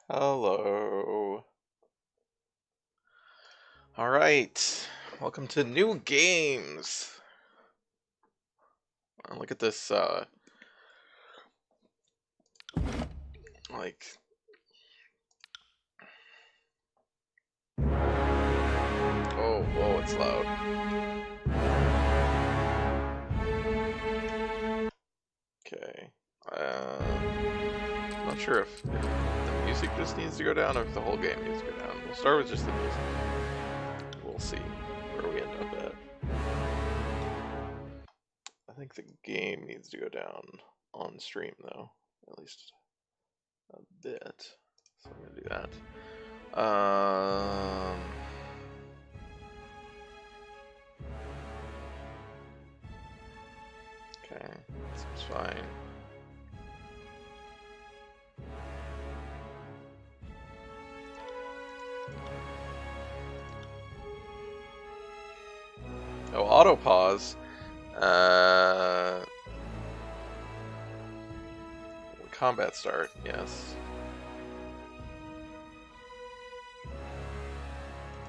Hello. All right. Welcome to New Games. Look at this, like... Oh, whoa, it's loud. Okay. I'm not sure if the music just needs to go down or if the whole game needs to go down. We'll start with just the music. We'll see where we end up at. I think the game needs to go down on stream, though. At least a bit. So I'm gonna do that. Okay, seems fine. Oh, auto pause. Combat start, yes.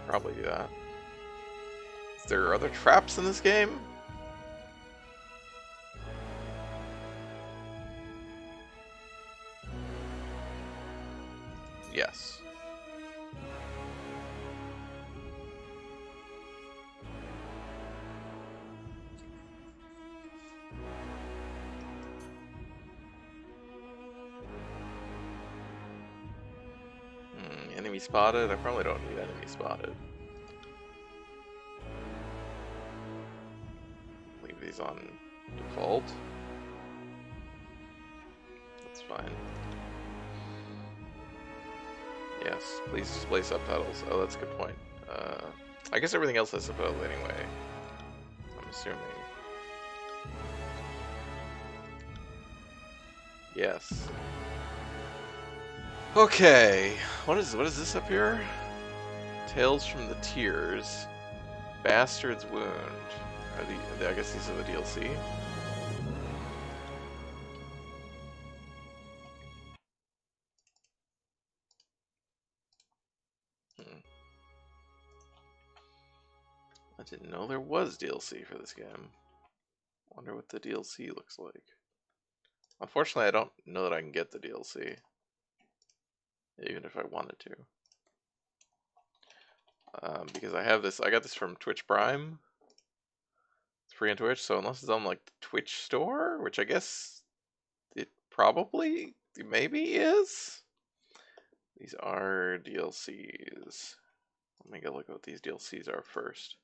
Probably do that. Is there other traps in this game? Yes. Enemy spotted? I probably don't need enemy spotted. Leave these on default. That's fine. Yes, please display subtitles. Oh, that's a good point. I guess everything else has subtitles anyway. I'm assuming. Yes. Okay, what is this up here? Tales from the Tears, Bastard's Wound. I guess these are the DLC. I didn't know there was DLC for this game. Wonder what the DLC looks like. Unfortunately, I don't know that I can get the DLC, even if I wanted to. Because I got this from Twitch Prime. It's free on Twitch, so unless it's on like the Twitch store, which I guess it probably maybe is. These are DLCs. Let me go look at what these DLCs are first.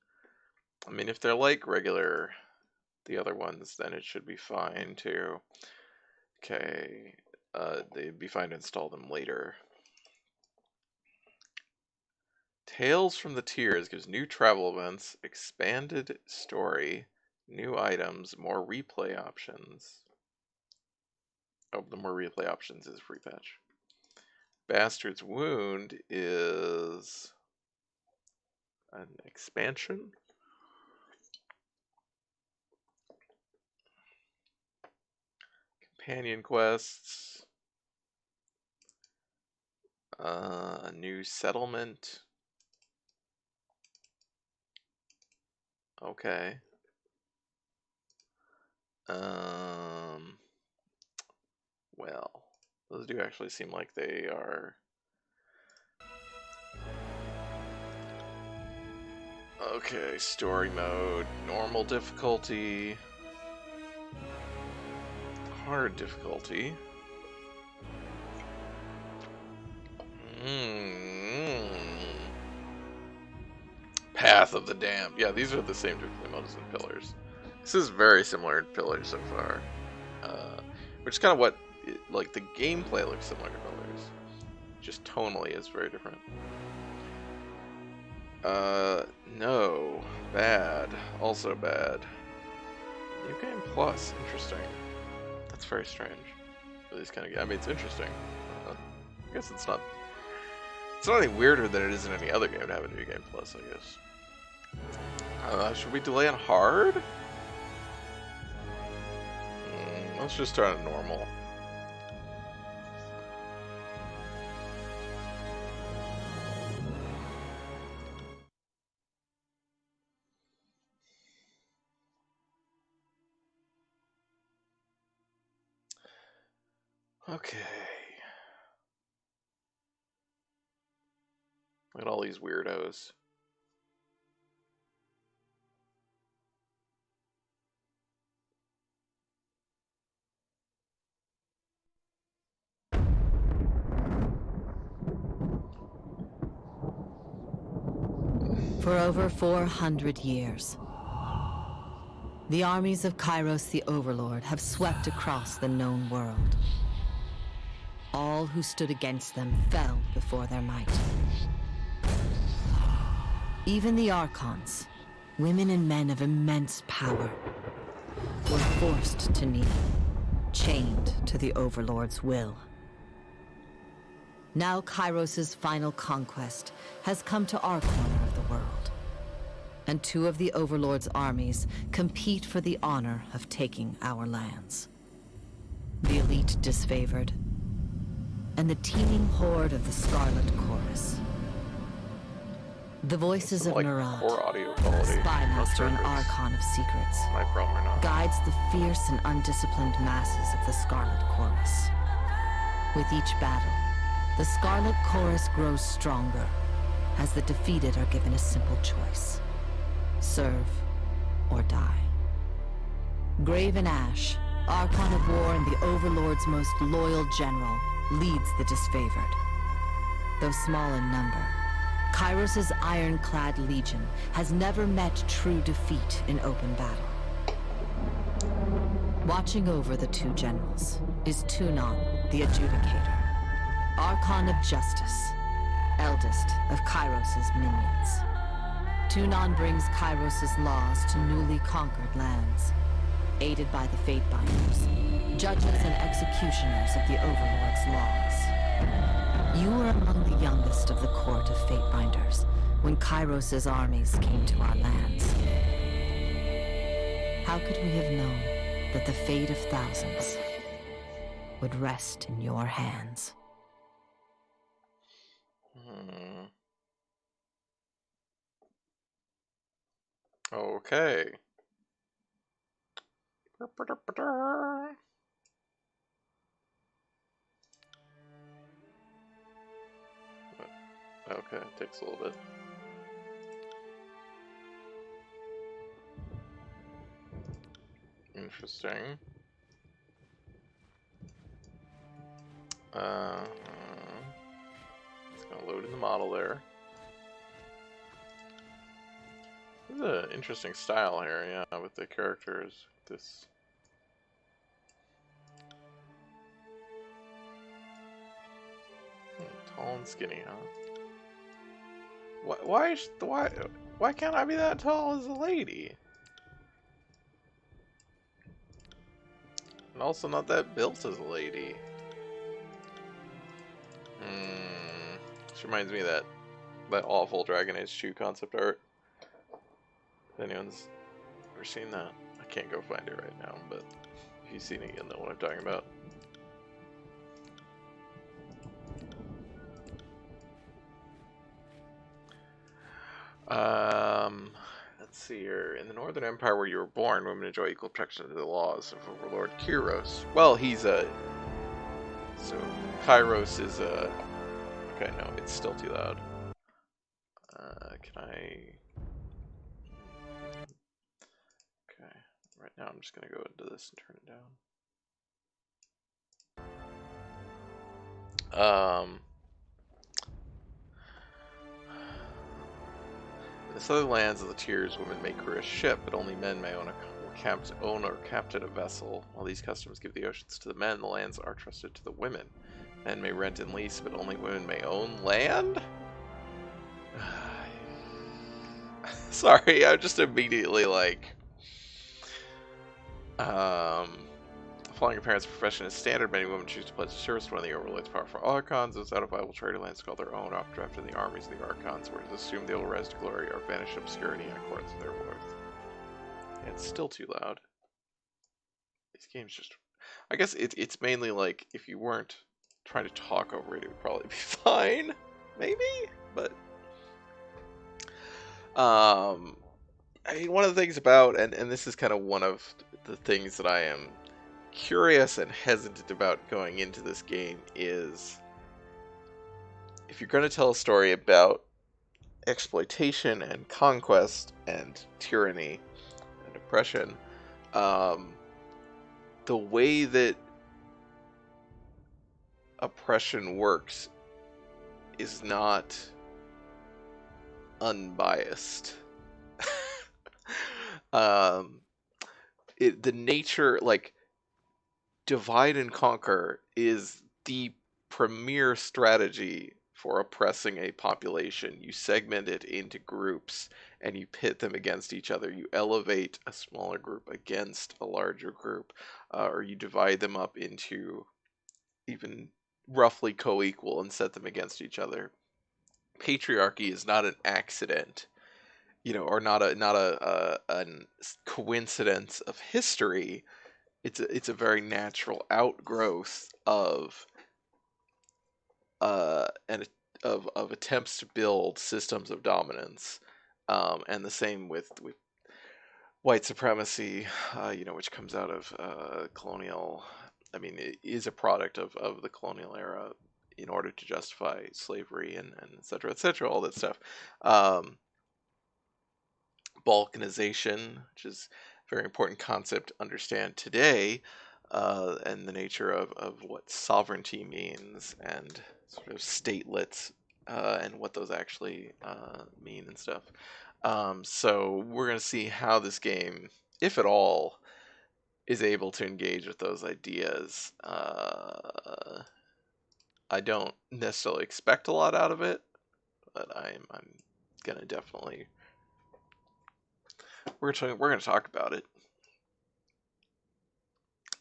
I mean, if they're like the other ones, then it should be fine too. Okay, they'd be fine to install them later. Tales from the Tears gives new travel events, expanded story, new items, more replay options. Oh, the more replay options is free patch. Bastard's Wound is an expansion. Companion quests. A new settlement. Okay. Well, those do actually seem like they are. Okay, story mode, normal difficulty, hard difficulty. Path of the Damned. Yeah, these are the same difficulty modes in Pillars. This is very similar to Pillars so far. Which is kind of what, like, the gameplay looks similar to Pillars. Just tonally is very different. No. Bad. Also bad. New Game Plus. Interesting. That's very strange for these kind of games. I mean, it's interesting. I guess it's not any weirder than it is in any other game to have a New Game Plus, I guess. Should we delay on hard? Let's just start on normal. Okay. Look at all these weirdos. For over 400 years, the armies of Kairos the Overlord have swept across the known world. All who stood against them fell before their might. Even the Archons, women and men of immense power, were forced to kneel, chained to the Overlord's will. Now Kairos' final conquest has come to our corner of the world, and two of the Overlord's armies compete for the honor of taking our lands. The elite disfavored, and the teeming horde of the Scarlet Chorus. The voices of Nerat, spy master and archon of secrets, guides the fierce and undisciplined masses of the Scarlet Chorus. With each battle, the Scarlet Chorus grows stronger, as the defeated are given a simple choice: serve or die. Graven Ash, Archon of War and the Overlord's most loyal general, leads the disfavored. Though small in number, Kairos' ironclad legion has never met true defeat in open battle. Watching over the two generals is Tyranny, the Adjudicator, Archon of Justice, eldest of Kairos' minions. Tyranny brings Kairos' laws to newly conquered lands, aided by the Fatebinders, judges and executioners of the Overlord's laws. You were among the youngest of the court of Fatebinders when Kairos' armies came to our lands. How could we have known that the fate of thousands would rest in your hands? Okay. Okay, it takes a little bit. Interesting. It's gonna load in the model there. This is an interesting style here, yeah, with the characters. This. Tall and skinny, huh? Why can't I be that tall as a lady? And also not that built as a lady. This reminds me of that awful Dragon Age 2 concept art. If anyone's ever seen that, I can't go find it right now, but if you've seen it, you'll know what I'm talking about. Let's see here. In the Northern Empire where you were born, women enjoy equal protection to the laws of Overlord Kairos. Well, he's a... So, Kairos is a... Okay, no, it's still too loud. Can I... Okay, right now I'm just gonna go into this and turn it down. In the southern lands of the Tiers, women may crew a ship, but only men may own or captain a vessel. While these customs give the oceans to the men, the lands are trusted to the women. Men may rent and lease, but only women may own land? Sorry, I'm just immediately like... Following your parents' profession is standard, many women choose to pledge service to one of the Overlord's powerful Archons. Those out of viable trader lands call their own, off draft in the armies of the Archons, where it is assumed they will rise to glory or vanish in obscurity in accordance with their worth. Yeah, it's still too loud. These games just... I guess it's mainly like, if you weren't trying to talk over it, it would probably be fine. Maybe? But... I mean, one of the things about, and this is kind of one of the things that I am curious and hesitant about going into this game is, if you're going to tell a story about exploitation and conquest and tyranny and oppression, um, the way that oppression works is not unbiased. um, the nature, like, divide and conquer is the premier strategy for oppressing a population. You segment it into groups and you pit them against each other. You elevate a smaller group against a larger group, or you divide them up into even roughly co-equal and set them against each other. Patriarchy is not an accident, or not a coincidence of history. It's a very natural outgrowth and of attempts to build systems of dominance, and the same with white supremacy, which comes out of colonial. I mean, it is a product of the colonial era in order to justify slavery and et cetera, all that stuff. Um, Balkanization, which is a very important concept to understand today, and the nature of what sovereignty means and sort of statelets, and what those actually mean and stuff. So we're going to see how this game, if at all, is able to engage with those ideas. I don't necessarily expect a lot out of it, but I'm gonna definitely we're gonna talk about it.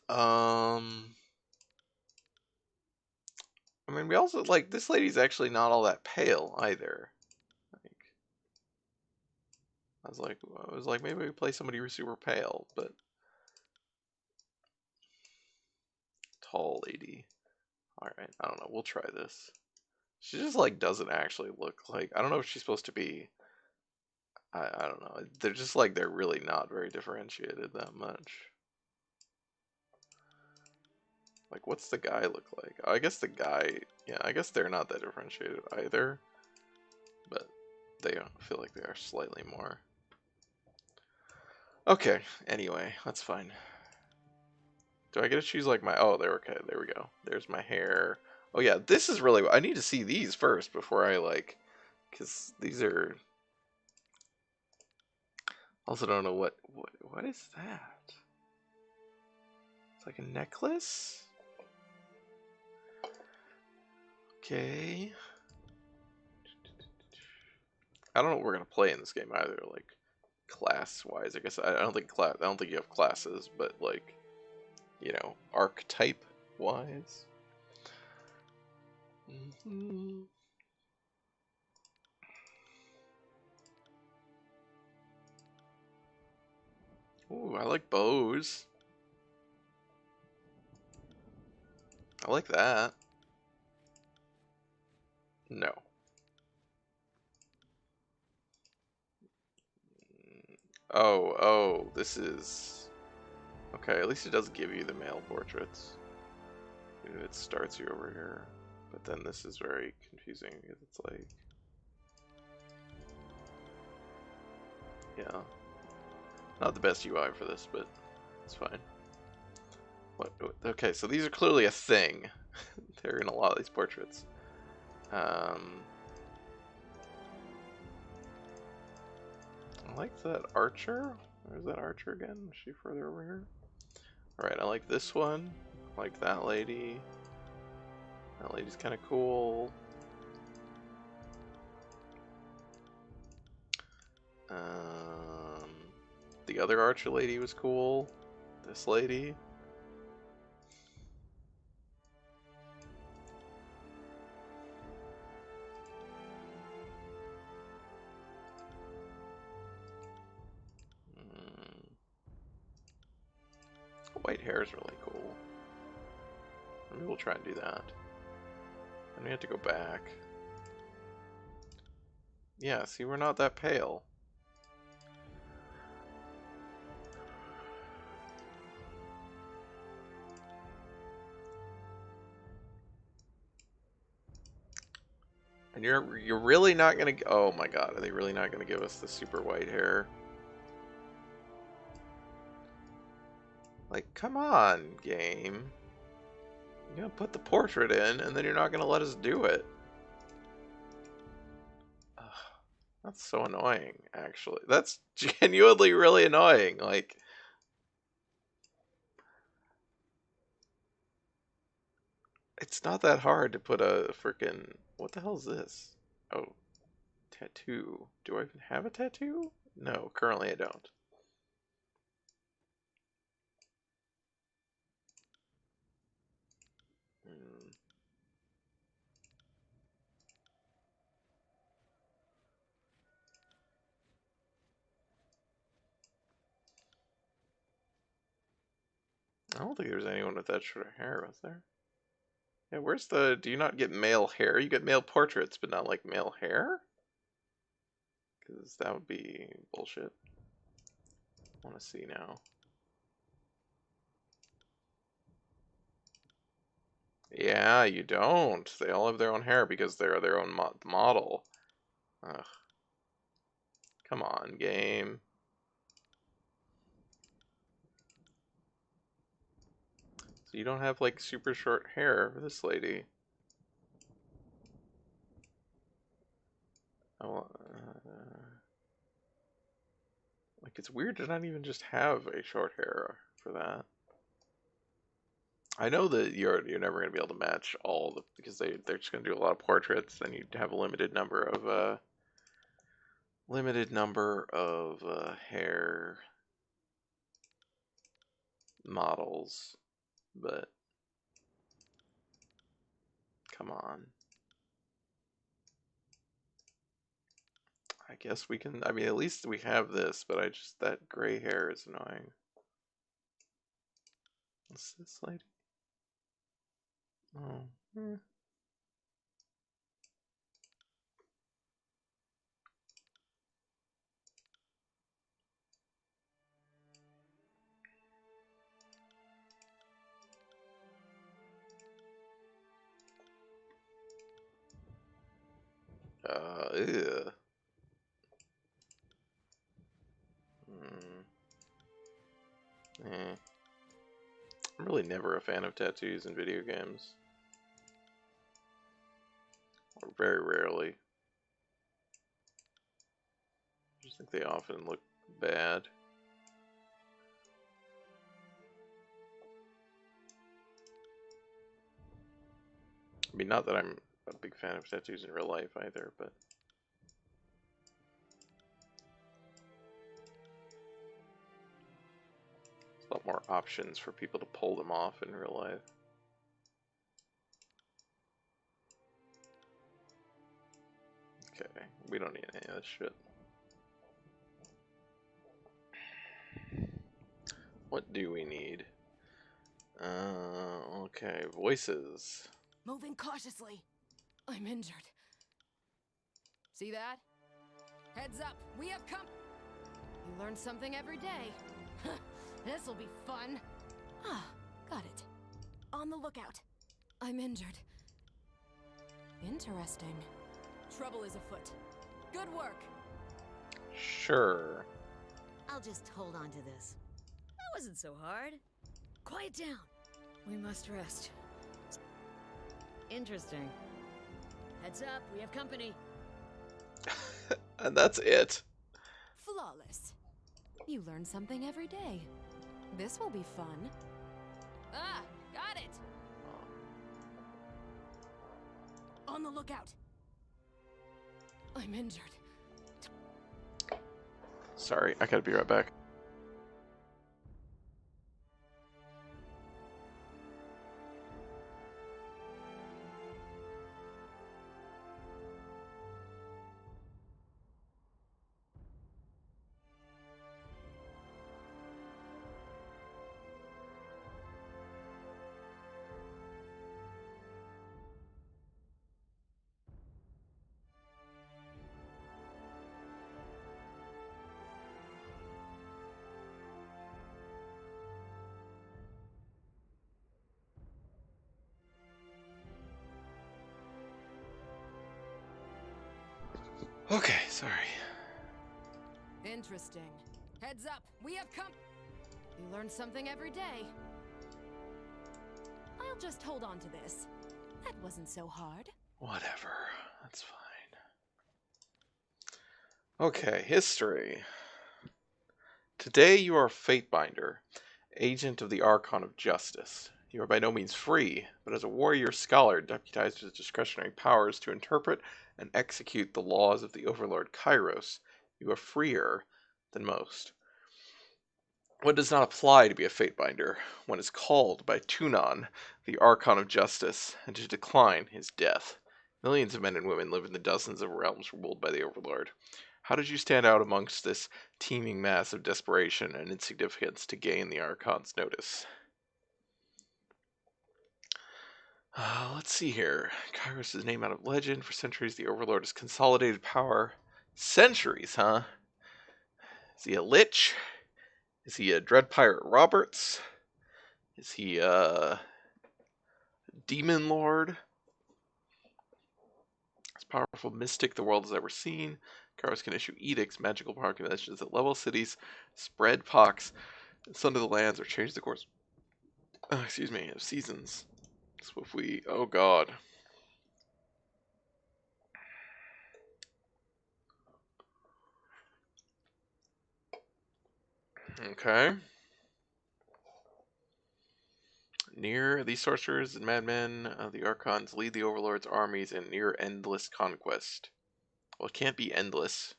I mean, we also, like, this lady's actually not all that pale either. Like, I was like, maybe we play somebody who's super pale, but tall lady. All right, I don't know. We'll try this. She just, like, doesn't actually look like. I don't know if she's supposed to be. I don't know. They're just, like, they're really not very differentiated that much. Like, what's the guy look like? I guess the guy, yeah, I guess they're not that differentiated either, but they feel like they are slightly more. Okay, anyway, that's fine. Do I get to choose, like, my, oh, there, okay, there we go. There's my hair. Oh yeah, this is really, I need to see these first before I, like, because these are, also don't know what is that? It's like a necklace? Okay. I don't know what we're gonna play in this game either, like, class wise. I guess I don't think you have classes, but, like, archetype wise. Ooh, I like bows. I like that. No. Oh, this is... Okay, at least it does give you the male portraits. It starts you over here. But then this is very confusing. It's like... Yeah. Not the best UI for this, but it's fine. Okay, so these are clearly a thing. They're in a lot of these portraits. I like that archer. Where's that archer again? Is she further over here? Alright, I like this one. I like that lady. That lady's kind of cool. The other archer lady was cool. This lady. White hair is really cool. Maybe we'll try and do that. And we have to go back. Yeah, see, we're not that pale. And you're really not gonna... Oh my god, are they really not gonna give us the super white hair? Like, come on, game. You're gonna put the portrait in, and then you're not gonna let us do it. Ugh, that's so annoying, actually. That's genuinely really annoying. Like, it's not that hard to put a freaking... What the hell is this? Oh, tattoo. Do I even have a tattoo? No, currently I don't. Hmm. I don't think there's anyone with that short of hair, was there? Yeah, where's the... Do you not get male hair? You get male portraits, but not like male hair? Because that would be bullshit. I want to see now. Yeah, you don't. They all have their own hair because they're their own model. Ugh. Come on, game. So you don't have like super short hair for this lady. I want, like, it's weird to not even just have a short hair for that. I know that you're never gonna be able to match all the, because they're just gonna do a lot of portraits. Then you have a limited number of hair models, but come on. I guess we can, I mean, at least we have this, but that gray hair is annoying. What's this lady? Oh, eh. Ew. Mm, eh. I'm really never a fan of tattoos in video games. Or very rarely. I just think they often look bad. I mean, not that I'm a big fan of tattoos in real life either, but there's a lot more options for people to pull them off in real life. Okay, we don't need any of this shit. What do we need? Okay, voices. Moving cautiously. I'm injured. See that? Heads up, we have come. You learn something every day. This'll be fun. Ah, got it. On the lookout. I'm injured. Interesting. Trouble is afoot. Good work. Sure. I'll just hold on to this. That wasn't so hard. Quiet down. We must rest. Interesting. Heads up, we have company. And that's it. Flawless. You learn something every day. This will be fun. Ah, got it. On the lookout. I'm injured. Sorry, I gotta be right back. Okay, sorry. Interesting. Heads up, we have come. You learn something every day. I'll just hold on to this. That wasn't so hard. Whatever. That's fine. Okay, history. Today you are Fatebinder, agent of the Archon of Justice. You are by no means free, but as a warrior scholar deputized with discretionary powers to interpret and execute the laws of the Overlord Kairos, you are freer than most. What does not apply to be a Fatebinder when is called by Tunon, the Archon of Justice, and to decline his death? Millions of men and women live in the dozens of realms ruled by the Overlord. How did you stand out amongst this teeming mass of desperation and insignificance to gain the Archon's notice? Let's see here. Kairos is named out of legend. For centuries, the Overlord has consolidated power. Centuries, huh? Is he a lich? Is he a Dread Pirate Roberts? Is he a Demon Lord? Most powerful mystic the world has ever seen. Kairos can issue edicts, magical proclamations that level cities, spread pox, sunder the lands, or change the course of seasons. So if we, oh god. Okay. Near these sorcerers and madmen, the Archons lead the Overlord's armies in near endless conquest. Well, it can't be endless.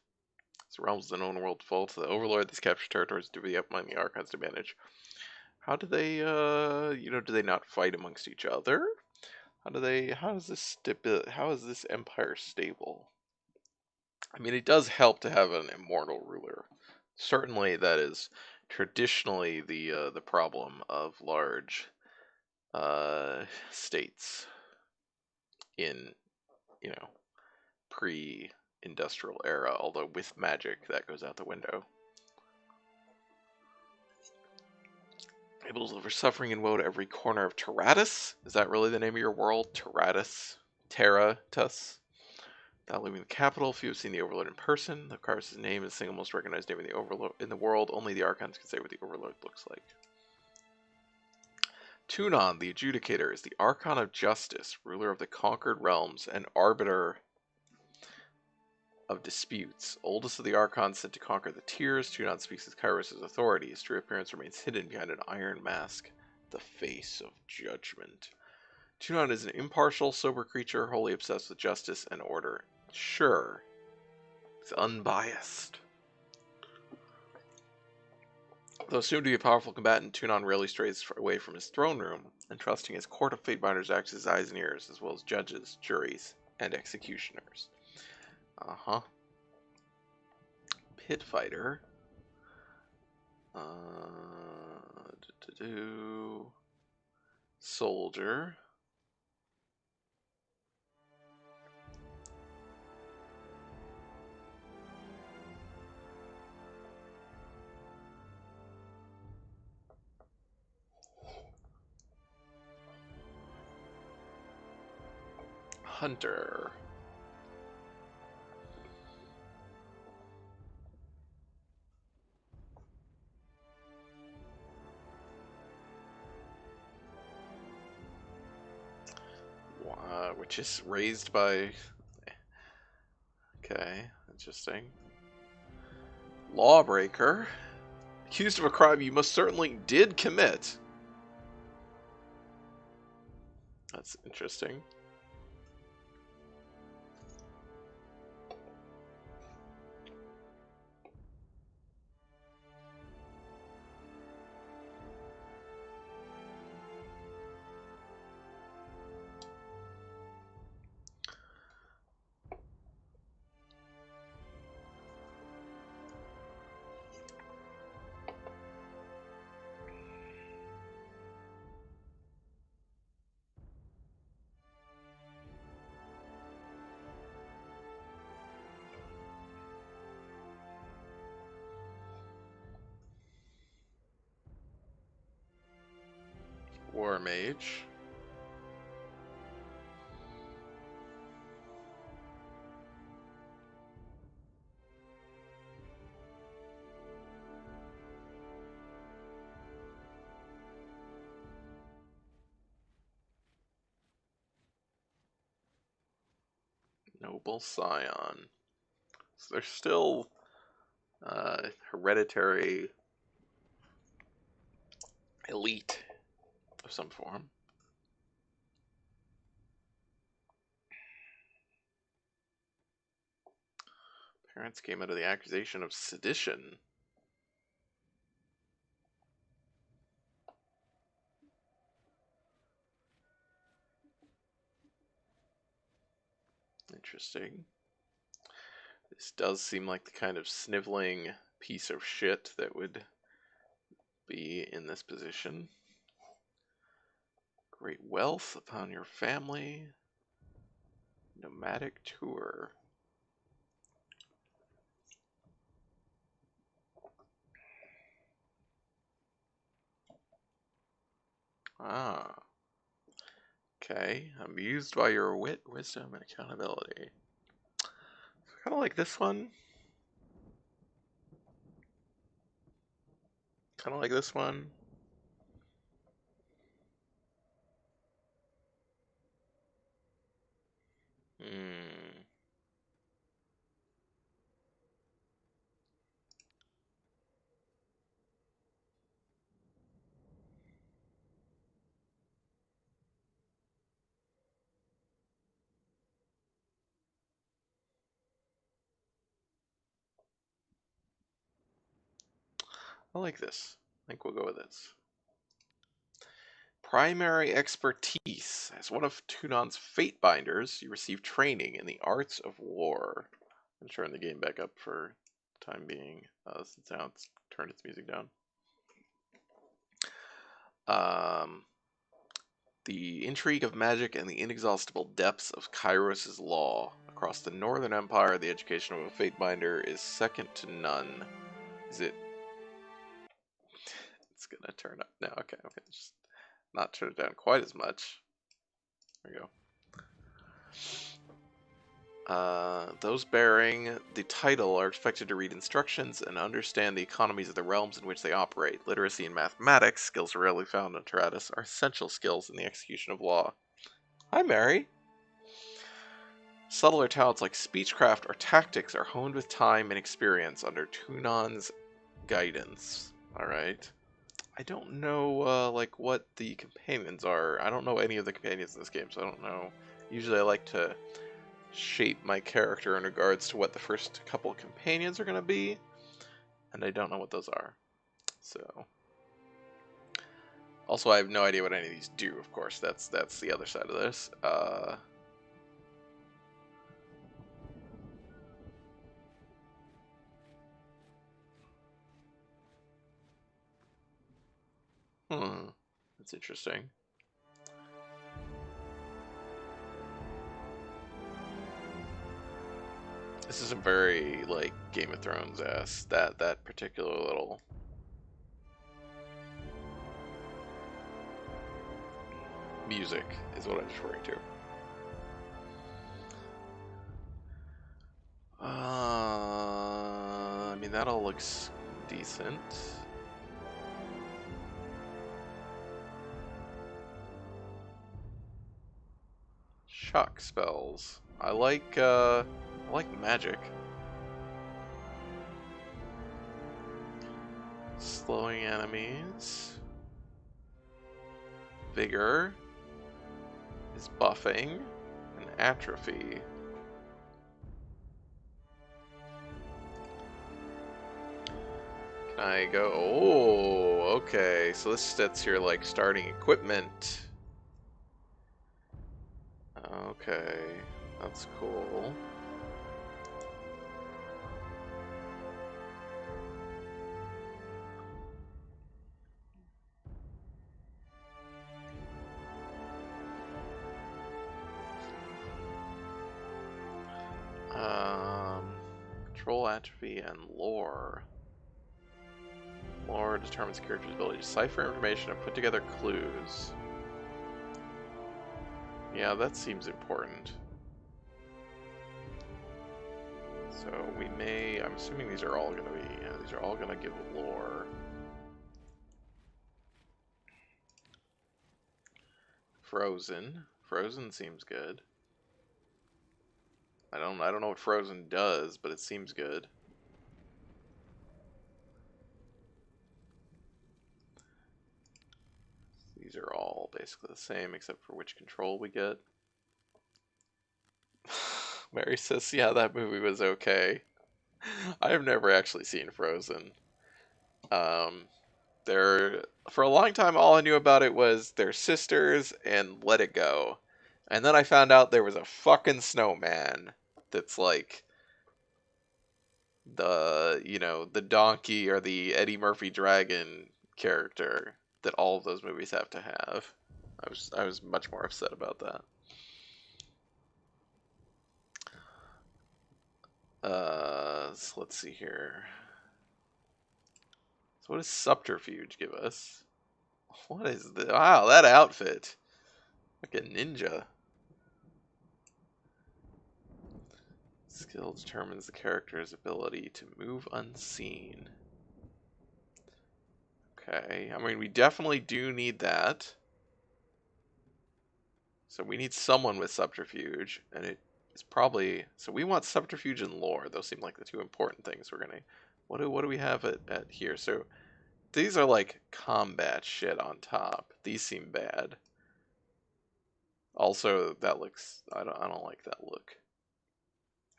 This realm's the known world full to the Overlord. These captured territories to be among the Archons to manage. How do they, do they not fight amongst each other? How is this empire stable? I mean, it does help to have an immortal ruler. Certainly, that is traditionally the problem of large states in, pre-industrial era. Although with magic, that goes out the window. Able to deliver suffering and woe to every corner of Terratus? Is that really the name of your world? Terratus? Terratus? Without leaving the capital, few have seen the Overlord in person. The Kairos' name is the single most recognized name in the Overlord in the world. Only the Archons can say what the Overlord looks like. Tunon, the Adjudicator, is the Archon of Justice, ruler of the conquered realms, and arbiter of disputes. Oldest of the Archons sent to conquer the Tears, Tunon speaks as Kairos' authority. His true appearance remains hidden behind an iron mask, the face of judgment. Tunon is an impartial, sober creature, wholly obsessed with justice and order. Sure, he's unbiased. Though assumed to be a powerful combatant, Tunon rarely strays away from his throne room, entrusting his court of Fatebinders acts as eyes and ears, as well as judges, juries, and executioners. Pit fighter. Soldier. Hunter. Which is raised by... Okay, interesting. Lawbreaker. Accused of a crime you most certainly did commit. That's interesting. War Mage. Noble Scion. So they're still hereditary elite of some form. Parents came under the accusation of sedition. Interesting. This does seem like the kind of sniveling piece of shit that would be in this position. Great wealth upon your family. Nomadic tour. Ah. Okay. Amused by your wit, wisdom, and accountability. Kind of like this one. Kind of like this one. Hmm. I like this. I think we'll go with this. Primary expertise. As one of Tunon's fate binders, you receive training in the arts of war. I'm turn the game back up for time being, since now it's turned its music down. The intrigue of magic and the inexhaustible depths of Kairos' law. Across the Northern Empire, the education of a fate binder is second to none. Is it? It's gonna turn up now. Okay, I'm gonna just not turn it down quite as much. There we go. Those bearing the title are expected to read instructions and understand the economies of the realms in which they operate. Literacy and mathematics, skills rarely found on Tyranny, are essential skills in the execution of law. Hi, Mary. Subtler talents like speechcraft or tactics are honed with time and experience under Tunon's guidance. Alright. I don't know, like, what the companions are. I don't know any of the companions in this game, so I don't know. Usually I like to shape my character in regards to what the first couple of companions are going to be, and I don't know what those are. So, also I have no idea what any of these do. Of course, that's the other side of this. That's interesting. This isn't very like Game of Thrones-esque. That particular little music is what I'm referring to. I mean, that all looks decent. Shock spells. I like magic. Slowing enemies. Vigor is buffing. And atrophy. Can I go? Oh, okay. So this sets your like starting equipment. Okay, that's cool. Control atrophy and lore. Lore determines the character's ability to decipher information and put together clues. Yeah, that seems important. So we may, I'm assuming these are all going to be, yeah, these are all going to give lore. Frozen. Frozen seems good. I don't know what Frozen does, but it seems good. These are all basically the same except for which control we get. Mary says, yeah, that movie was okay. I've never actually seen Frozen. Um, for a long time, all I knew about it was they're sisters and Let It Go. And then I found out there was a fucking snowman that's like the donkey or the Eddie Murphy dragon character that all of those movies have to have. I was much more upset about that. So let's see here. So what does subterfuge give us? What is the wow, that outfit. Like a ninja. Skill determines the character's ability to move unseen. Okay, I mean we definitely do need that. So we need someone with subterfuge, and it is probably so we want subterfuge and lore. Those seem like the two important things we're gonna. What do we have at here? So these are like combat shit on top. These seem bad. Also, that looks I don't like that look.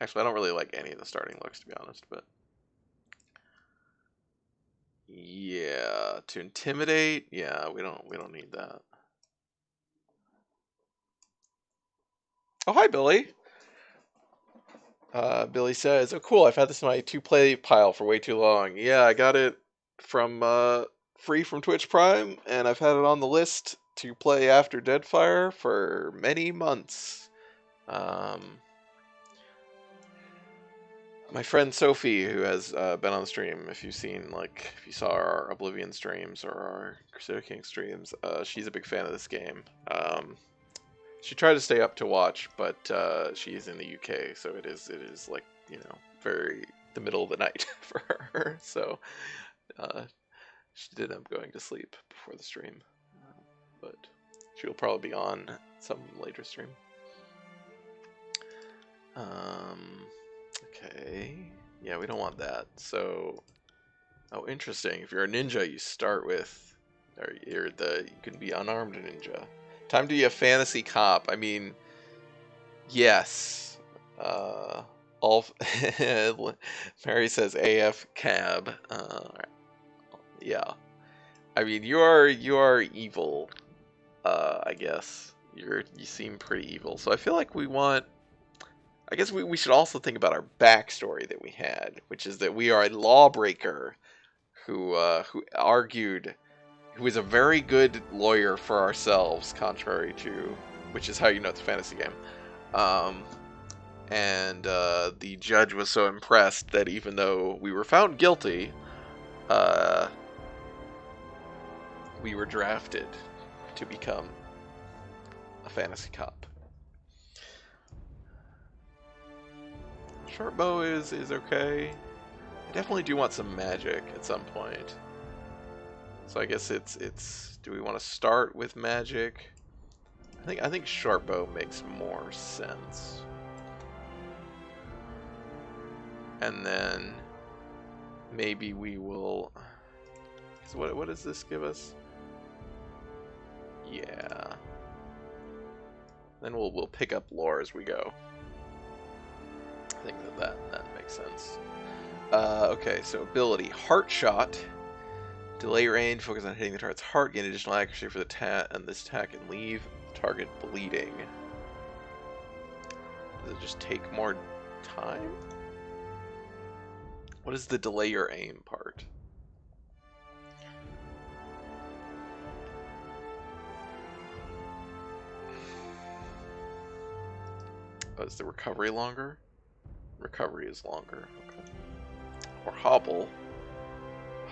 Actually, I don't really like any of the starting looks to be honest, but yeah, to intimidate, yeah, we don't need that. Oh, hi Billy. Billy says, "Oh, cool! I've had this in my to-play pile for way too long. Yeah, I got it from free from Twitch Prime, and I've had it on the list to play after Deadfire for many months. Um, my friend Sophie, who has been on the stream, if you saw our Oblivion streams or our Crusader King streams, she's a big fan of this game. She tried to stay up to watch, but she's in the UK, so it is like very the middle of the night for her. So uh, she did end up going to sleep before the stream, but she'll probably be on some later stream. Okay, yeah, we don't want that. So, oh, interesting. If you're a ninja, you start with, or you can be unarmed ninja. Time to be a fantasy cop. I mean. Yes. All Mary says AF cab. Yeah. I mean, you are evil. I guess you seem pretty evil. So I feel like we want. I guess we should also think about our backstory that we had, which is that we are a lawbreaker who argued, who is a very good lawyer for ourselves, contrary to, which is how you know it's a fantasy game. And the judge was so impressed that even though we were found guilty, uh, we were drafted to become a fantasy cop. Short bow is okay. I definitely do want some magic at some point. So I guess it's. Do we want to start with magic? I think short bow makes more sense. And then maybe we will. So what does this give us? Yeah. Then we'll pick up lore as we go. I think that makes sense. Okay, so ability heart shot. Delay your aim, focus on hitting the target's heart, gain additional accuracy for the and this attack, and leave target bleeding. Does it just take more time? What is the delay your aim part? Oh, is the recovery longer? Recovery is longer. Okay. Or hobble.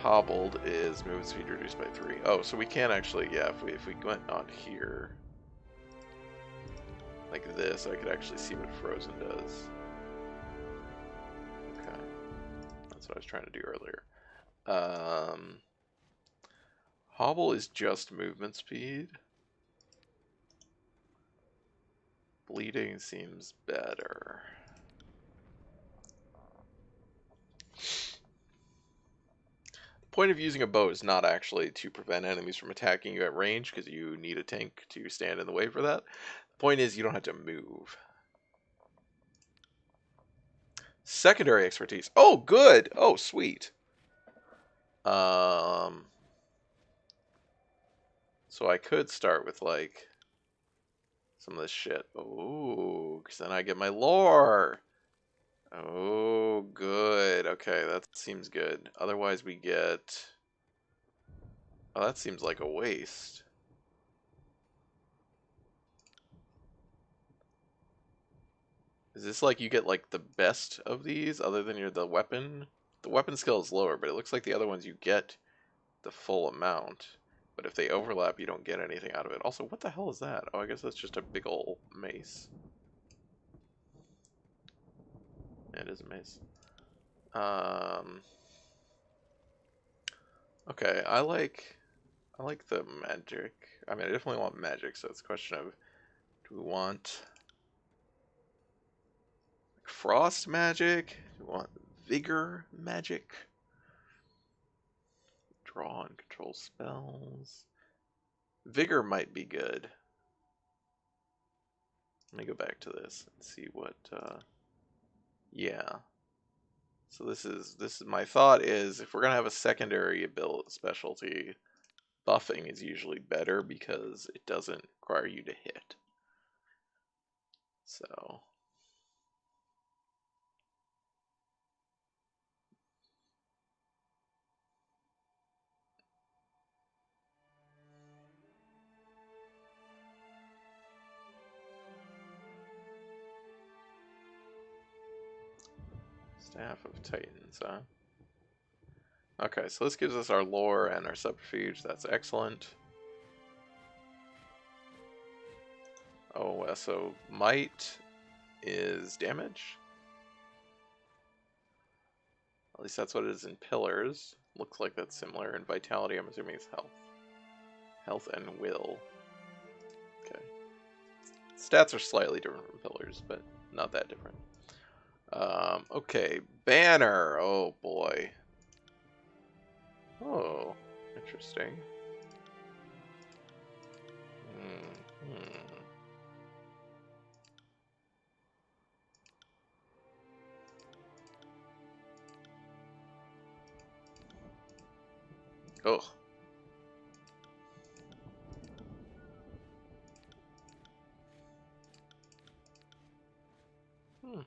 Hobbled is movement speed reduced by 3. Oh, so we can actually, yeah, if we went on here, like this, I could actually see what Frozen does. Okay. That's what I was trying to do earlier. Hobble is just movement speed. Bleeding seems better. The point of using a bow is not actually to prevent enemies from attacking you at range, because you need a tank to stand in the way for that. The point is you don't have to move. Secondary expertise. Oh, good. Oh, sweet. So I could start with like some of this shit. Oh, because then I get my lore. Oh, good. Okay, that seems good. Otherwise we get... Oh, that seems like a waste. Is this like you get like the best of these other than the weapon? The weapon skill is lower, but it looks like the other ones you get the full amount. But if they overlap, you don't get anything out of it. Also, what the hell is that? Oh, I guess that's just a big ol' mace. Yeah, it is a mace. Okay, I like the magic. I mean, I definitely want magic, so it's a question of, do we want frost magic? Do we want vigor magic? Draw and control spells. Vigor might be good. Let me go back to this and see what, yeah. So this is my thought is, if we're gonna have a secondary ability specialty, buffing is usually better because it doesn't require you to hit. So Staff of Titans, huh? Okay, so this gives us our lore and our subterfuge. That's excellent. Oh, so might is damage. At least that's what it is in pillars. Looks like that's similar. And vitality, I'm assuming, is health. Health and will. Okay. Stats are slightly different from pillars, but not that different. Okay, banner. Oh boy. Oh, interesting. Hmm. Oh. Hmm.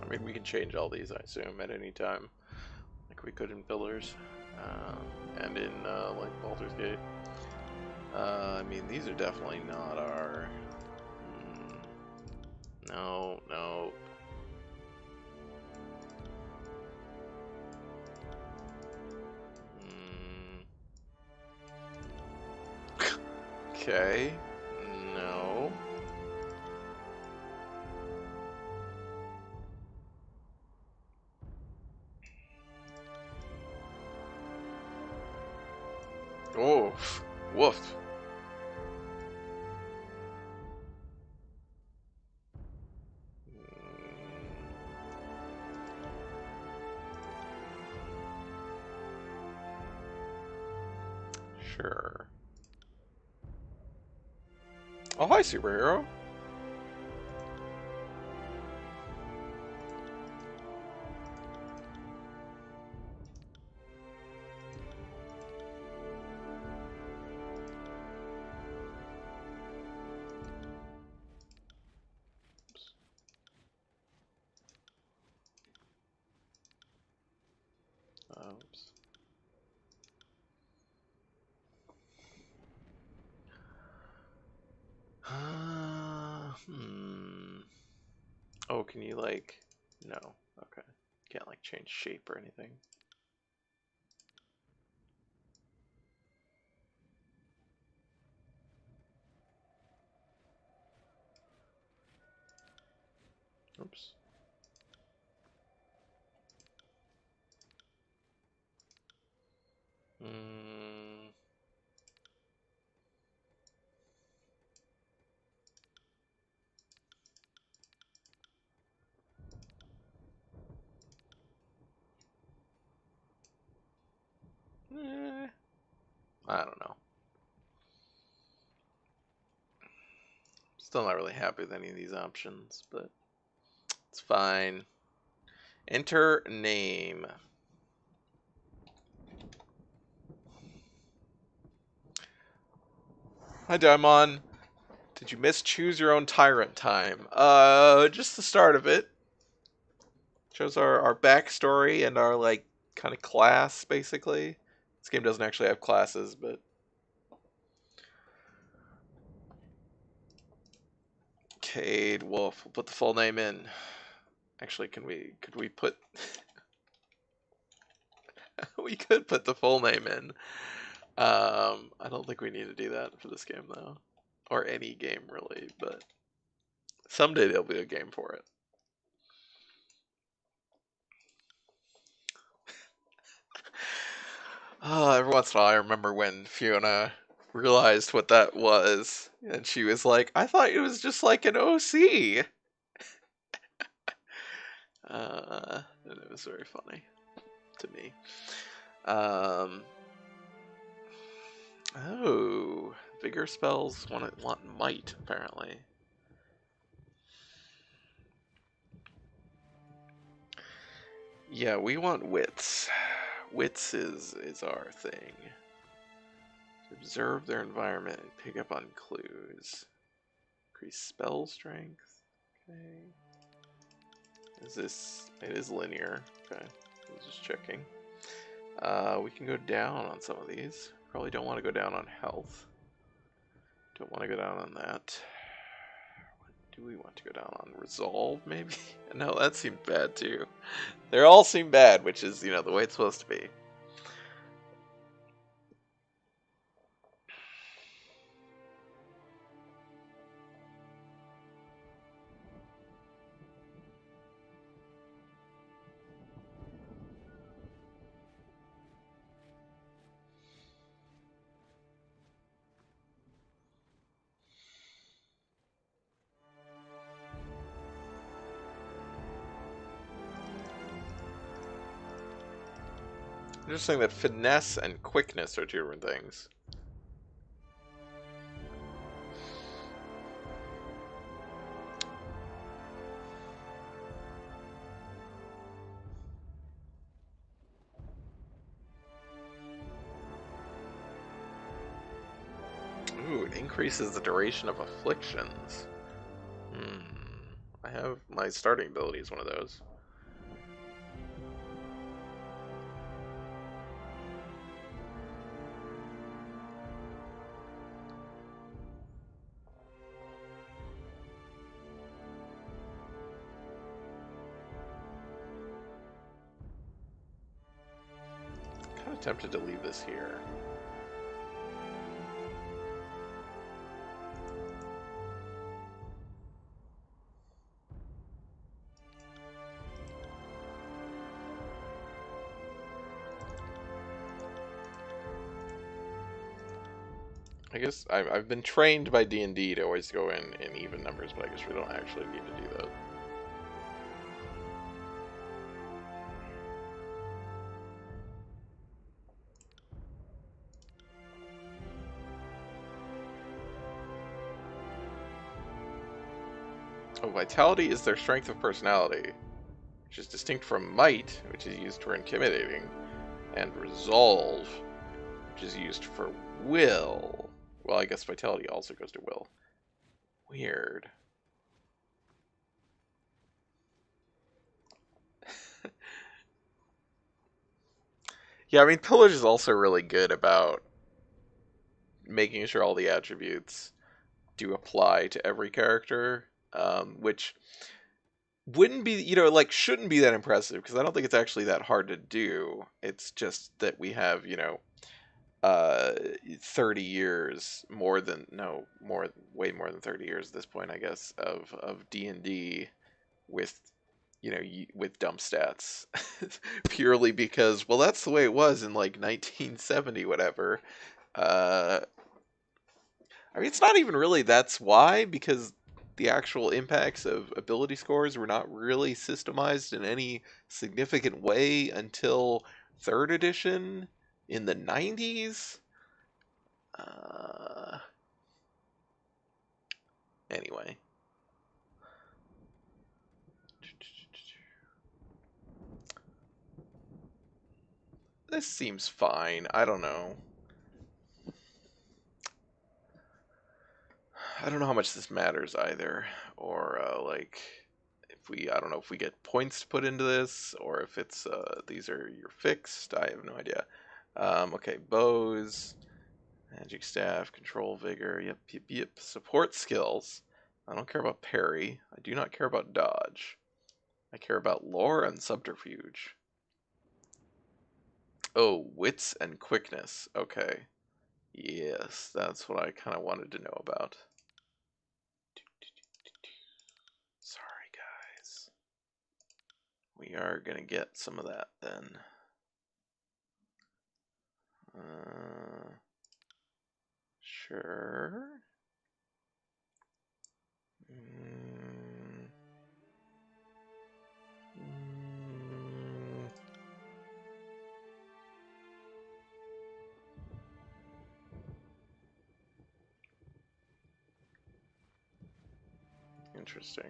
I mean, we can change all these, I assume, at any time, like we could in Pillars, and in like Baldur's Gate. I mean, these are definitely not our. No, no. Okay. No. Oh, woof. Sure. Oh, hi, superhero. Oops. Hmm. Oh, can you like... No. Okay. Can't like change shape or anything. Oops. Mm. I don't know. Still not really happy with any of these options, but it's fine. Enter name. Hi, Daimon. Did you miss choose your own tyrant time? Just the start of it. Shows our backstory and our, like, kind of class, basically. This game doesn't actually have classes, but... Cade Wolf. We'll put the full name in. Actually, could we put... we could put the full name in. I don't think we need to do that for this game, though. Or any game, really, but... Someday there'll be a game for it. Oh, every once in a while I remember when Fiona realized what that was, and she was like, I thought it was just like an OC! And it was very funny to me. Oh, vigor spells want might, apparently. Yeah, we want wits. Wits is our thing. Observe their environment and pick up on clues. Increase spell strength. Okay. Is this... It is linear. Okay. I was just checking. We can go down on some of these. Probably don't want to go down on health. Don't want to go down on that. What do we want to go down on? Resolve, maybe? No, that seemed bad too. They all seem bad, which is, you know, the way it's supposed to be. Interesting that finesse and quickness are two different things. Ooh, it increases the duration of afflictions. I have my starting ability is one of those. Kind of tempted to leave this here. I guess I've been trained by D&D to always go in even numbers, but I guess we don't actually need to do that. Oh, vitality is their strength of personality, which is distinct from might, which is used for intimidating, and resolve, which is used for will. Well, I guess vitality also goes to will. Weird. Yeah, I mean, Pillage is also really good about making sure all the attributes do apply to every character, which wouldn't be, you know, like shouldn't be that impressive because I don't think it's actually that hard to do. It's just that we have, you know, uh 30 years more than no more way more than 30 years at this point, I guess, of D&D with, you know, with dump stats purely because, well, that's the way it was in like 1970 whatever. uh I mean, it's not even really that's why, because the actual impacts of ability scores were not really systemized in any significant way until third edition in the 90s. Uh, anyway. This seems fine. I don't know. I don't know how much this matters either. Or, like, if we, I don't know if we get points to put into this, or if it's, these are your fixed. I have no idea. Okay, bows, magic staff, control vigor, yep, yep, yep. Support skills. I don't care about parry. I do not care about dodge. I care about lore and subterfuge. Oh, wits and quickness. Okay. Yes, that's what I kind of wanted to know about. Sorry, guys. We are going to get some of that then. Sure. Mm, mm, interesting.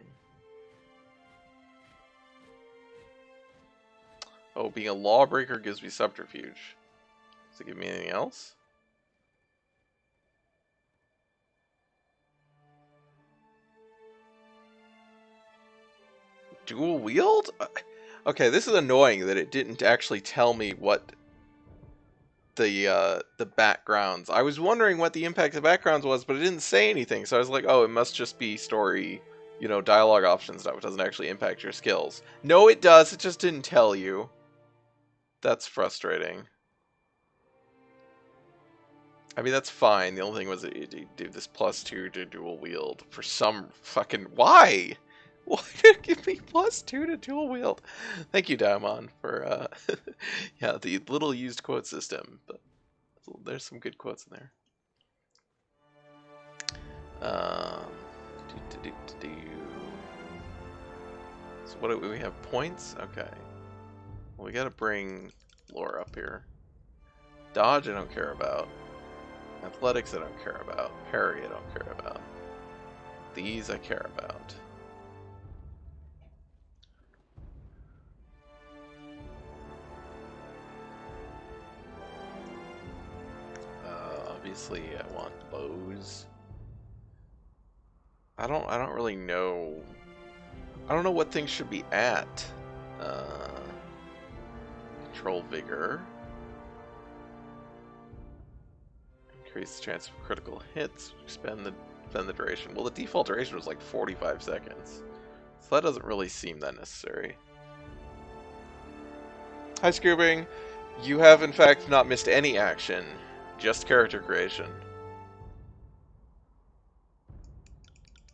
Oh, being a lawbreaker gives me subterfuge. Does it give me anything else? Dual wield? Okay, this is annoying that it didn't actually tell me what the backgrounds. I was wondering what the impact of backgrounds was, but it didn't say anything. So I was like, oh, it must just be story, you know, dialogue options stuff. It doesn't actually impact your skills. No, it does. It just didn't tell you. That's frustrating. I mean, that's fine. The only thing was that it did this +2 to dual wield for some fucking... Why? Why did it give me +2 to dual wield? Thank you, Diamond, for, yeah, the little used quote system. But there's some good quotes in there. Um, So what do we have? Points? Okay. Well, we gotta bring lore up here. Dodge I don't care about. Athletics I don't care about. Parry I don't care about. These I care about. Obviously I want bows. I don't really know. I don't know what things should be at. Control vigor. Increase the chance of critical hits. Extend the duration. Well, the default duration was like 45 seconds. So that doesn't really seem that necessary. Hi, Scoobing. You have, in fact, not missed any action. Just character creation.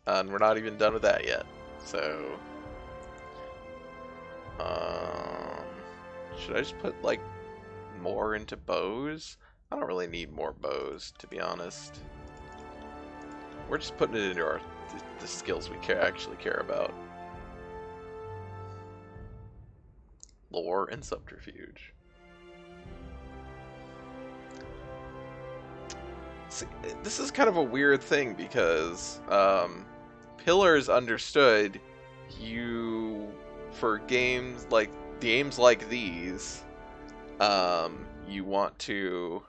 And we're not even done with that yet. So... should I just put, like, more into bows? I don't really need more bows, to be honest. We're just putting it into the skills we actually care about. Lore and subterfuge. See, this is kind of a weird thing because Pillars understood you, for games like these, you want to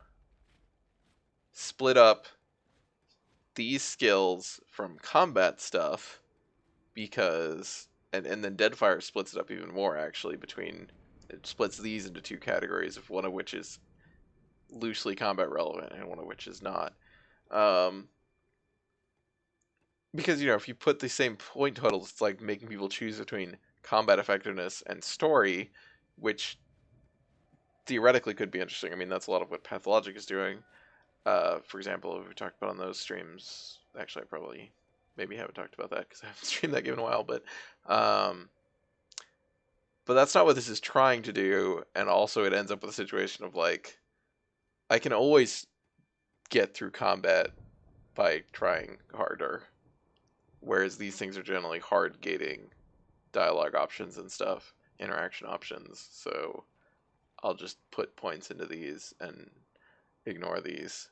split up these skills from combat stuff because, and then Deadfire splits it up even more actually, between, it splits these into two categories, of one of which is loosely combat relevant and one of which is not. because if you put the same point totals, it's like making people choose between combat effectiveness and story, which theoretically could be interesting. I mean, that's a lot of what Pathologic is doing. For example, we talked about on those streams. Actually, I probably maybe haven't talked about that because I haven't streamed that game in a while. Um, but that's not what this is trying to do. And also, it ends up with a situation of like, I can always get through combat by trying harder, whereas these things are generally hard gating dialogue options and stuff, interaction options. So I'll just put points into these and ignore these.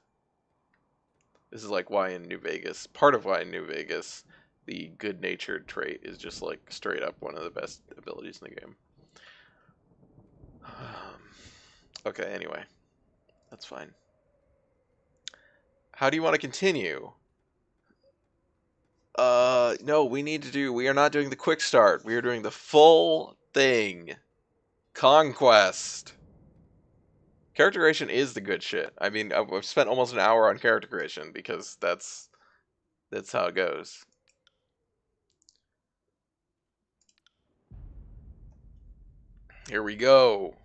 This is like why in New Vegas, part of why in New Vegas, the good-natured trait is just like straight up one of the best abilities in the game. Okay, anyway, that's fine. How do you want to continue? No, we are not doing the quick start. We are doing the full thing. Conquest. Character creation is the good shit. I mean, I've spent almost an hour on character creation because that's how it goes. Here we go.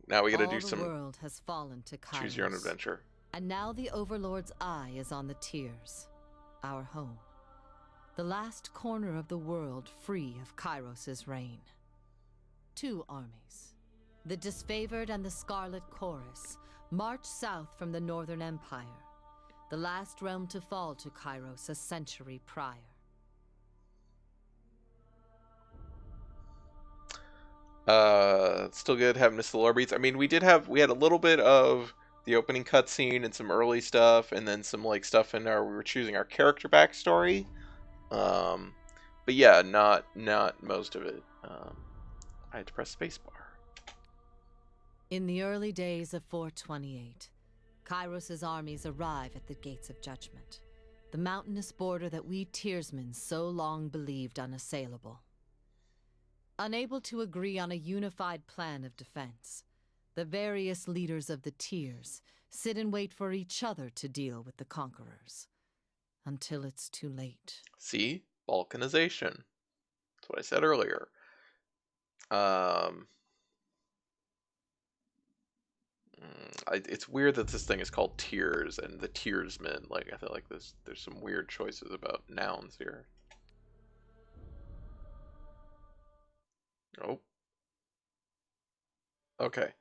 Now we gotta do The some world has fallen to choose your own Kairos, adventure. and now the Overlord's eye is on the Tears, our home. The last corner of the world free of Kairos' reign. Two armies, the Disfavored and the Scarlet Chorus, march south from the Northern Empire, the last realm to fall to Kairos a century prior. Still good. Haven't missed the lore beats. I mean, we had a little bit of the opening cutscene and some early stuff, and then some like stuff in we were choosing our character backstory. But yeah, not most of it. I had to press spacebar. In the early days of 428, Kairos' armies arrive at the Gates of Judgment, the mountainous border that we Tearsmen so long believed unassailable. Unable to agree on a unified plan of defense, the various leaders of the Tears sit and wait for each other to deal with the conquerors. Until it's too late. See? Balkanization. That's what I said earlier. It's weird that this thing is called Tears and the Tearsmen. Like, I feel like there's some weird choices about nouns here. Oh. Okay.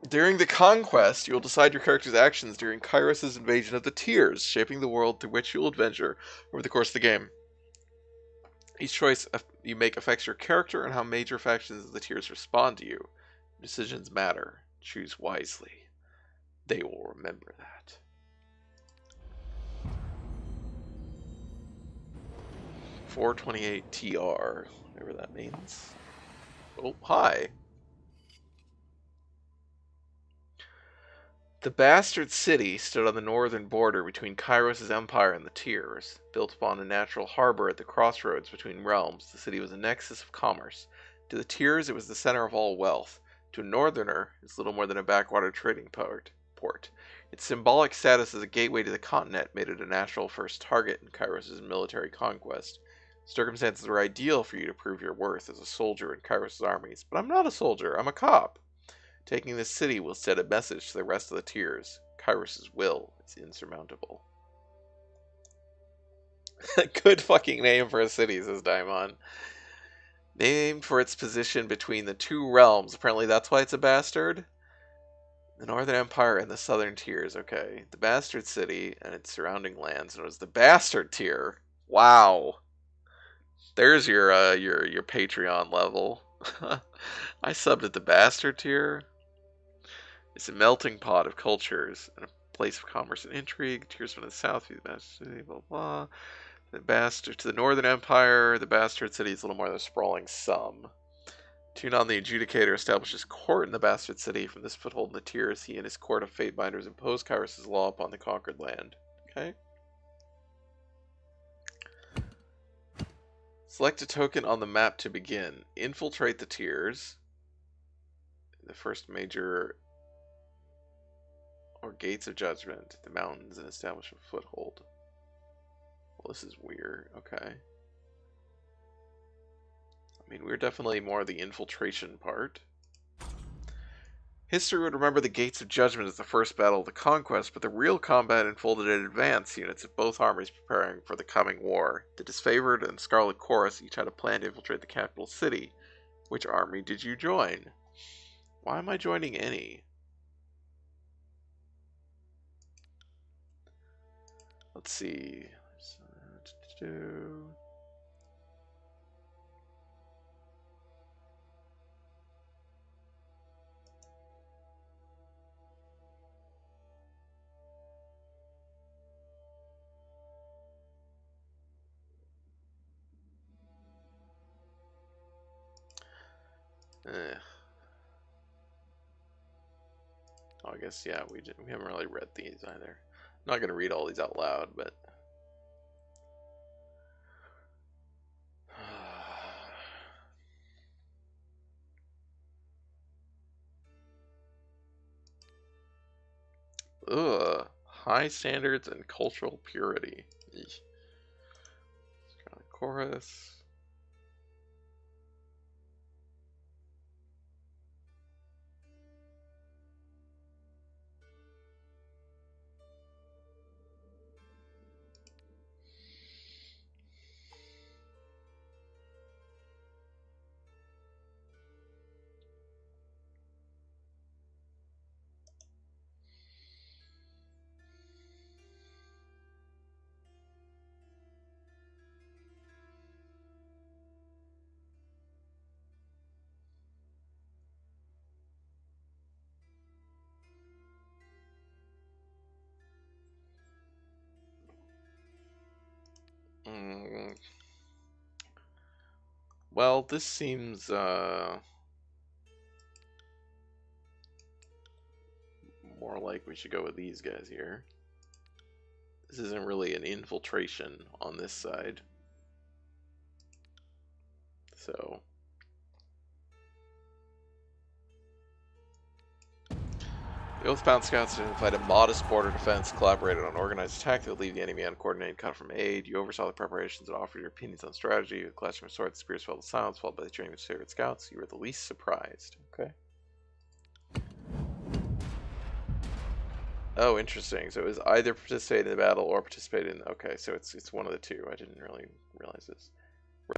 During the conquest, you will decide your character's actions during Kairos' invasion of the Tears, shaping the world through which you will adventure over the course of the game. Each choice you make affects your character and how major factions of the Tears respond to you. Decisions matter. Choose wisely. They will remember that. .428 TR, whatever that means. Oh, hi. The Bastard City stood on the northern border between Kairos' empire and the Tears. Built upon a natural harbor at the crossroads between realms, the city was a nexus of commerce. To the Tears, it was the center of all wealth. To a northerner, it's little more than a backwater trading port. Its symbolic status as a gateway to the continent made it a natural first target in Kairos' military conquest. Circumstances were ideal for you to prove your worth as a soldier in Kairos' armies, but I'm not a soldier, I'm a cop. Taking this city will send a message to the rest of the Tears. Kairos' will is insurmountable. Good fucking name for a city, says Daimon. Named for its position between the two realms. Apparently that's why it's a bastard. The Northern Empire and the Southern Tears. Okay. The Bastard City and its surrounding lands known as the Bastard Tier. Wow. There's your Patreon level. I subbed at the Bastard Tier. It's a melting pot of cultures and a place of commerce and intrigue. Tears from the south, the Bastard City, blah blah. The Bastard to the Northern Empire. The Bastard City is a little more than a sprawling sum. Tune on the Adjudicator establishes court in the Bastard City. From this foothold in the Tears, he and his court of Fatebinders impose Kairos' law upon the conquered land. Okay. Select a token on the map to begin. Infiltrate the Tears. The first major or Gates of Judgment, the mountains, and establish a foothold. this is weird. Okay. I mean, we're definitely more the infiltration part. History would remember the Gates of Judgment as the first battle of the conquest, but the real combat unfolded in advance units of both armies preparing for the coming war. The Disfavored and Scarlet Chorus each had a plan to infiltrate the capital city. Which army did you join? Why am I joining any? Let's see. Eh. Oh, I guess, yeah, we haven't really read these either. I'm not going to read all these out loud, but... Ugh. High standards and cultural purity. Eesh. Scarlet Chorus. Mm. Well, this seems more like we should go with these guys here. This isn't really an infiltration on this side. So... The Oathbound Scouts identified a modest border defense, collaborated on organized attack that would leave the enemy uncoordinated, cut from aid. You oversaw the preparations and offered your opinions on strategy. The clash from swords, spears fell to silence, followed by the training of favorite scouts. You were the least surprised. Okay. Oh, interesting. So it was either participate in the battle or participate in... Okay, so it's one of the two. I didn't really realize this.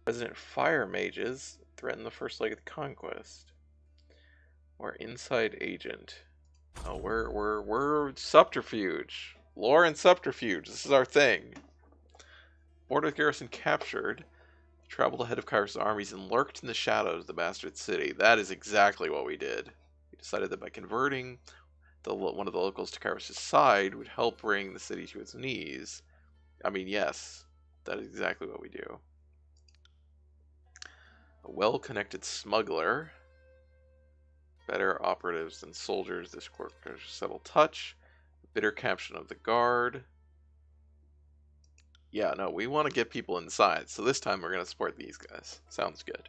Resident fire mages threaten the first leg of the conquest. Or inside agent. Oh, we're subterfuge. Lore and subterfuge. This is our thing. Border garrison captured. Traveled ahead of Kyrus' armies and lurked in the shadows of the bastard city. That is exactly what we did. We decided that by converting one of the locals to Kyrus' side would help bring the city to its knees. I mean, yes, that is exactly what we do. A well-connected smuggler. Better operatives than soldiers. This requires a subtle touch. Bitter caption of the guard. Yeah, no, we want to get people inside. So this time we're going to support these guys. Sounds good.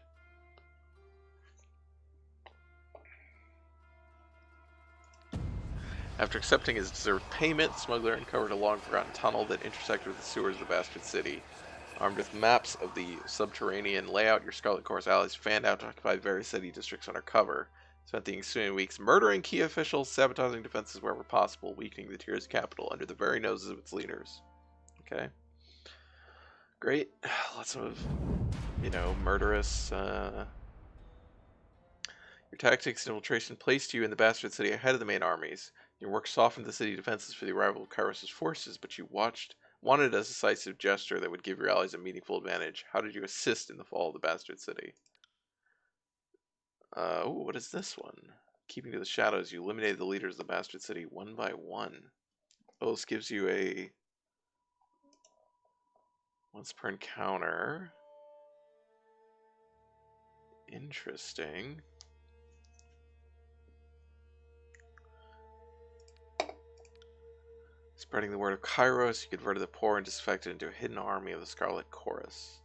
After accepting his deserved payment, the smuggler uncovered a long-forgotten tunnel that intersected with the sewers of the bastard city. Armed with maps of the subterranean layout, your Scarlet Chorus allies fanned out to occupy various city districts under cover. Spent the ensuing weeks murdering key officials, sabotaging defenses wherever possible, weakening the tier's capital under the very noses of its leaders. Okay. Great. Lots of, murderous... Your tactics and infiltration placed you in the bastard city ahead of the main armies. Your work softened the city defenses for the arrival of Kyros's forces, but you wanted a decisive gesture that would give your allies a meaningful advantage. How did you assist in the fall of the bastard city? What is this one? Keeping to the shadows, you eliminated the leaders of the bastard city one by one. Oh, this gives you a once per encounter. Interesting. Spreading the word of Kairos, you converted the poor and disaffected into a hidden army of the Scarlet Chorus.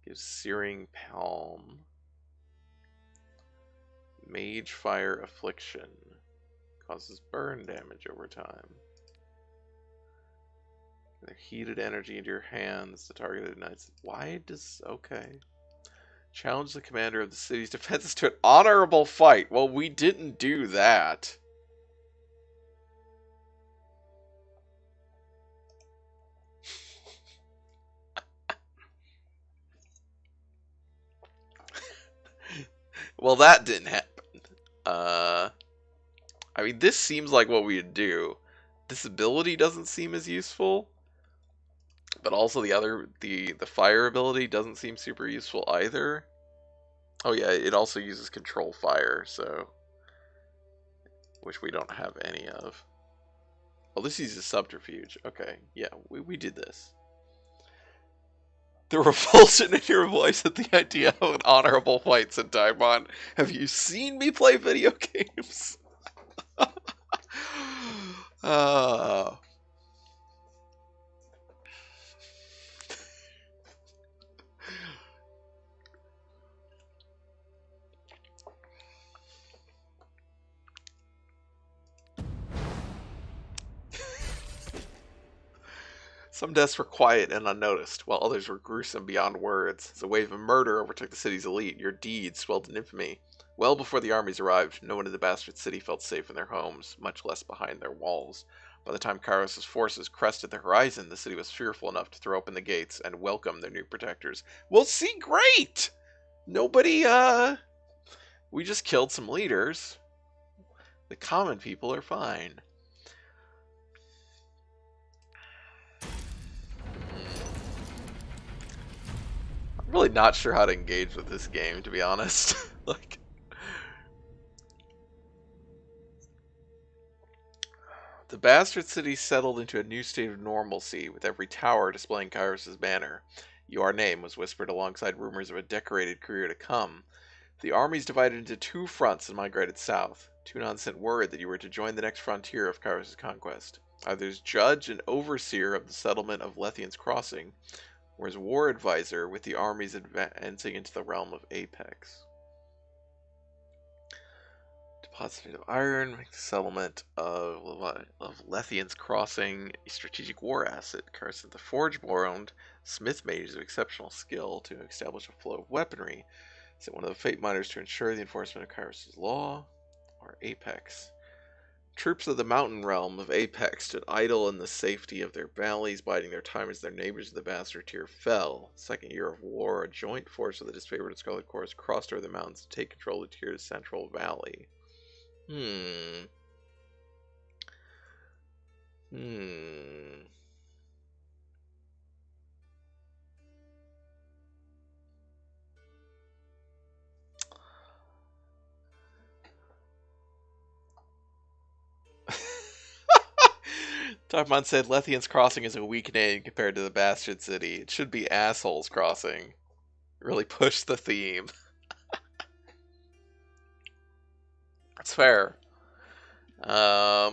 Gives Searing Palm. Mage Fire Affliction. Causes burn damage over time. Their heated energy into your hands. The target ignites. Why does... Okay. Challenge the commander of the city's defenses to an honorable fight. Well, we didn't do that. Well, that didn't happen. I mean, this seems like what we would do. This ability doesn't seem as useful, but also the fire ability doesn't seem super useful either. Oh yeah, it also uses control fire, so which we don't have any of. Oh, this uses subterfuge. Okay, yeah, we did this. The revulsion in your voice at the idea of an honorable fight, said Daimon. Have you seen me play video games? uh, Some deaths were quiet and unnoticed, while others were gruesome beyond words. As a wave of murder overtook the city's elite, your deeds swelled in infamy. Well before the armies arrived, no one in the bastard city felt safe in their homes, much less behind their walls. By the time Kairos' forces crested the horizon, the city was fearful enough to throw open the gates and welcome their new protectors. Well, see, great! Nobody, we just killed some leaders. The common people are fine. I'm really not sure how to engage with this game, to be honest. Like, the bastard city settled into a new state of normalcy, with every tower displaying Kairos' banner. Your name was whispered alongside rumors of a decorated career to come. The armies divided into two fronts and migrated south. Tunon sent word that you were to join the next frontier of Kairos' conquest, either as judge and overseer of the settlement of Lethian's Crossing, or as war advisor with the armies advancing into the realm of Apex. Deposited of iron, make the settlement of Lethian's Crossing a strategic war asset. Carson the Forge-born smith mages of exceptional skill to establish a flow of weaponry. Sent one of the Fate Miners to ensure the enforcement of Kairos' law. Or Apex. Troops of the mountain realm of Apex stood idle in the safety of their valleys, biding their time as their neighbors of the bastard tier fell. Second year of war, a joint force of the disfavored Scarlet Corps crossed over the mountains to take control of the tier's central valley. Darkmon said Lethian's Crossing is a weak name compared to the Bastard City. It should be Assholes Crossing. Really push the theme. That's fair. I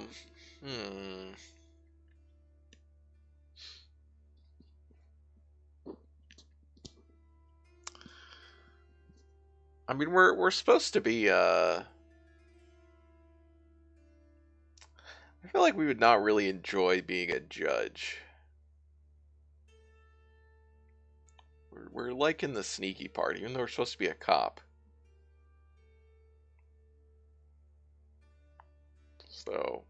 mean, we're supposed to be, I feel like we would not really enjoy being a judge. We're like in the sneaky part, even though we're supposed to be a cop. So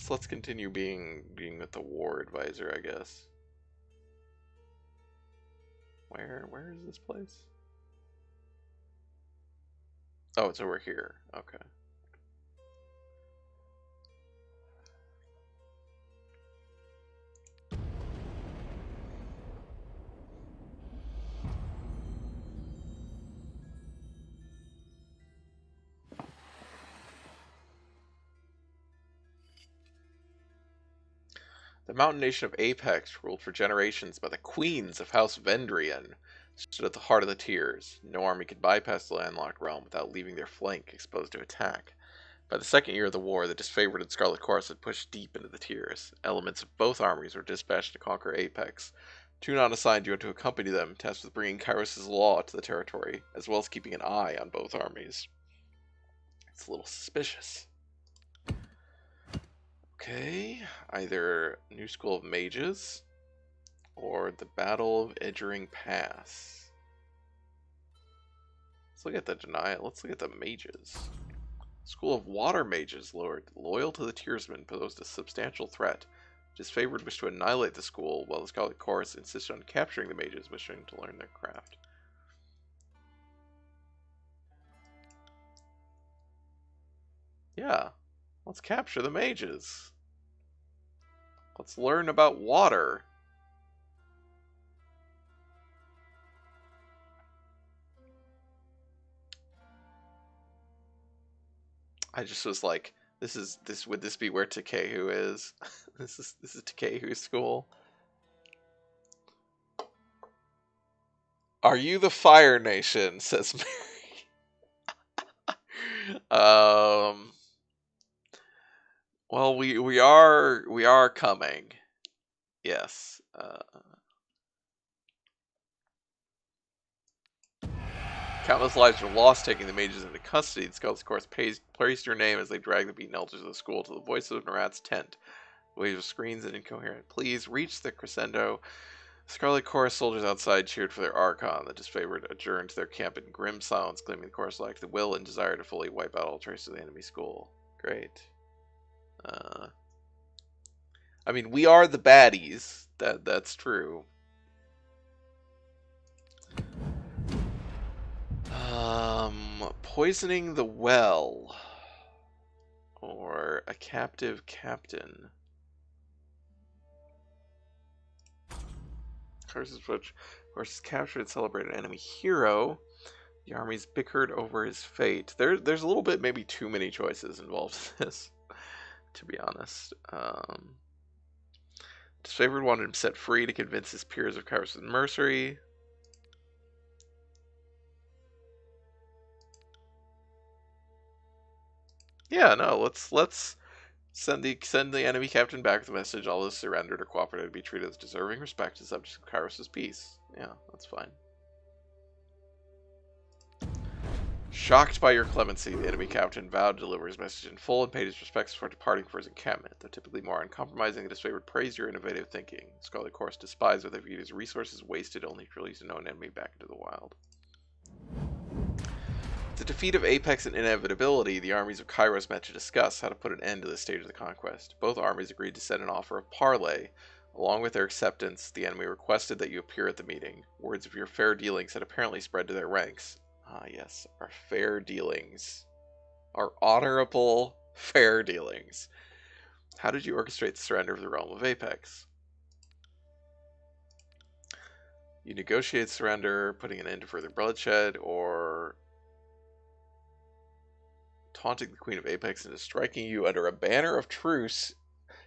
let's continue being with the war advisor, I guess. Where is this place? Oh, it's over here. Okay. The mountain nation of Apex, ruled for generations by the queens of House Vendrian, stood at the heart of the tiers. No army could bypass the landlocked realm without leaving their flank exposed to attack. By the second year of the war, the disfavored Scarlet Corps had pushed deep into the tiers. Elements of both armies were dispatched to conquer Apex. Tunon assigned you to accompany them, tasked with bringing Kairos' law to the territory, as well as keeping an eye on both armies. It's a little suspicious. Okay, either New School of Mages or the Battle of Edgering Pass. Let's look at the denial. Let's look at the mages. School of Water Mages, Lord. Loyal to the Tearsmen, posed a substantial threat. Disfavored wished to annihilate the school, while the Scarlet Chorus insisted on capturing the mages, wishing to learn their craft. Yeah, let's capture the mages. Let's learn about water. I just was like, would this be where Takehu is? this is Takehu's school. Are you the Fire Nation? Says Mary. Well, we are coming. Yes. Countless lives were lost taking the mages into custody. The scouts, of course, praised your name as they dragged the beaten elders of the school to the voices of Narat's tent. Waves of screams and incoherent pleas reached the crescendo. Scarlet Chorus soldiers outside cheered for their Archon. The disfavored adjourned to their camp in grim silence, claiming the Chorus lacked the will and desire to fully wipe out all traces of the enemy school. Great. I mean, we are the baddies. That's true. Poisoning the well. Or a captive captain. Horses captured and celebrated an enemy hero. The armies bickered over his fate. There's a little bit, maybe too many choices involved in this, to be honest. Disfavored wanted him set free to convince his peers of Kairos' mercenary. Yeah, no, let's send the enemy captain back with a message. All those surrendered or cooperated to be treated with deserving respect as subjects of Kairos' peace. Yeah, that's fine. Shocked by your clemency, the enemy captain vowed to deliver his message in full and paid his respects before departing for his encampment. Though typically more uncompromising, the disfavored praised your innovative thinking. Scarlet Chorus despised what they viewed as resources wasted only to release a known enemy back into the wild. The defeat of Apex and Inevitability, the armies of Kairos met to discuss how to put an end to this stage of the conquest. Both armies agreed to send an offer of parley. Along with their acceptance, the enemy requested that you appear at the meeting. Words of your fair dealings had apparently spread to their ranks. Ah, yes, our fair dealings. Our honorable fair dealings. How did you orchestrate the surrender of the realm of Apex? You negotiate surrender, putting an end to further bloodshed, or taunting the Queen of Apex into striking you under a banner of truce.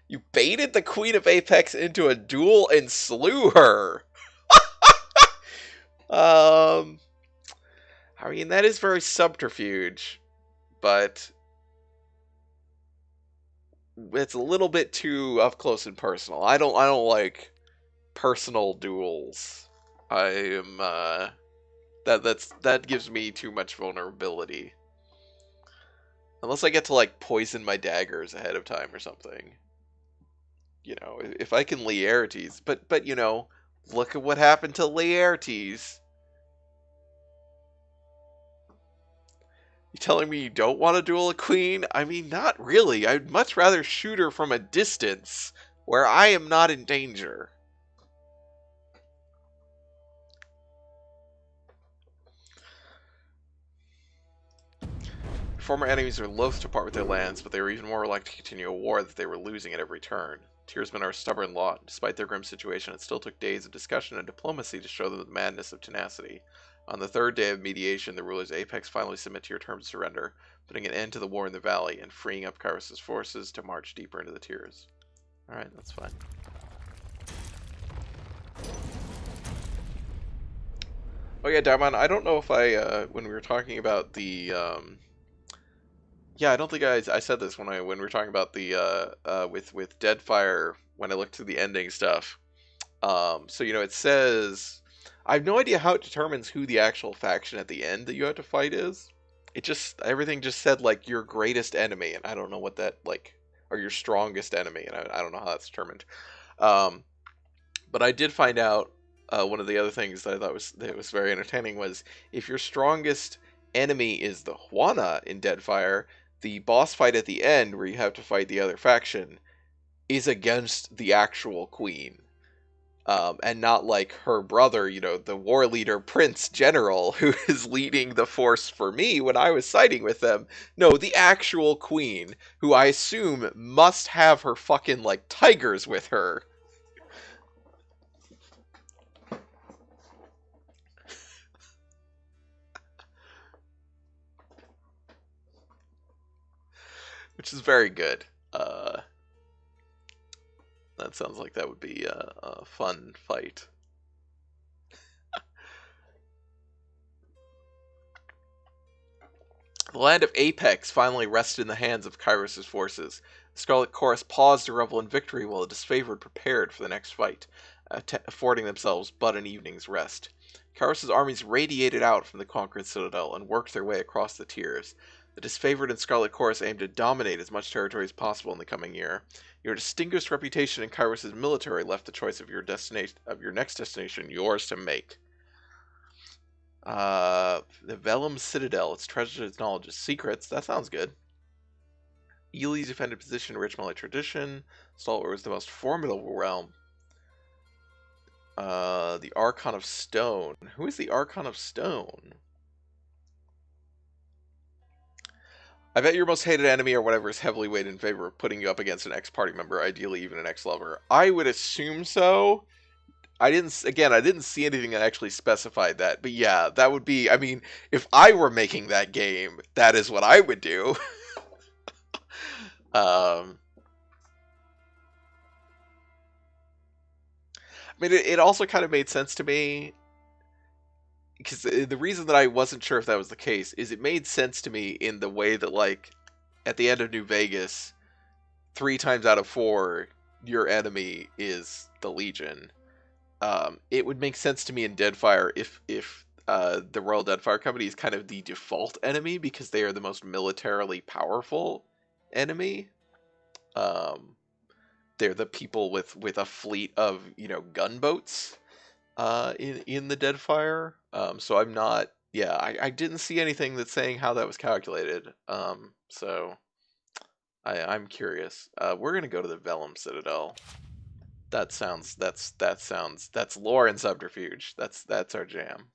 You baited the Queen of Apex into a duel and slew her. I mean, that is very subterfuge, but it's a little bit too up close and personal. I don't like personal duels. I am that gives me too much vulnerability. Unless I get to like poison my daggers ahead of time or something. You know, if I can Laertes, but you know, look at what happened to Laertes. You telling me you don't want to duel a queen? I mean, not really. I'd much rather shoot her from a distance where I am not in danger. Former enemies were loath to part with their lands, but they were even more reluctant to continue a war that they were losing at every turn. Tearsmen are a stubborn lot. Despite their grim situation, it still took days of discussion and diplomacy to show them the madness of tenacity. On the third day of mediation, the rulers of Apex finally submit to your terms of surrender, putting an end to the war in the valley and freeing up Kairos' forces to march deeper into the Tears. Alright, that's fine. Oh yeah, Diamond, I don't know if I, when we were talking about the, yeah, I don't think I said this when we were talking about the, with Deadfire, when I looked through the ending stuff. So, you know, it says, I have no idea how it determines who the actual faction at the end that you have to fight is. It just, everything just said, like, your greatest enemy, and I don't know what that, like, are your strongest enemy, and I don't know how that's determined. Um, but I did find out one of the other things that I thought was very entertaining was if your strongest enemy is the Juana in Deadfire, the boss fight at the end where you have to fight the other faction is against the actual queen. And not like her brother, the war leader, Prince General, who is leading the force for me when I was siding with them. No, the actual queen, who I assume must have her fucking, like, tigers with her. Which is very good. That sounds like that would be a fun fight. The land of Apex finally rested in the hands of Kairos' forces. The Scarlet Chorus paused to revel in victory while the disfavored prepared for the next fight, affording themselves but an evening's rest. Kairos' armies radiated out from the conquered citadel and worked their way across the tiers. The disfavored and Scarlet Chorus aimed to dominate as much territory as possible in the coming year. Your distinguished reputation in Kairos' military left the choice of your next destination yours to make. The Vellum Citadel, its treasures, its knowledge, its secrets. That sounds good. Ely's defended position, rich Malay tradition. Stalwart was the most formidable realm. The Archon of Stone. Who is the Archon of Stone? I bet your most hated enemy or whatever is heavily weighed in favor of putting you up against an ex-party member, ideally even an ex-lover. I would assume so. I didn't see anything that actually specified that. But yeah, that would be, I mean, if I were making that game, that is what I would do. I mean, it also kind of made sense to me, because the reason that I wasn't sure if that was the case is it made sense to me in the way that, like, at the end of New Vegas, 3 times out of 4, your enemy is the Legion. It would make sense to me in Deadfire if the Royal Deadfire Company is kind of the default enemy because they are the most militarily powerful enemy. They're the people with a fleet of gunboats in the Deadfire. So I'm not. Yeah, I didn't see anything that's saying how that was calculated. So I'm curious. We're gonna go to the Vellum Citadel. That's lore and subterfuge. That's our jam.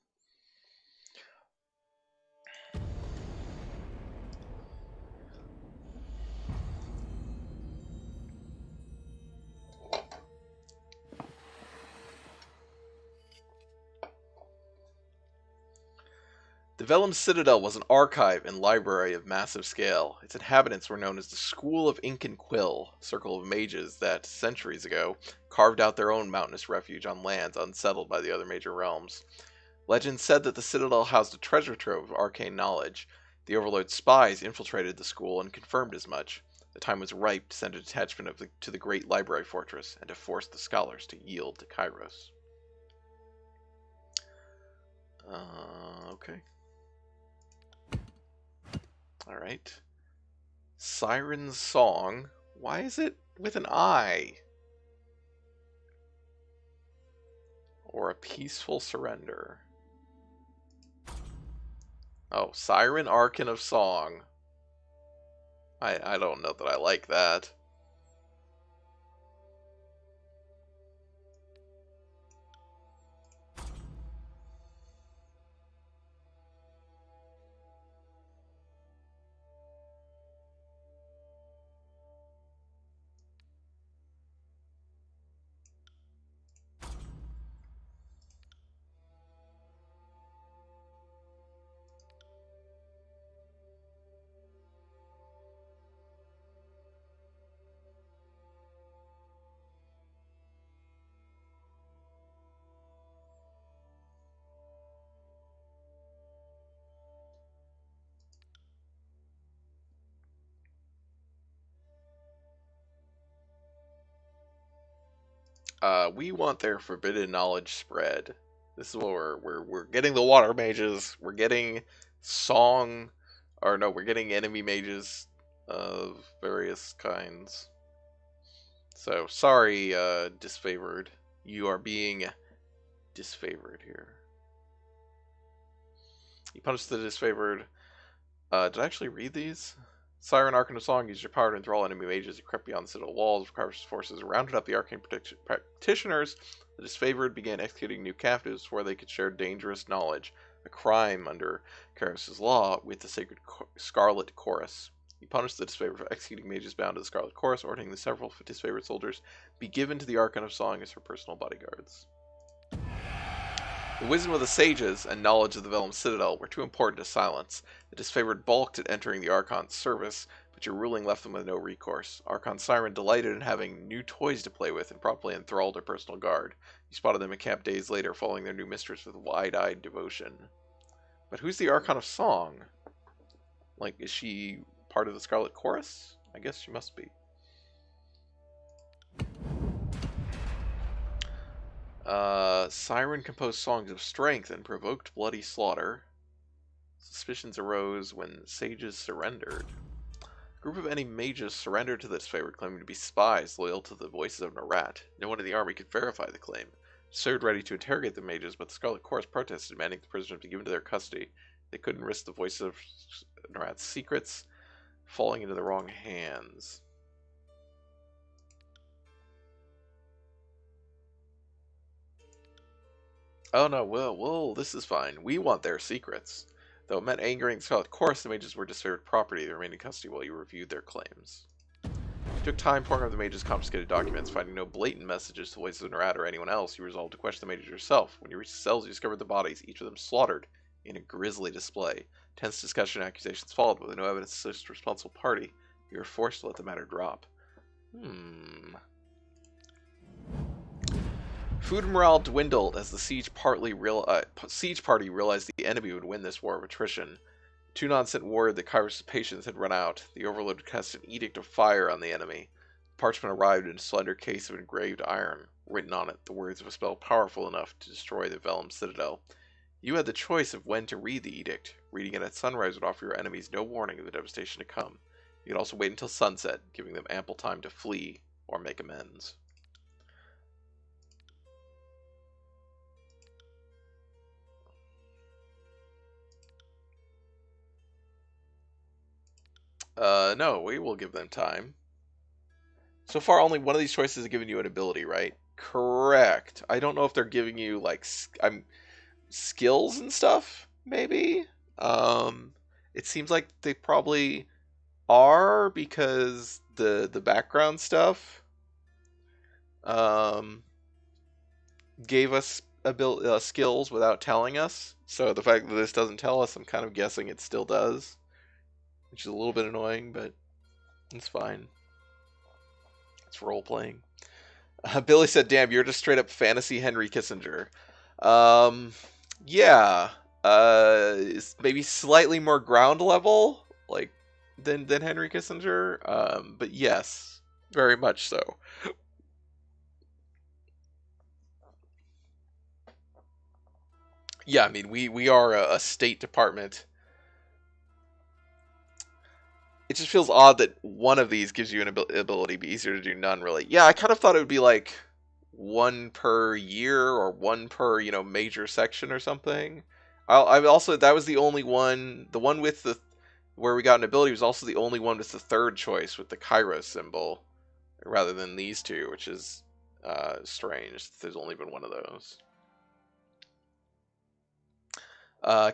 The Vellum Citadel was an archive and library of massive scale. Its inhabitants were known as the School of Ink and Quill, a circle of mages that, centuries ago, carved out their own mountainous refuge on lands unsettled by the other major realms. Legend said that the Citadel housed a treasure trove of arcane knowledge. The Overlord's spies infiltrated the school and confirmed as much. The time was ripe to send a detachment to the great library fortress and to force the scholars to yield to Kairos. Okay. Alright. Siren's Song. Why is it with an I? Or a peaceful surrender. Oh, Siren Archon of Song. I don't know that I like that. We want their forbidden knowledge spread. This is what we're getting the water mages. We're getting we're getting enemy mages. of various kinds. So, sorry, disfavored. You are being disfavored here. You punish the disfavored. Did I actually read these? Siren Arcane of Song used your power to enthrall enemy mages who crept beyond the citadel walls. Kairos' forces rounded up the arcane practitioners. The disfavored began executing new captives where they could share dangerous knowledge, a crime under Kairos' law, with the sacred Scarlet Chorus. He punished the disfavored for executing mages bound to the Scarlet Chorus, ordering the several disfavored soldiers be given to the Archon of Song as her personal bodyguards. The wisdom of the sages and knowledge of the Vellum Citadel were too important to silence. The disfavored balked at entering the Archon's service, but your ruling left them with no recourse. Archon Siren delighted in having new toys to play with and promptly enthralled her personal guard. You spotted them in camp days later, following their new mistress with wide-eyed devotion. But who's the Archon of Song? Like, is she part of the Scarlet Chorus? I guess she must be. Siren composed songs of strength and provoked bloody slaughter. Suspicions arose when sages surrendered. A group of any mages surrendered to the disfavored, claiming to be spies loyal to the voices of Narat. No one in the army could verify the claim. Stood ready to interrogate the mages, but the Scarlet Chorus protested, demanding the prisoners be given to their custody. They couldn't risk the voices of Narat's secrets falling into the wrong hands. Oh no, well, this is fine. We want their secrets. Though it meant angering the Scarlet Chorus, the mages were disfavored property. They remained in custody while you reviewed their claims. You took time poring over the mages' confiscated documents, finding no blatant messages to the voices of Narat or anyone else. You resolved to question the mages yourself. When you reached the cells, you discovered the bodies, each of them slaughtered in a grisly display. Tense discussion and accusations followed, but with no evidence to assist the responsible party. You were forced to let the matter drop. Food morale dwindled as the siege party realized the enemy would win this war of attrition. Tunon sent word that Kairos' patience had run out. The Overlord cast an edict of fire on the enemy. The parchment arrived in a slender case of engraved iron. Written on it, the words of a spell powerful enough to destroy the Vellum Citadel. You had the choice of when to read the edict. Reading it at sunrise would offer your enemies no warning of the devastation to come. You could also wait until sunset, giving them ample time to flee or make amends. No, we will give them time. So far, only one of these choices has given you an ability, right? Correct. I don't know if they're giving you, like, skills and stuff, maybe? It seems like they probably are, because the background stuff, gave us skills without telling us. So the fact that this doesn't tell us, I'm kind of guessing it still does. Which is a little bit annoying, but it's fine. It's role-playing. Billy said, damn, you're just straight up fantasy Henry Kissinger. Yeah. Maybe slightly more ground level, like, than Henry Kissinger. But yes, very much so. Yeah, I mean, we are a State Department. It just feels odd that one of these gives you an ability, be easier to do none, really. Yeah, I kind of thought it would be like one per year or one per, major section or something. I also, that was the only one, the one with the, where we got an ability was also the only one with the third choice with the Kairos symbol, rather than these two, which is strange. There's only been one of those.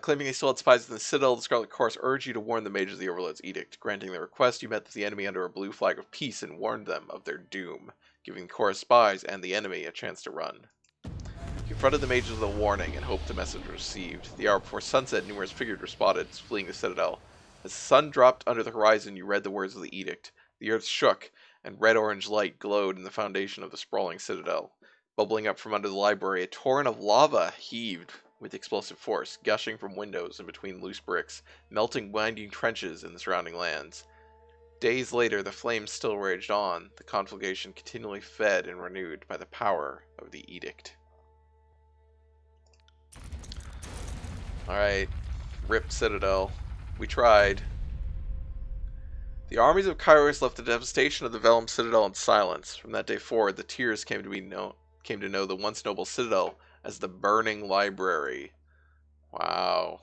Claiming they still had spies in the Citadel, the Scarlet Chorus urged you to warn the mages of the Overlord's edict. Granting their request, you met the enemy under a blue flag of peace and warned them of their doom, giving the Chorus spies and the enemy a chance to run. You confronted the mages with a warning and hoped the message was received. The hour before sunset, numerous figures were spotted, fleeing the Citadel. As the sun dropped under the horizon, you read the words of the edict. The earth shook, and red-orange light glowed in the foundation of the sprawling Citadel. Bubbling up from under the library, a torrent of lava heaved with explosive force, gushing from windows and between loose bricks, melting winding trenches in the surrounding lands. Days later, the flames still raged on, the conflagration continually fed and renewed by the power of the edict. Alright, RIP Citadel. We tried. The armies of Kairos left the devastation of the Vellum Citadel in silence. From that day forward, the Tears came to know the once noble citadel as the Burning Library. Wow.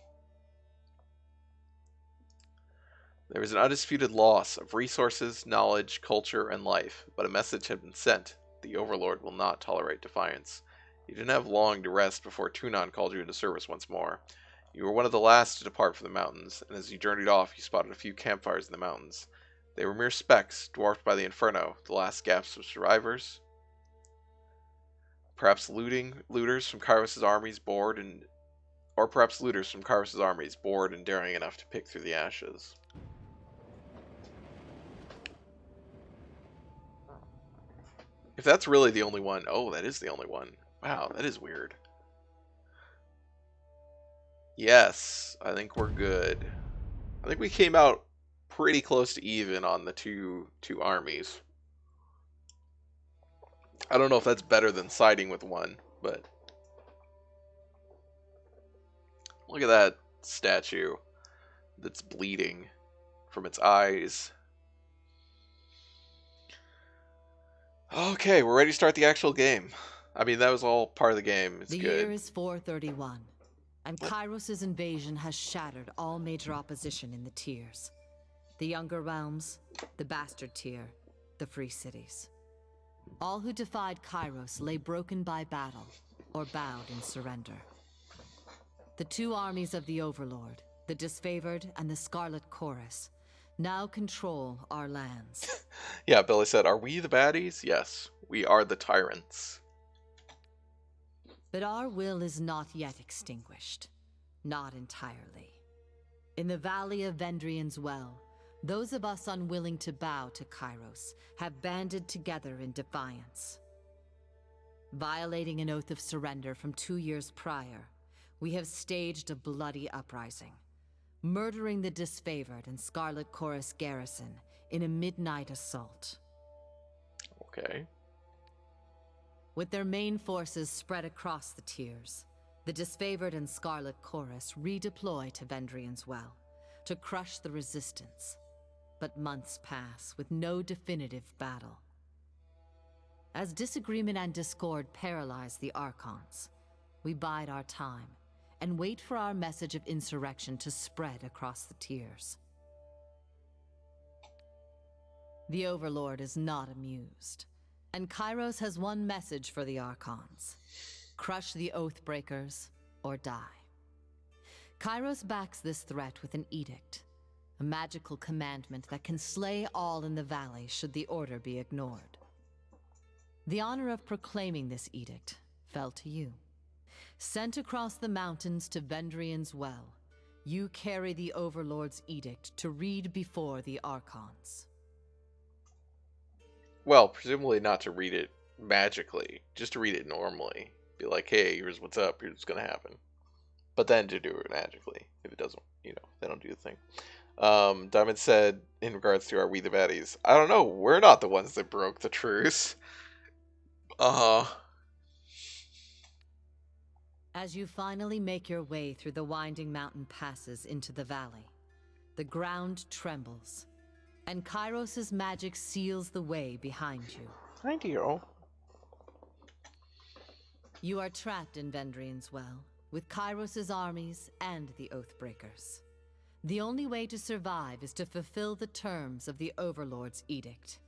There was an undisputed loss of resources, knowledge, culture, and life, but a message had been sent. The Overlord will not tolerate defiance. You didn't have long to rest before Tunon called you into service once more. You were one of the last to depart from the mountains, and as you journeyed off, you spotted a few campfires in the mountains. They were mere specks, dwarfed by the inferno, the last gasps of survivors. Perhaps looters from Kairos' armies bored and daring enough to pick through the ashes. If that's really the only one, oh, that is the only one. Wow, that is weird. Yes, I think we're good. I think we came out pretty close to even on the two armies. I don't know if that's better than siding with one, but look at that statue that's bleeding from its eyes. Okay, we're ready to start the actual game. I mean, that was all part of the game. It's good. The year is 431, and Kairos' invasion has shattered all major opposition in the tiers. The Younger Realms, the Bastard Tier, the Free Cities. All who defied Kairos lay broken by battle, or bowed in surrender. The two armies of the Overlord, the Disfavored and the Scarlet Chorus, now control our lands. Yeah, Billy said, are we the baddies? Yes, we are the tyrants. But our will is not yet extinguished. Not entirely. In the Valley of Vendrian's Well, those of us unwilling to bow to Kairos have banded together in defiance. Violating an oath of surrender from 2 years prior, we have staged a bloody uprising, murdering the Disfavored and Scarlet Chorus garrison in a midnight assault. Okay. With their main forces spread across the tiers, the Disfavored and Scarlet Chorus redeploy to Vendrian's Well to crush the resistance. But months pass with no definitive battle. As disagreement and discord paralyze the Archons, we bide our time and wait for our message of insurrection to spread across the tiers. The Overlord is not amused, and Kairos has one message for the Archons: crush the Oathbreakers or die. Kairos backs this threat with an edict, a magical commandment that can slay all in the valley should the order be ignored. The honor of proclaiming this edict fell to you. Sent across the mountains to Vendrian's Well, you carry the Overlord's edict to read before the Archons. Well, presumably not to read it magically, just to read it normally. Be like, hey, here's what's up, here's what's gonna happen. But then to do it magically, if it doesn't, they don't do the thing. Diamond said, in regards to Are We the Baddies? I don't know, we're not the ones that broke the truce. As you finally make your way through the winding mountain passes into the valley, the ground trembles, and Kairos' magic seals the way behind you. Hi, dear. You are trapped in Vendrian's Well, with Kairos' armies and the Oathbreakers. The only way to survive is to fulfill the terms of the Overlord's edict,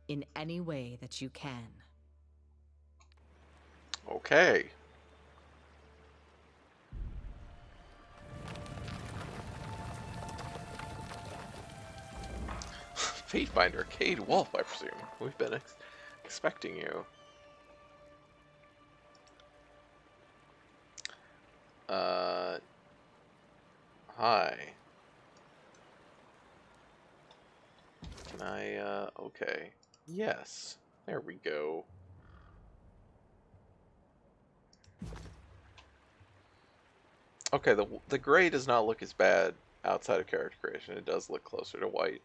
in any way that you can. Okay. Fatefinder, Cade Wolf, I presume. We've been expecting you. Hi. Can I, okay. Yes. There we go. Okay, the gray does not look as bad outside of character creation. It does look closer to white.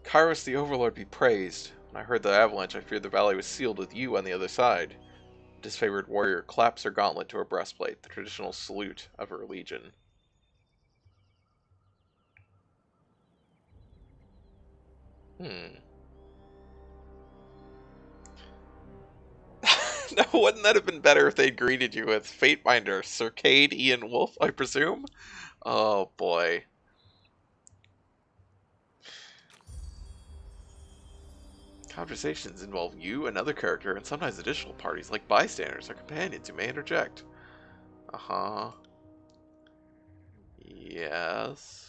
Kairos the Overlord be praised. When I heard the avalanche, I feared the valley was sealed with you on the other side. Disfavored warrior claps her gauntlet to her breastplate, the traditional salute of her legion. Hmm. No, wouldn't that have been better if they'd greeted you with Fatebinder, Circade, Ian Wolf, I presume? Oh boy. Conversations involve you, another character, and sometimes additional parties like bystanders or companions who may interject. Uh-huh. Yes.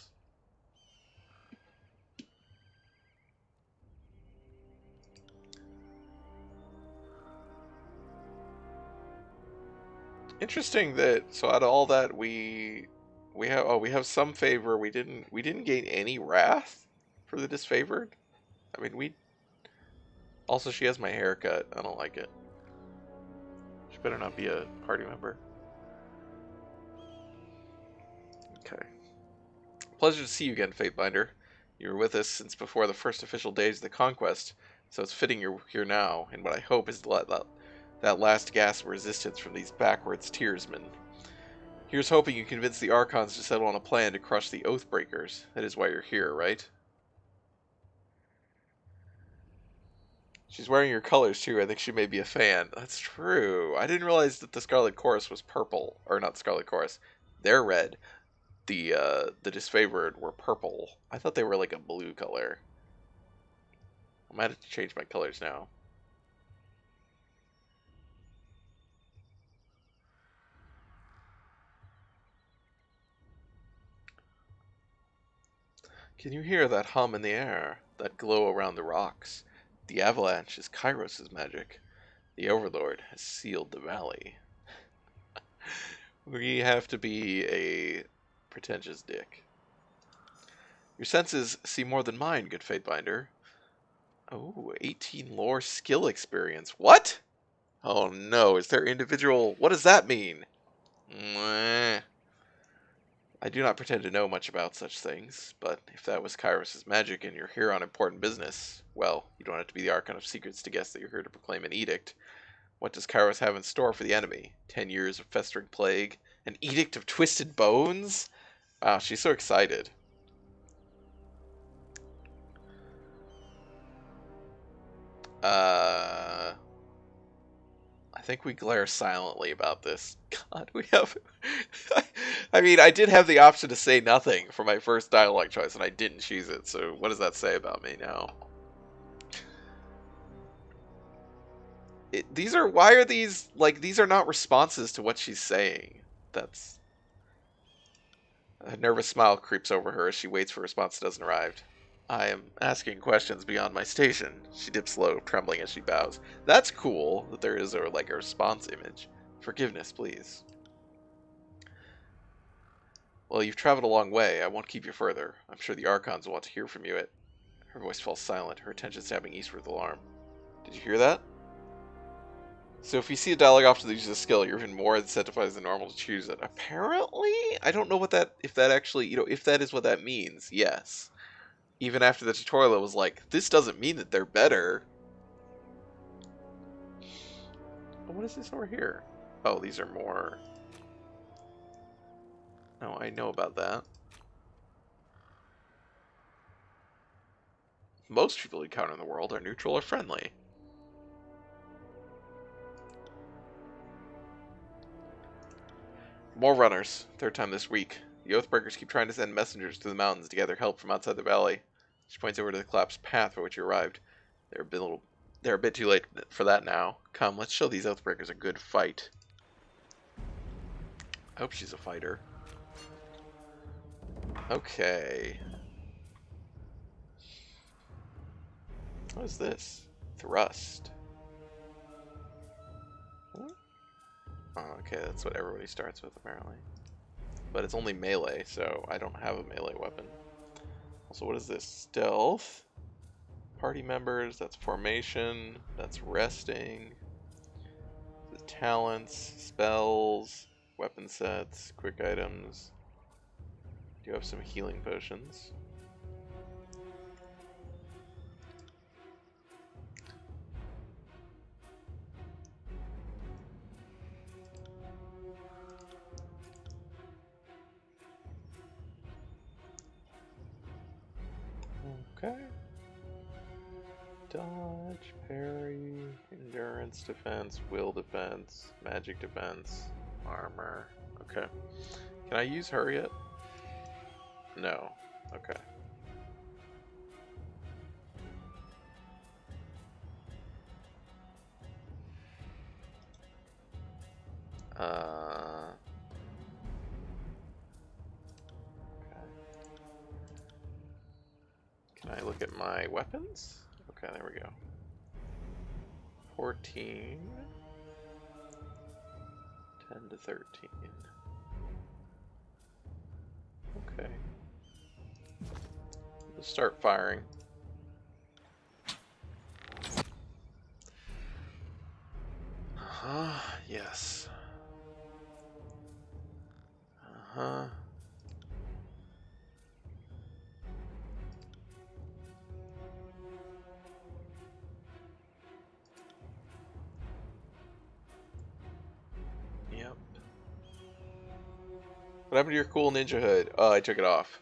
Interesting that so out of all that we have some favor. We didn't gain any wrath for the disfavored. I mean we also she has my haircut. I don't like it. She better not be a party member. Okay. Pleasure to see you again, Fatebinder. You were with us since before the first official days of the conquest, so it's fitting you're here now, and what I hope is to let that last gasp of resistance from these backwards tearsmen. Here's hoping you convince the Archons to settle on a plan to crush the Oathbreakers. That is why you're here, right? She's wearing your colors too. I think she may be a fan. That's true. I didn't realize that the Scarlet Chorus was purple, or not Scarlet Chorus. They're red. The disfavored were purple. I thought they were like a blue color. I might have to change my colors now. Can you hear that hum in the air? That glow around the rocks? The avalanche is Kairos' magic. The Overlord has sealed the valley. We have to be a pretentious dick. Your senses see more than mine, good Fatebinder. Oh, 18 lore skill experience. What? Oh no, is there individual... What does that mean? Mwah. I do not pretend to know much about such things, but if that was Kairos' magic and you're here on important business, well, you don't have to be the Archon of Secrets to guess that you're here to proclaim an edict. What does Kairos have in store for the enemy? 10 years of festering plague? An edict of twisted bones? Wow, she's so excited. I think we glare silently about this. God, we have... I mean, I did have the option to say nothing for my first dialogue choice, and I didn't choose it, so what does that say about me now? Why are these, like, these are not responses to what she's saying. That's... A nervous smile creeps over her as she waits for a response that doesn't arrive. I am asking questions beyond my station. She dips low, trembling as she bows. That's cool that there is a response image. Forgiveness, please. Well, you've traveled a long way. I won't keep you further. I'm sure the Archons will want to hear from you. Her voice falls silent, her attention snapping eastward with alarm. Did you hear that? So if you see a dialogue option that uses a skill, you're even more incentivized than normal to choose it. Apparently? I don't know if that actually, if that is what that means. Yes. Even after the tutorial, it was like, this doesn't mean that they're better. What is this over here? Oh, these are more... No, I know about that. Most people you encounter in the world are neutral or friendly. More runners. Third time this week. The Oathbreakers keep trying to send messengers to the mountains to gather help from outside the valley. She points over to the collapsed path by which you arrived. They're a bit too late for that now. Come, let's show these Oathbreakers a good fight. I hope she's a fighter. Okay. What is this? Thrust. What? Oh, okay, that's what everybody starts with, apparently. But it's only melee, so I don't have a melee weapon. Also, what is this? Stealth. Party members, that's formation, that's resting. The talents, spells, weapon sets, quick items. Do have some healing potions. Okay. Dodge, parry, endurance defense, will defense, magic defense, armor. Okay. Can I use her yet? No. Okay. Okay. Can I look at my weapons? Okay, there we go. 14. 10 to 13. Okay. Let's start firing. Uh-huh, yes. Uh-huh. Yep. What happened to your cool ninja hood? Oh, I took it off.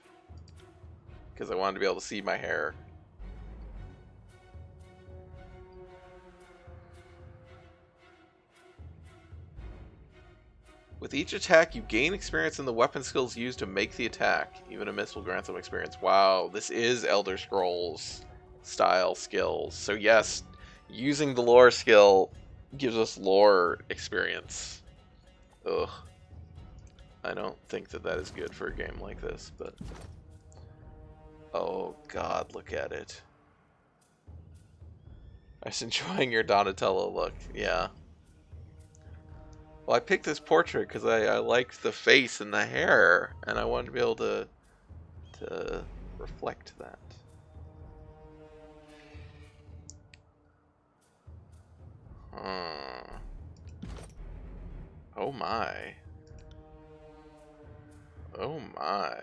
Because I wanted to be able to see my hair. With each attack, you gain experience in the weapon skills used to make the attack. Even a miss will grant some experience. Wow, this is Elder Scrolls style skills. So yes, using the lore skill gives us lore experience. Ugh. I don't think that that is good for a game like this, but... Oh god, look at it. I was enjoying your Donatello look, yeah. Well, I picked this portrait because I liked the face and the hair, and I wanted to be able to reflect that. Oh my. Oh my.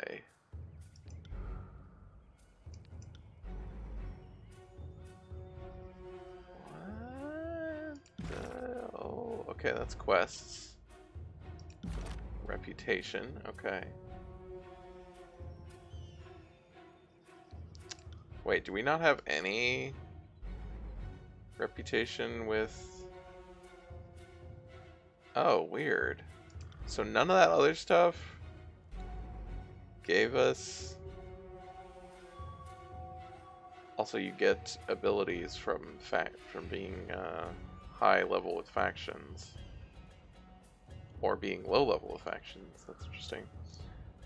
What? Oh, okay, that's quests. Reputation, okay. Wait, do we not have any reputation with... Oh, weird. So none of that other stuff gave us... Also, you get abilities from being high level with factions. Or being low level with factions. That's interesting.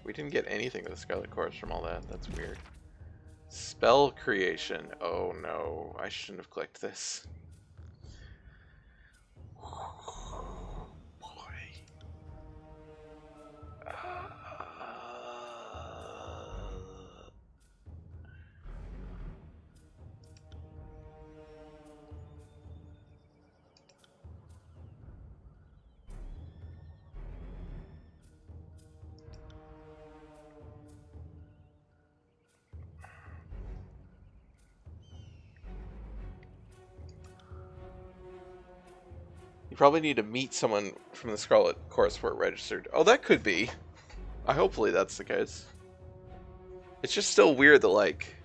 We didn't get anything with the Scarlet Chorus from all that. That's weird. Spell creation. Oh no, I shouldn't have clicked this. Boy. You probably need to meet someone from the Scarlet Chorus for it registered. Oh, that could be. Hopefully that's the case. It's just still weird that, like,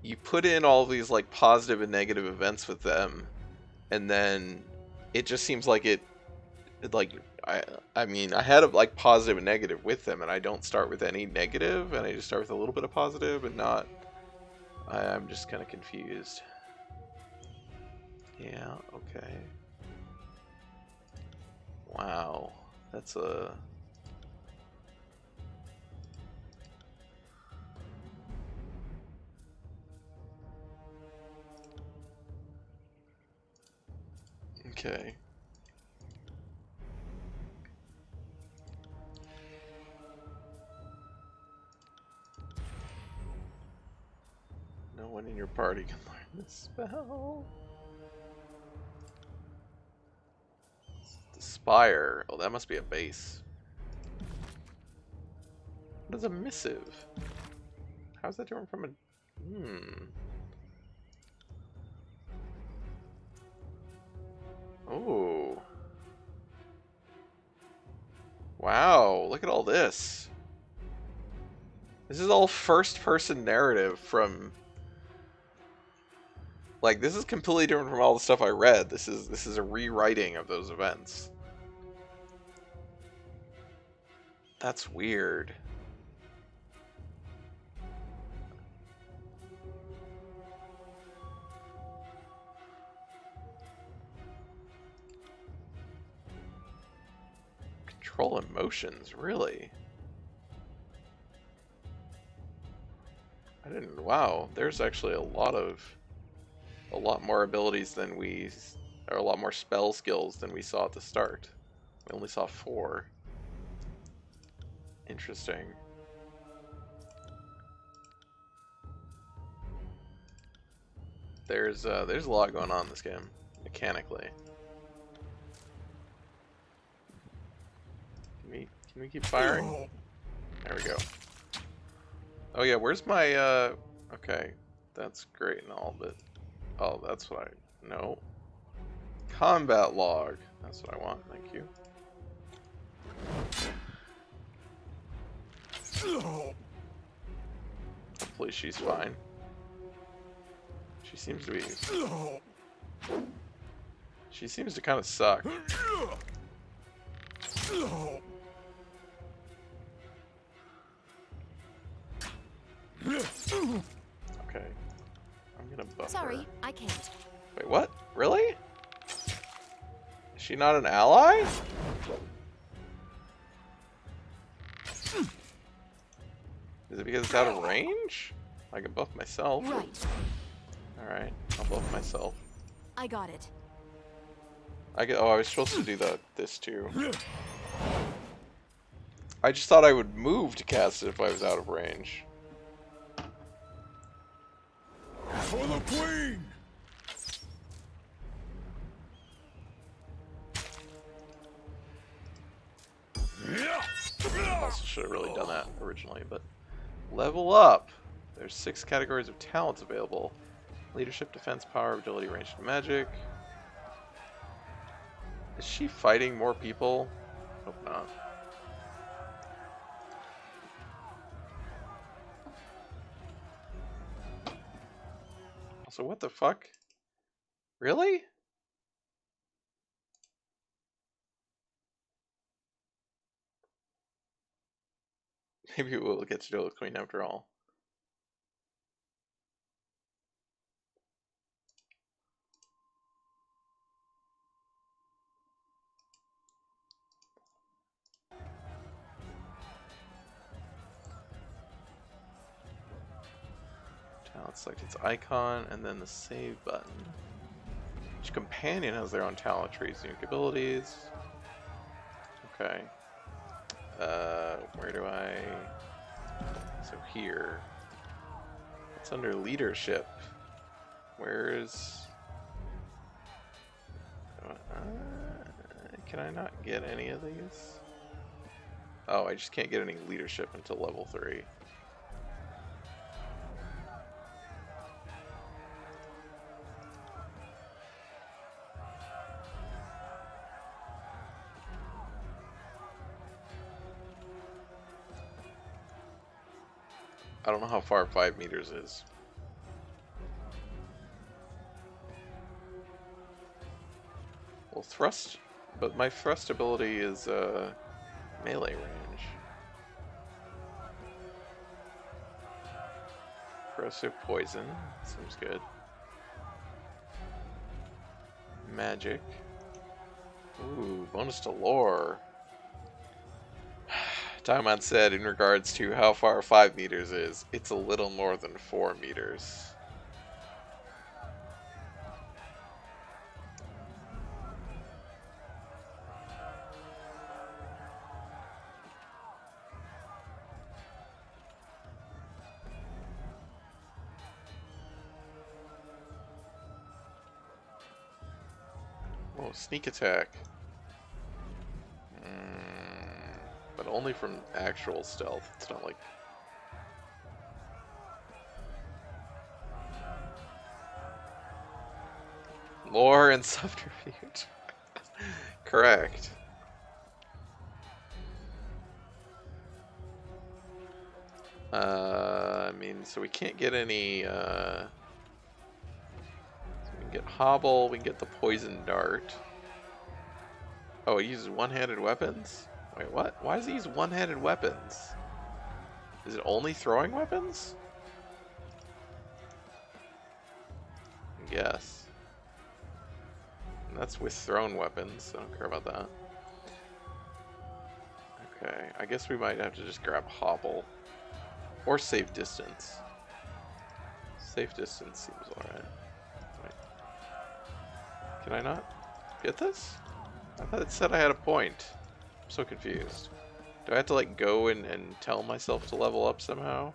you put in all these, like, positive and negative events with them, and then it just seems like I mean, I had a, like, positive and negative with them, and I don't start with any negative, and I just start with a little bit of positive, and not... I'm just kind of confused. Yeah, okay. Wow, that's a... Okay. No one in your party can learn this spell. The Spire. Oh, that must be a base. What is a missive? How's that different from a... Oh. Wow, look at all this. This is all first-person narrative from Like, this is completely different from all the stuff I read. This is a rewriting of those events. That's weird. Control emotions, really? I didn't. Wow, there's actually a lot more abilities than or a lot more spell skills than we saw at the start. We only saw 4. Interesting. There's a lot going on in this game, mechanically. Can we keep firing? There we go. Oh yeah, where's my okay. That's great and all, but oh, that's what I no. Combat log. That's what I want. Thank you. Hopefully she's fine. She seems to be. She seems to kind of suck. Okay. I'm gonna buff Sorry, her. I can't. Wait, what? Really? Is she not an ally? Is it because it's out of range? I can buff myself. Right. Alright, I'll buff myself. I got it. Oh, I was supposed to do this too. I just thought I would move to cast it if I was out of range. For the Queen! Also should have really done that originally, but level up. There's 6 categories of talents available. Leadership, defense, power, agility, ranged magic. Is she fighting more people? Hope not. Also, what the fuck? Really? Maybe we'll get to do it with Queen after all. Talent, select its icon, and then the save button. Each companion has their own talent trees, unique abilities. Okay. Where do I... So here. It's under leadership. Where's... can I not get any of these? Oh, I just can't get any leadership until level 3. I don't know how far 5 meters is. Well, thrust, but my thrust ability is melee range. Corrosive poison, seems good. Magic. Ooh, bonus to lore. Taimon said in regards to how far 5 meters is, it's a little more than 4 meters. Oh, sneak attack. But only from actual stealth. It's not like... Lore and subterfuge. Correct. I mean, so we can't get any, get Hobble, we can get the Poison Dart. Oh, he uses one-handed weapons? Wait, what? Why does he use one-handed weapons? Is it only throwing weapons? I guess. And that's with thrown weapons, I don't care about that. Okay, I guess we might have to just grab Hobble. Or Safe Distance. Safe Distance seems alright. Wait. Can I not get this? I thought it said I had a point. I'm so confused. Do I have to like go and tell myself to level up somehow?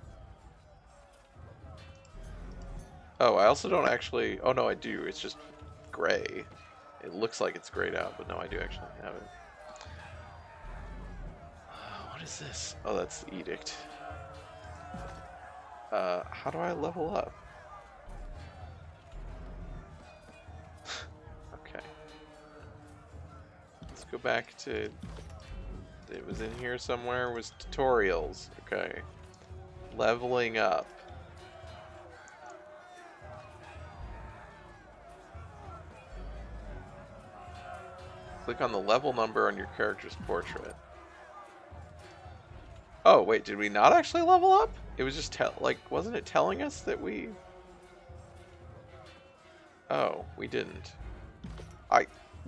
Oh, I also don't actually... Oh no, I do. It's just gray. It looks like it's grayed out, but no, I do actually have it. What is this? Oh, that's the edict. How do I level up? Okay. Let's go back to... It was in here somewhere, was tutorials. Okay. Leveling up. Click on the level number on your character's portrait. Oh, wait, did we not actually level up? It was just wasn't it telling us that we... Oh, we didn't.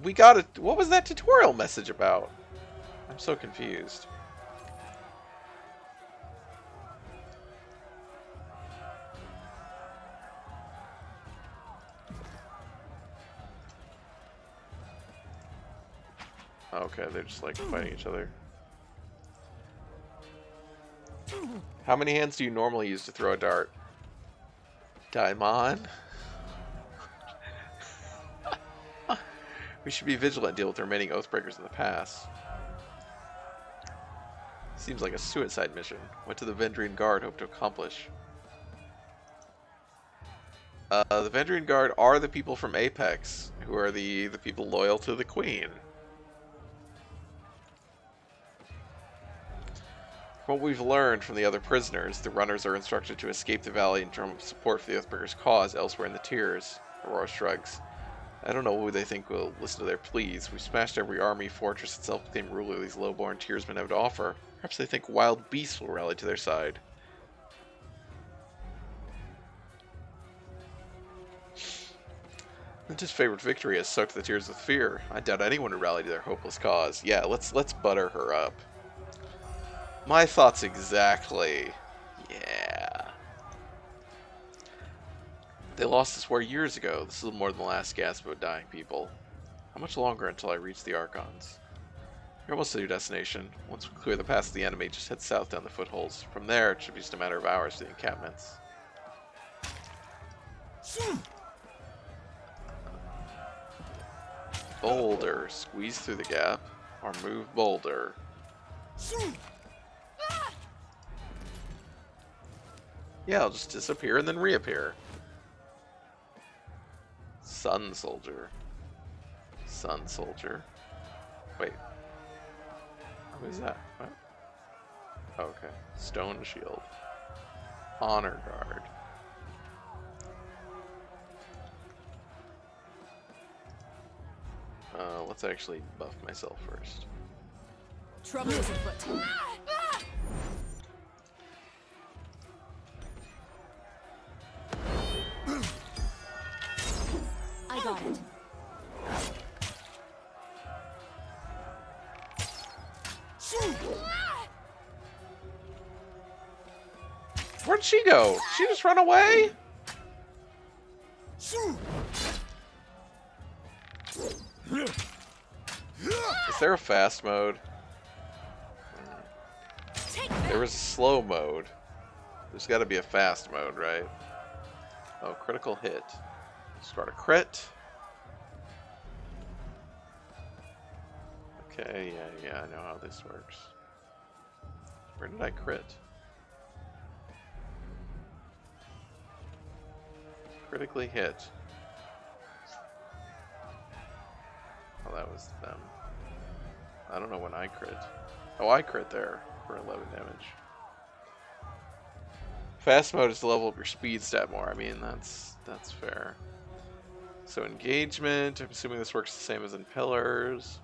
We got it. What was that tutorial message about? I'm so confused. Okay, they're just like fighting each other. How many hands do you normally use to throw a dart? Daimon? We should be vigilant and deal with the remaining Oathbreakers in the pass. Seems like a suicide mission. What do the Vendrian Guard hope to accomplish? The Vendrian Guard are the people from Apex, who are the people loyal to the Queen. From what we've learned from the other prisoners, the runners are instructed to escape the valley and drum up support for the Oathbreakers' cause elsewhere in the tiers. Aurora shrugs. I don't know who they think will listen to their pleas. We smashed every army, fortress itself became ruler these low-born tiersmen have to offer. Perhaps they think wild beasts will rally to their side. His favorite victory has soaked the tears with fear. I doubt anyone would rally to their hopeless cause. Yeah, let's butter her up. My thoughts exactly. Yeah. They lost this war years ago. This is more than the last gasp of dying people. How much longer until I reach the Archons? You're almost to your destination. Once we clear the path of the enemy, just head south down the footholds. From there, it should be just a matter of hours to the encampments. Boulder. Squeeze through the gap. Or move boulder. Yeah, I'll just disappear and then reappear. Sun Soldier. Sun Soldier. Wait. Who is that? What? Oh, okay. Stone Shield. Honor Guard. Let's actually buff myself first. Trouble is afoot. I got it. Where'd she go? She just run away? Is there a fast mode? There was a slow mode. There's got to be a fast mode, right? Oh, critical hit. Start a crit. Okay, yeah, I know how this works. Where did I crit? Critically hit. Oh, that was them. I don't know when I crit. Oh, I crit there for 11 damage. Fast mode is to level up your speed stat more. I mean, that's fair. So engagement, I'm assuming this works the same as in pillars.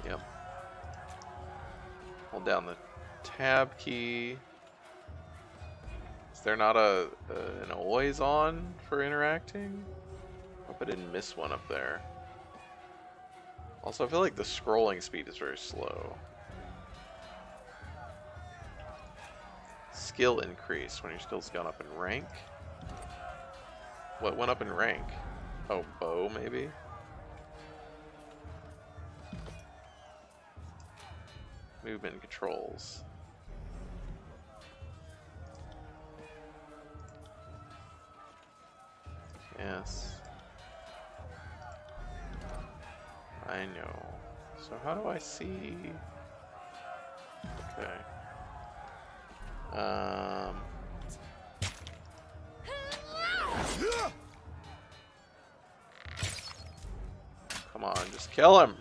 Yep. Hold down the tab key. Is there not an always on for interacting? Hope I didn't miss one up there. Also, I feel like the scrolling speed is very slow. Skill increase when your skill's gone up in rank. What went up in rank? Oh, bow maybe? Movement controls. Yes. I know. So how do I see? Okay. Come on, just kill him.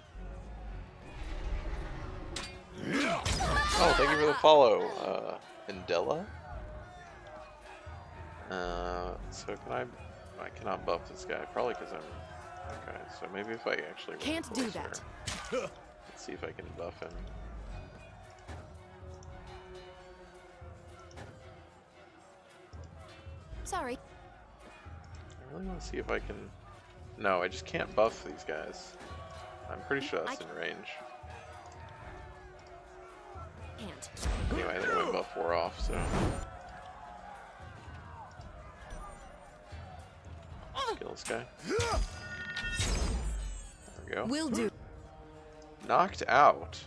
Oh, thank you for the follow, Indella. So I cannot buff this guy, probably because I'm, okay, so maybe if I actually Can't do that. Let's see if I can buff him. Sorry. I really want to see if I can, no, I just can't buff these guys. I'm pretty sure that's in range. Can't. Anyway, I think my buff wore off, so. Let's kill this guy. There we go. Will do. Knocked out.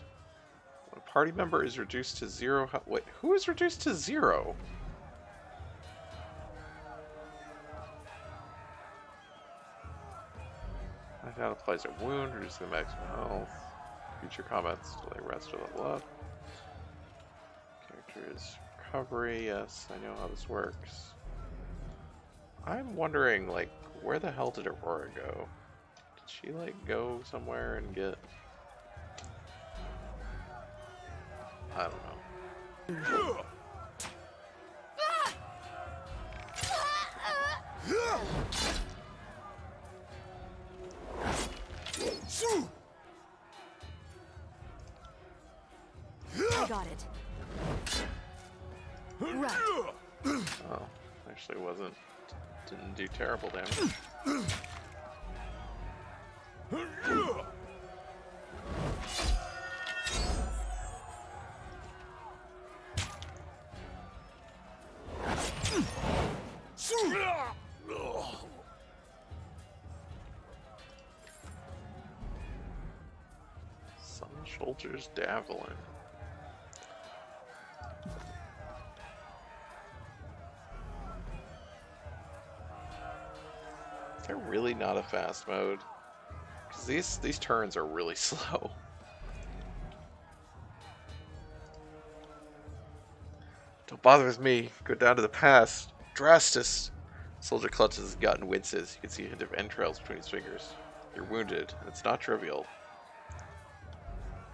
When a party member is reduced to 0. Wait, who is reduced to 0? Knocked out applies a wound, reducing the maximum health. Future combats delay rest or level up. Character's recovery. Yes, I know how this works. I'm wondering, like, where the hell did Aurora go? Did she, like, go somewhere and get... I don't know. I got it. Right. Oh, actually didn't do terrible damage. Sun Soldier's Javelin. They're really not a fast mode, because these turns are really slow. Don't bother with me. Go down to the past. Drastus. Soldier clutches his gut and winces. You can see a hint of entrails between his fingers. You're wounded, and it's not trivial.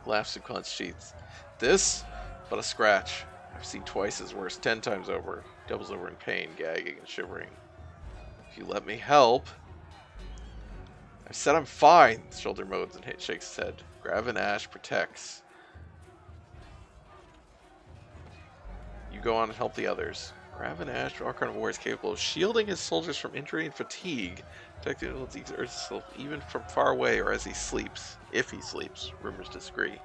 Laughs and clenched sheaths. This? But a scratch. I've seen twice as worse, 10 times over. Doubles over in pain, gagging and shivering. If you let me help... I said I'm fine. The shoulder modes and shakes his head. Graven Ash protects. You go on and help the others. Graven Ash, Archon Warrior, is capable of shielding his soldiers from injury and fatigue. Protecting ability exerts himself even from far away or as he sleeps. If he sleeps. Rumors disagree.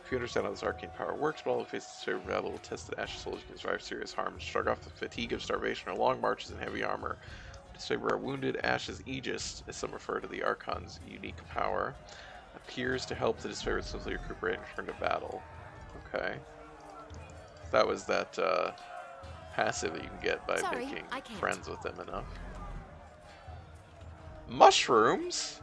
If you understand how this arcane power works, but all who face the battle will test that Ash's soldiers can survive serious harm and shrug off the fatigue of starvation or long marches in heavy armor. Disfavor are wounded. Ash's Aegis, as some refer to the Archon's unique power, appears to help the disfavored simply recuperate and return to battle. Okay. That was that passive that you can get by making friends with them enough. Mushrooms?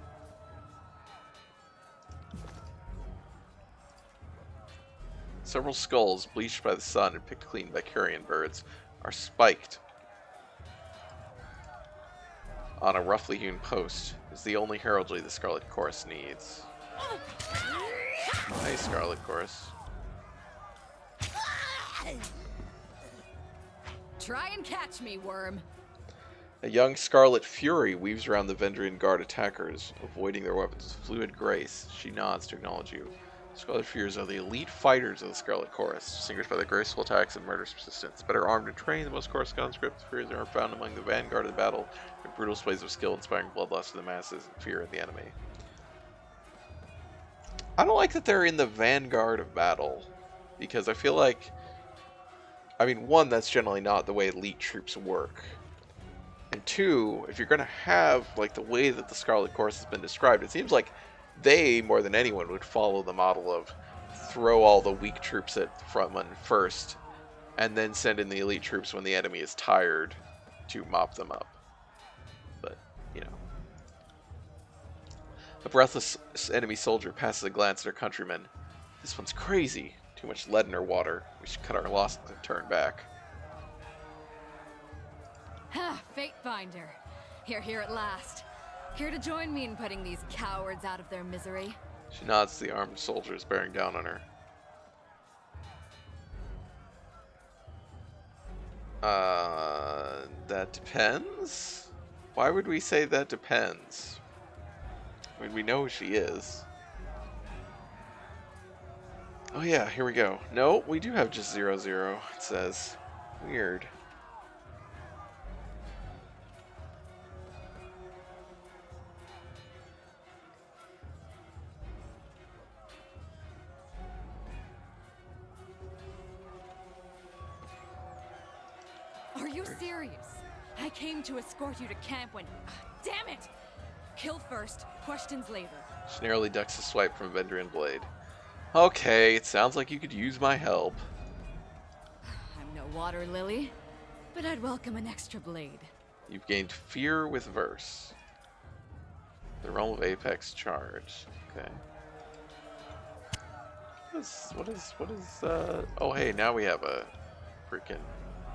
Several skulls, bleached by the sun and picked clean by carrion birds, are spiked on a roughly hewn post. Is the only heraldry the Scarlet Chorus needs. Nice, Scarlet Chorus. Try and catch me, worm. A young Scarlet Fury weaves around the Vendrian Guard attackers, avoiding their weapons with fluid grace. She nods to acknowledge you. Scarlet Furies are the elite fighters of the Scarlet Chorus, distinguished by their graceful attacks and murderous persistence. Better armed and trained than most Chorus conscripts, Furies are found among the vanguard of the battle, with brutal displays of skill inspiring bloodlust to the masses and fear of the enemy. I don't like that they're in the vanguard of battle, because I feel like, I mean, one, that's generally not the way elite troops work. And two, if you're going to have, like, the way that the Scarlet Chorus has been described, it seems like they, more than anyone, would follow the model of throw all the weak troops at the front line first, and then send in the elite troops when the enemy is tired to mop them up. But, you know. A breathless enemy soldier passes a glance at her countrymen. This one's crazy. Too much lead in her water. We should cut our losses and turn back. Ha! Fate Finder. Here at last. Here to join me in putting these cowards out of their misery. She nods to the armed soldiers bearing down on her. That depends? Why would we say that depends? I mean, we know who she is. Oh yeah, here we go. No, we do have just 0-0, it says. Weird. Are you serious? I came to escort you to camp when... Damn it! Kill first, questions later. She narrowly ducks a swipe from a Vendrian blade. Okay, it sounds like you could use my help. I'm no water lily, but I'd welcome an extra blade. You've gained Fear with Verse. The Realm of Apex Charge. Okay. What is, oh hey, now we have a freaking...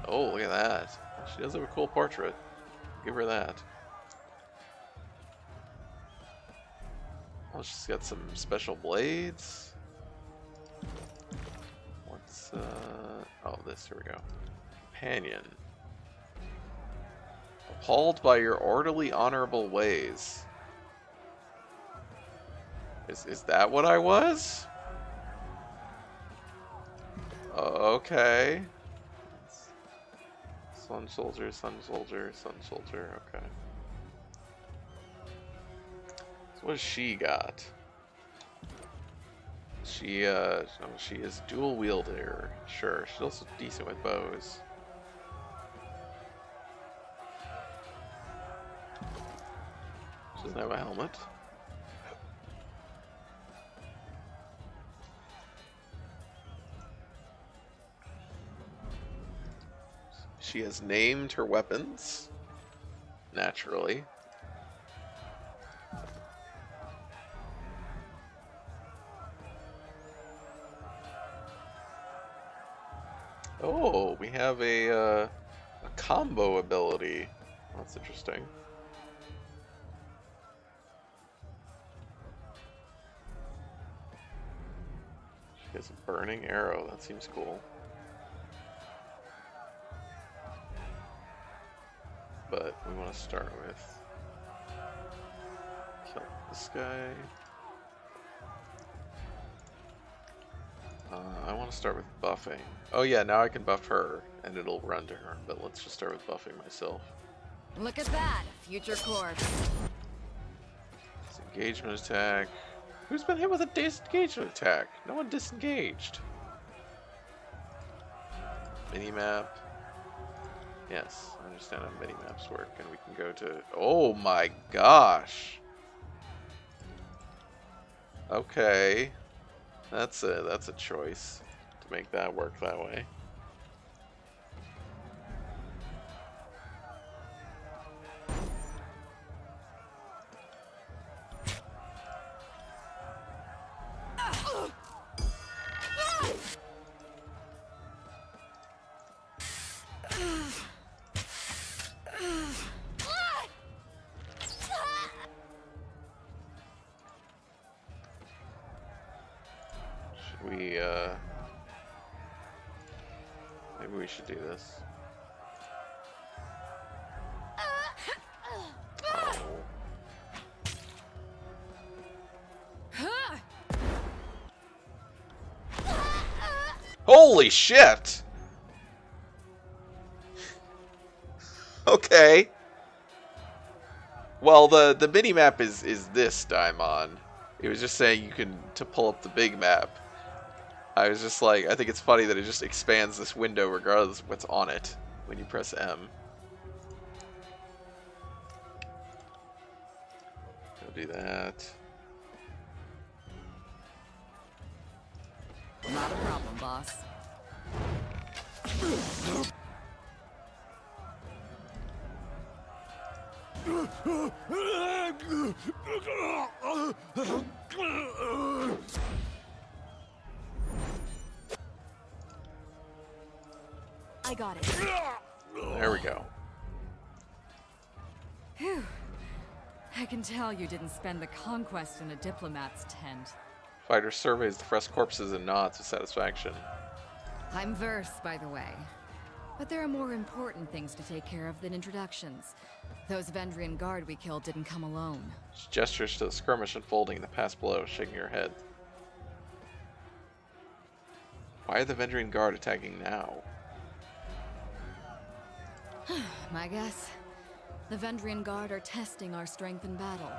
Oh, look at that. She does have a cool portrait. Give her that. Oh, she's got some special blades. What's, oh, this, here we go. Companion. Appalled by your orderly, honorable ways. Is that what I was? Okay. Sun soldier, sun soldier, sun soldier, okay. So what has she got? She, no, she is dual wielder. Sure, she's also decent with bows. She doesn't have a helmet. She has named her weapons, naturally. Oh, we have a combo ability. That's interesting. She has a burning arrow. That seems cool. But we want to start with kill this guy. I want to start with buffing. Oh yeah, now I can buff her, and it'll run to her. But let's just start with buffing myself. Look at that, future corpse. Disengagement attack. Who's been hit with a disengagement attack? No one disengaged. Minimap. Yes, I understand how minimaps work, and we can go to... Oh my gosh! Okay. That's a choice to make that work that way. maybe we should do this. Oh. Holy shit! Okay. Well, the mini map is this Daimon. It was just saying you can to pull up the big map. I was just like, I think it's funny that it just expands this window regardless of what's on it when you press M. Go do that. Not a problem, boss. I got it. There we go. Phew. I can tell you didn't spend the conquest in a diplomat's tent. Fighter surveys the fresh corpses and nods with satisfaction. I'm versed, by the way. But there are more important things to take care of than introductions. Those Vendrian guard we killed didn't come alone. She gestures to the skirmish unfolding in the pass below, shaking her head. Why are the Vendrian guard attacking now? My guess? The Vendrian guard are testing our strength in battle,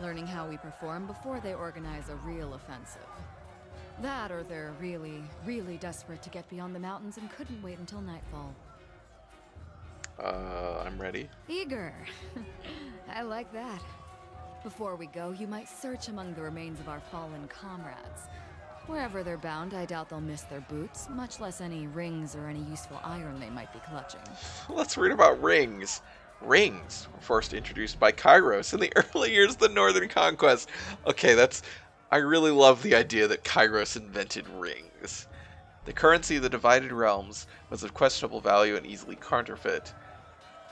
learning how we perform before they organize a real offensive. That, or they're really, really desperate to get beyond the mountains and couldn't wait until nightfall. I'm ready. Eager. I like that. Before we go, you might search among the remains of our fallen comrades. Wherever they're bound, I doubt they'll miss their boots, much less any rings or any useful iron they might be clutching. Let's read about rings. Rings were first introduced by Kairos in the early years of the Northern Conquest. Okay, I really love the idea that Kairos invented rings. The currency of the divided realms was of questionable value and easily counterfeit.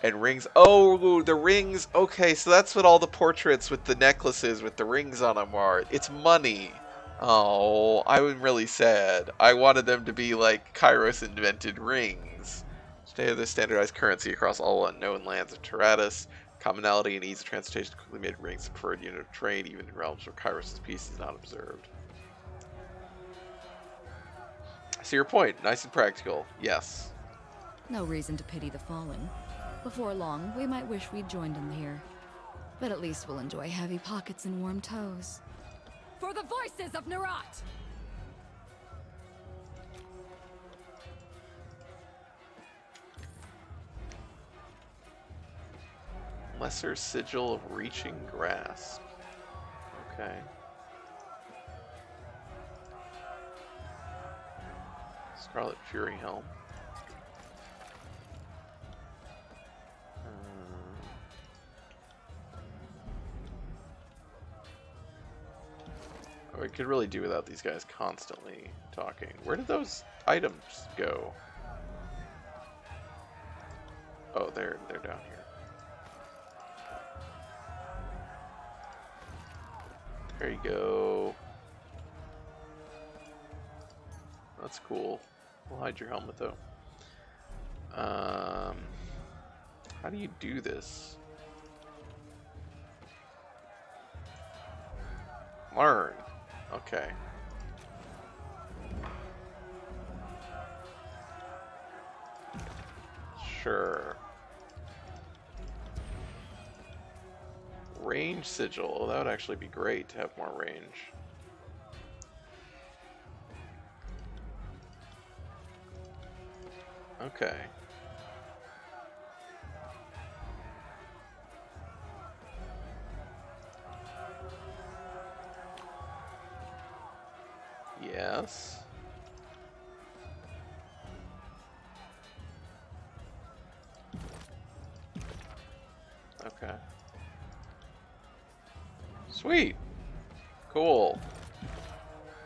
And rings, oh, the rings, okay, so that's what all the portraits with the necklaces with the rings on them are. It's money. Oh, I'm really sad. I wanted them to be like Kairos invented rings. Today, the standardized currency across all unknown lands of Tyranny. Commonality and ease of transportation quickly made rings a preferred unit of trade, even in realms where Kairos' peace is not observed. I see your point. Nice and practical. Yes. No reason to pity the fallen. Before long, we might wish we'd joined them here. But at least we'll enjoy heavy pockets and warm toes. For the voices of Nerat! Lesser sigil of reaching grasp. Okay. Scarlet Fury helm. We could really do without these guys constantly talking. Where did those items go? Oh, they're down here. There you go. That's cool. We'll hide your helmet though. How do you do this? Learn. Okay. Sure. Range sigil. Oh, that would actually be great to have more range. Okay. Yes. Okay. Sweet. Cool.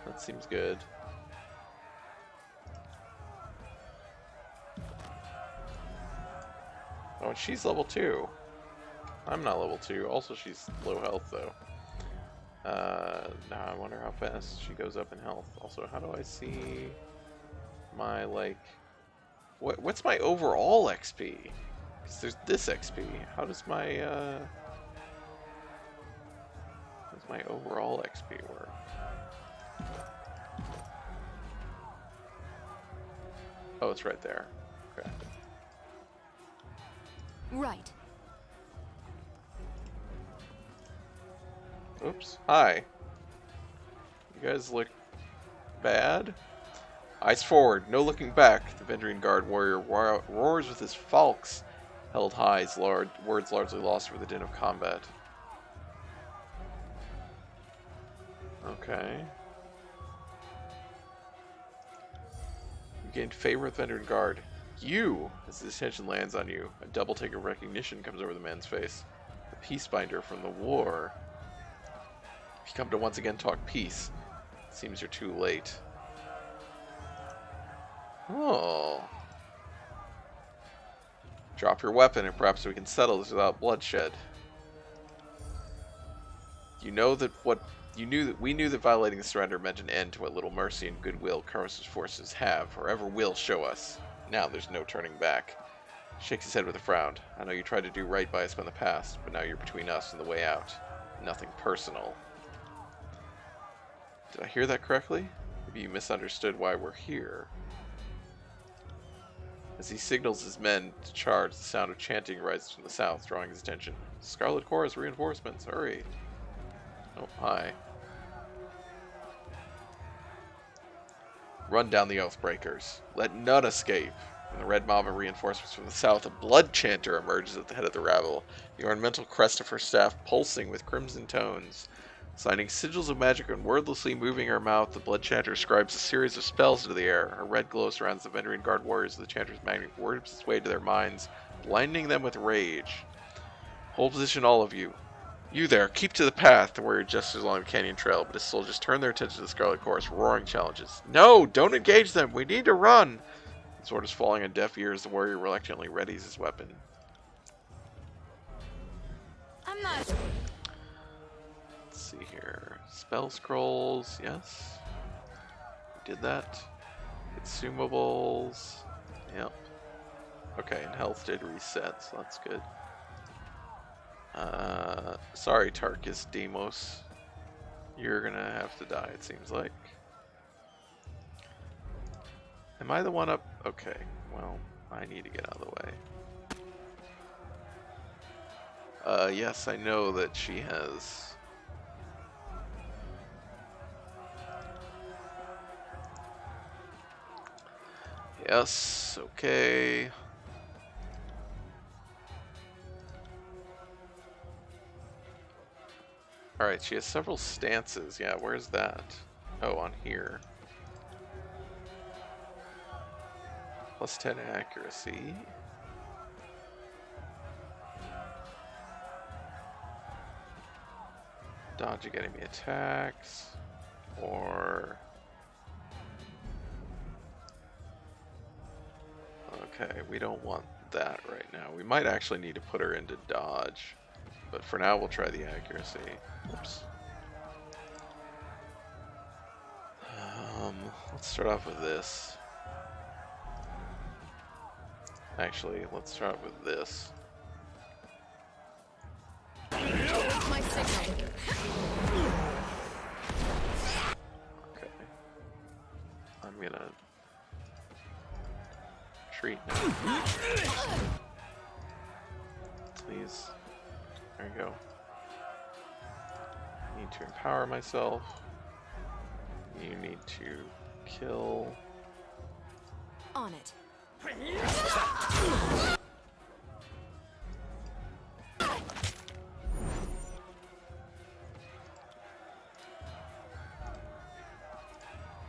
That seems good. Oh, and she's level 2. I'm not level 2. Also, she's low health, though. Now I wonder how fast she goes up in health. Also, how do I see my, like, What's my overall XP? Because there's this XP. How does my overall XP work? Oh, it's right there. Okay. Right. Oops. Hi. You guys look bad? Eyes forward, no looking back. The Vendrian Guard warrior roars with his falx held high, his words largely lost over the din of combat. Okay. You gained favor with Vendrian Guard. You! As the attention lands on you, a double take of recognition comes over the man's face. The Peacebinder from the war. If you come to once again talk peace, it seems you're too late. Oh. Drop your weapon and perhaps we can settle this without bloodshed. We knew that violating the surrender meant an end to what little mercy and goodwill Kuros's forces have, or ever will show us. Now there's no turning back. Shakes his head with a frown. I know you tried to do right by us in the past, but now you're between us and the way out. Nothing personal. Did I hear that correctly? Maybe you misunderstood why we're here. As he signals his men to charge, the sound of chanting rises from the south, drawing his attention. Scarlet Corps has reinforcements, hurry! Oh, hi. Run down the Oathbreakers. Let none escape. From the red mob of reinforcements from the south, a blood chanter emerges at the head of the rabble, the ornamental crest of her staff pulsing with crimson tones. Signing sigils of magic and wordlessly moving her mouth, the blood chanter scribes a series of spells into the air. A red glow surrounds the Vendrian Guard warriors as the chanter's magic warps its way to their minds, blinding them with rage. Hold position, all of you. You there, keep to the path, the warrior gestures along the canyon trail, but his soldiers turn their attention to the Scarlet Chorus, roaring challenges. No, don't engage them, we need to run! His orders falling on deaf ears, the warrior reluctantly readies his weapon. I'm not. Let's see here. Spell scrolls, yes. We did that. Consumables. Yep. Okay, and health did reset, so that's good. Sorry, Tarkus Demos. You're gonna have to die, it seems like. Am I the one up? Okay, well, I need to get out of the way. Yes, I know that she has... Yes, okay. Alright, she has several stances. Yeah, where's that? Oh, on here. Plus 10 accuracy. Dodging enemy attacks. Or... Okay, we don't want that right now. We might actually need to put her into dodge. But for now, we'll try the accuracy. Oops. Let's start off with this. Actually, let's start with this. My signal. Okay. I'm gonna treat now. Please. There you go. Need to empower myself. You need to kill. On it.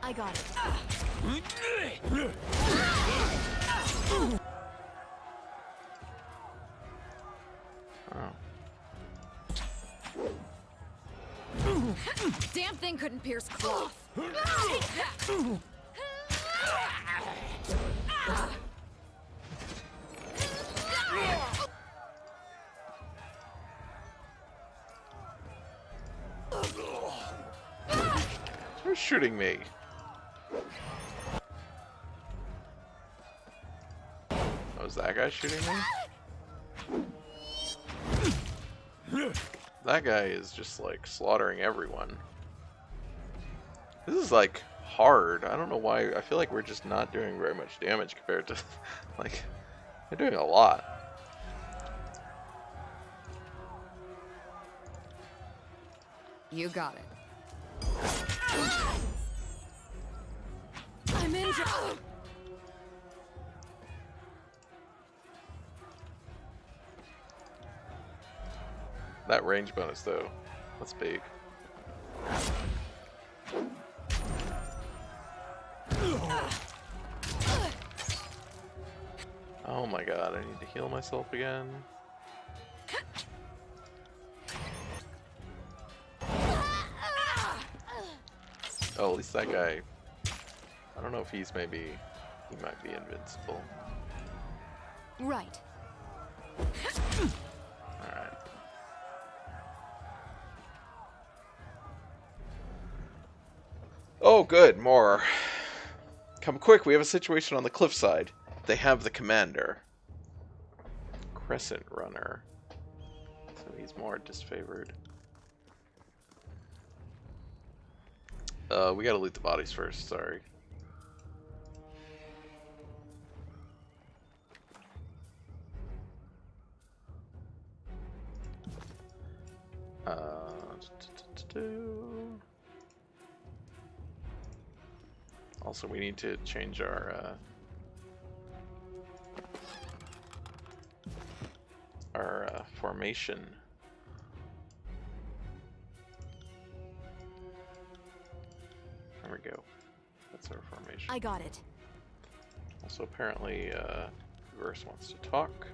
I got it. Oh. Damn thing couldn't pierce cloth. Who's shooting me? Oh, is that guy shooting me? That guy is just like slaughtering everyone. This is like hard. I don't know why. I feel like we're just not doing very much damage compared to like they're doing a lot. You got it. I'm injured. That range bonus though, that's big. Oh my god, I need to heal myself again. Oh, at least that guy, I don't know if he's maybe, he might be invincible. Right. Alright. Oh good, more. Come quick, we have a situation on the cliffside. They have the commander. Crescent runner. So he's more disfavored. We gotta loot the bodies first, sorry. Also, we need to change our formation. There we go. That's our formation. I got it. Also, apparently, Verse wants to talk.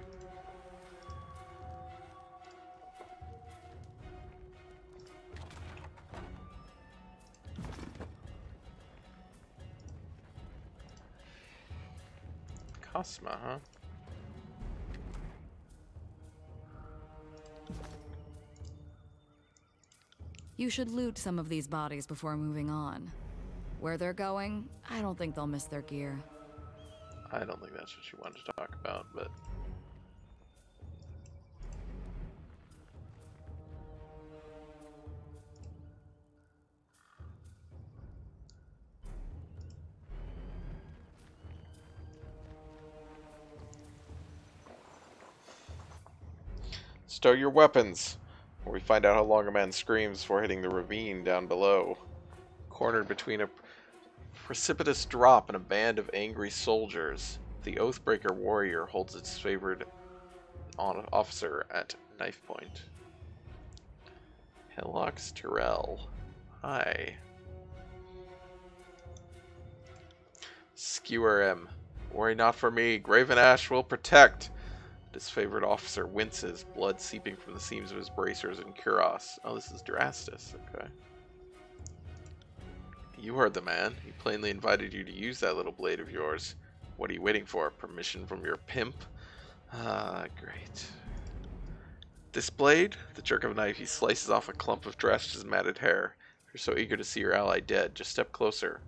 Cosma, huh? You should loot some of these bodies before moving on. Where they're going, I don't think they'll miss their gear. I don't think that's what you wanted to talk about, but... Stow your weapons, or we find out how long a man screams before hitting the ravine down below. Cornered between a precipitous drop and a band of angry soldiers, the Oathbreaker warrior holds its favored officer at knife point. Hellox Tyrell. Hi. Skewer him. Worry not for me. Graven Ash will protect. Disfavored officer winces, blood seeping from the seams of his bracers and cuirass. Oh, this is Drastus. Okay. You heard the man. He plainly invited you to use that little blade of yours. What are you waiting for? Permission from your pimp? Ah, great. This blade? The jerk of a knife, he slices off a clump of Drastus's matted hair. If you're so eager to see your ally dead, just step closer.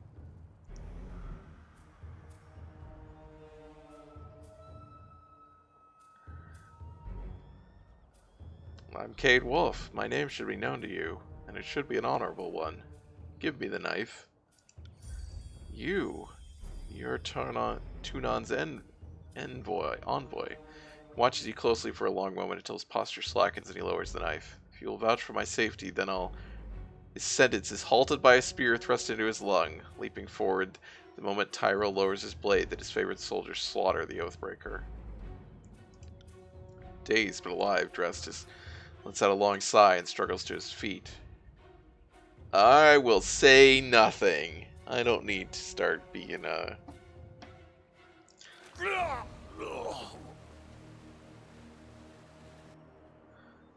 I'm Cade Wolf. My name should be known to you, and it should be an honorable one. Give me the knife. You're Tunon's envoy. He watches you closely for a long moment until his posture slackens and he lowers the knife. If you will vouch for my safety, then His sentence is halted by a spear thrust into his lung. Leaping forward, the moment Tyrell lowers his blade, that his favorite soldiers slaughter the Oathbreaker. Dazed but alive, Drastus lets out a long sigh and struggles to his feet. I will say nothing. I don't need to start being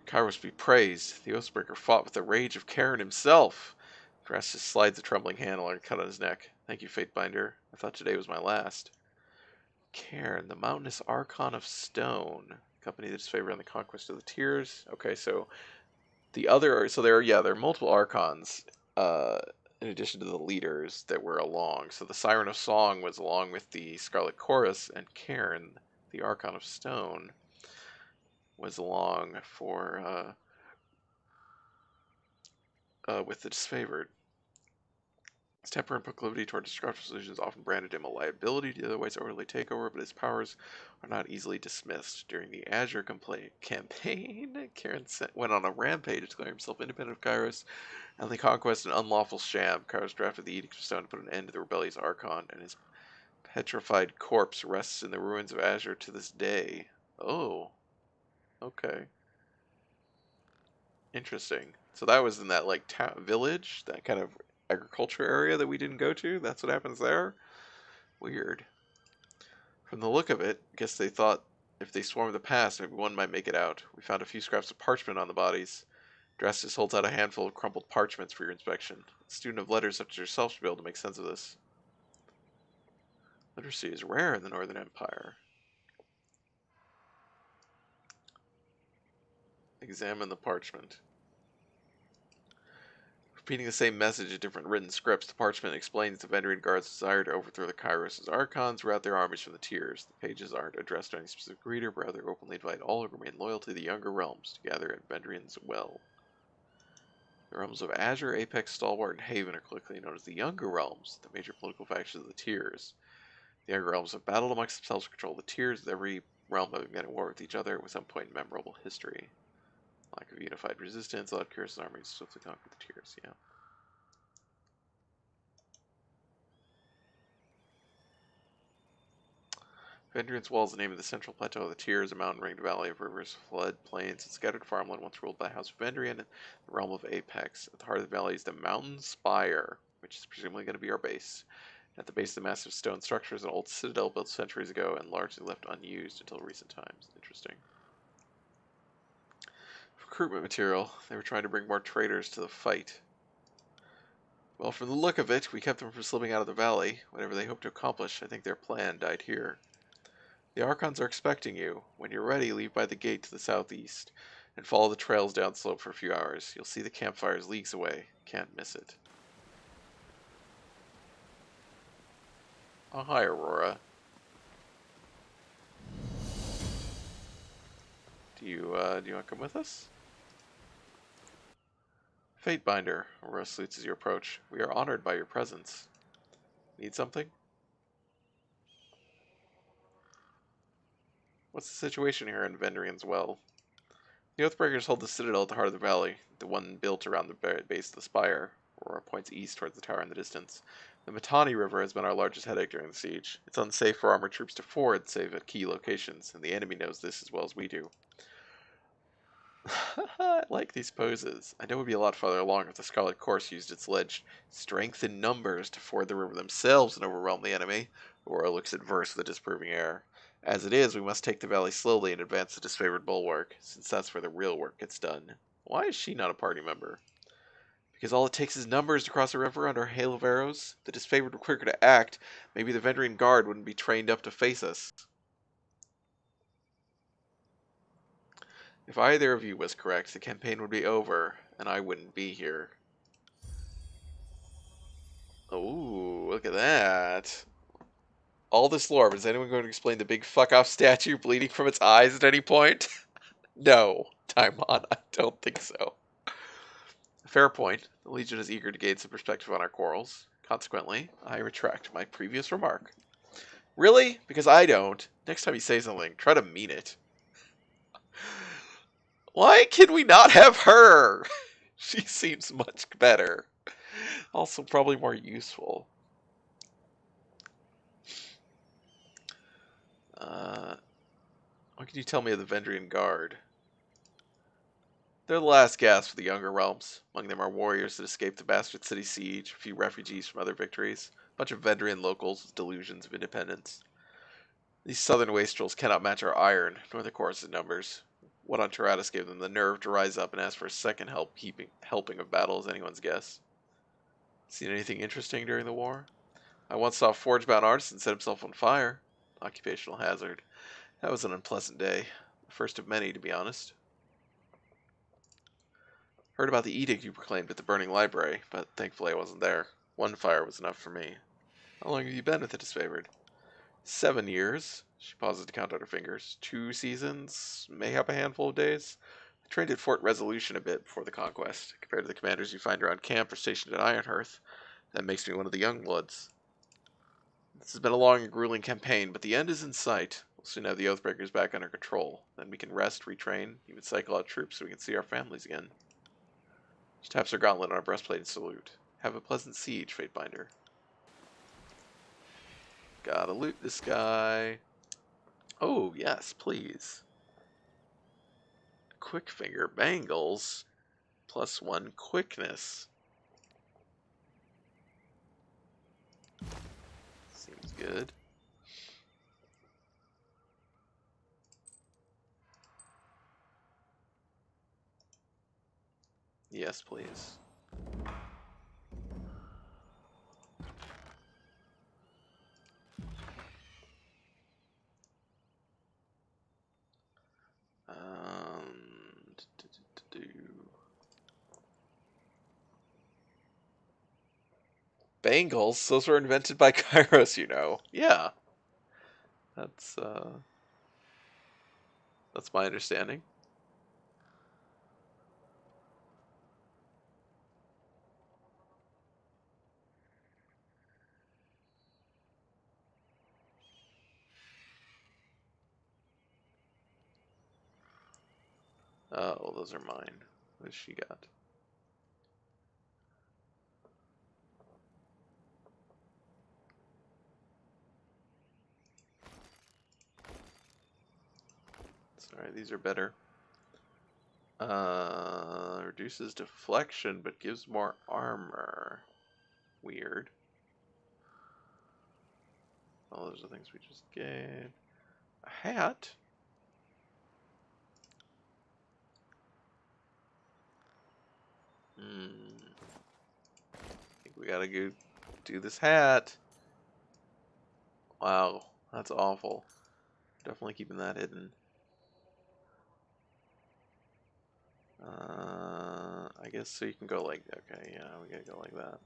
Kairos be praised. The Oathbreaker fought with the rage of Karen himself. Drastus slides a trembling hand along a cut on his neck. Thank you, Fatebinder. I thought today was my last. Cairn, the mountainous Archon of Stone. Company that is favored on the conquest of the Tears. Okay, so there are multiple Archons, in addition to the leaders that were along. So the Siren of Song was along with the Scarlet Chorus, and Cairn, the Archon of Stone was along for with the disfavored. His temper and proclivity toward destructive solutions often branded him a liability to otherwise orderly takeover, but his powers are not easily dismissed. During the Azure campaign, Karen went on a rampage, declaring himself independent of Kairos and the conquest an unlawful sham. Kairos drafted the Edict of Stone to put an end to the rebellious Archon, and his petrified corpse rests in the ruins of Azure to this day. Oh, okay. Interesting. So that was in that like town village, that kind of agriculture area that we didn't go to. That's what happens there. Weird. From the look of it, I guess they thought if they swarmed the pass, maybe one might make it out. We found a few scraps of parchment on the bodies. Drastus holds out a handful of crumpled parchments for your inspection. A student of letters such as yourself should be able to make sense of this. Literacy is rare in the Northern Empire. Examine the parchment. Repeating the same message in different written scripts, the parchment explains the Vendrian Guard's desire to overthrow the Kairos' Archons rout their armies from the tiers. The pages aren't addressed to any specific reader, but rather openly invite all who remain loyal to the younger realms to gather at Vendrian's Well. The realms of Azure, Apex, Stalwart, and Haven are collectively known as the Younger Realms, the major political factions of the tiers. The Younger Realms have battled amongst themselves to control the tiers, with every realm having been at war with each other at some point in memorable history. Lack of unified resistance allowed Kairos' armies to swiftly conquer the tiers, yeah. Vendrian's Well is the name of the central plateau of the Tiers, a mountain-ringed valley of rivers, flood, plains, and scattered farmland once ruled by House of Vendrian and the realm of Apex. At the heart of the valley is the Mountain Spire, which is presumably going to be our base. At the base of the massive stone structure is an old citadel built centuries ago and largely left unused until recent times. Interesting. Recruitment material. They were trying to bring more traders to the fight. Well, from the look of it, we kept them from slipping out of the valley. Whatever they hoped to accomplish, I think their plan died here. The Archons are expecting you. When you're ready, leave by the gate to the southeast, and follow the trails downslope for a few hours. You'll see the campfires leagues away. Can't miss it. Oh, hi, Aurora. Do you want to come with us? Fatebinder, Aurora salutes as you approach. We are honored by your presence. Need something? What's the situation here in Vendrian's Well? The Oathbreakers hold the citadel at the heart of the valley, the one built around the base of the spire. Aurora points east towards the tower in the distance. The Mittani River has been our largest headache during the siege. It's unsafe for armored troops to ford, save at key locations, and the enemy knows this as well as we do. I like these poses. I know we'd be a lot farther along if the Scarlet Course used its alleged strength in numbers to ford the river themselves and overwhelm the enemy. Aurora looks adverse with a disapproving air. As it is, we must take the valley slowly and advance the disfavored bulwark, since that's where the real work gets done. Why is she not a party member? Because all it takes is numbers to cross a river under a hail of arrows? The disfavored were quicker to act. Maybe the Vendrian Guard wouldn't be trained up to face us. If either of you was correct, the campaign would be over, and I wouldn't be here. Oh, look at that. All this lore, but is anyone going to explain the big fuck-off statue bleeding from its eyes at any point? No, Taimon, I don't think so. Fair point. The Legion is eager to gain some perspective on our quarrels. Consequently, I retract my previous remark. Really? Because I don't. Next time you say something, try to mean it. Why can we not have her? She seems much better. Also, probably more useful. What can you tell me of the Vendrian Guard? They're the last gasp of the younger realms. Among them are warriors that escaped the bastard city siege, a few refugees from other victories, a bunch of Vendrian locals with delusions of independence. These southern wastrels cannot match our iron, nor the chorus in numbers. What on Tyranny gave them the nerve to rise up and ask for a second helping of battle is anyone's guess. Seen anything interesting during the war? I once saw a forge-bound artisan set himself on fire. Occupational hazard. That was an unpleasant day. The first of many, to be honest. Heard about the edict you proclaimed at the burning library, but thankfully I wasn't there. One fire was enough for me. How long have you been with the disfavored? 7 years. She pauses to count on her fingers. 2 seasons, mayhap a handful of days. I trained at Fort Resolution a bit before the conquest. Compared to the commanders you find around camp or stationed at Ironhearth, that makes me one of the young bloods. This has been a long and grueling campaign, but the end is in sight. We'll soon have the Oathbreakers back under control. Then we can rest, retrain, even cycle out troops so we can see our families again. She taps her gauntlet on her breastplate and salute. Have a pleasant siege, Fatebinder. Gotta loot this guy. Oh, yes, please. Quick finger bangles. +1 quickness. Seems good. Yes, please. Bangles? Those were invented by Kairos, you know. Yeah. That's my understanding. Oh, those are mine. What has she got? Sorry, these are better. Reduces deflection, but gives more armor. Weird. All those are things we just gave. A hat? I think we gotta go do this hat. Wow, that's awful. Definitely keeping that hidden. I guess so you can go like, okay, yeah, we gotta go like that.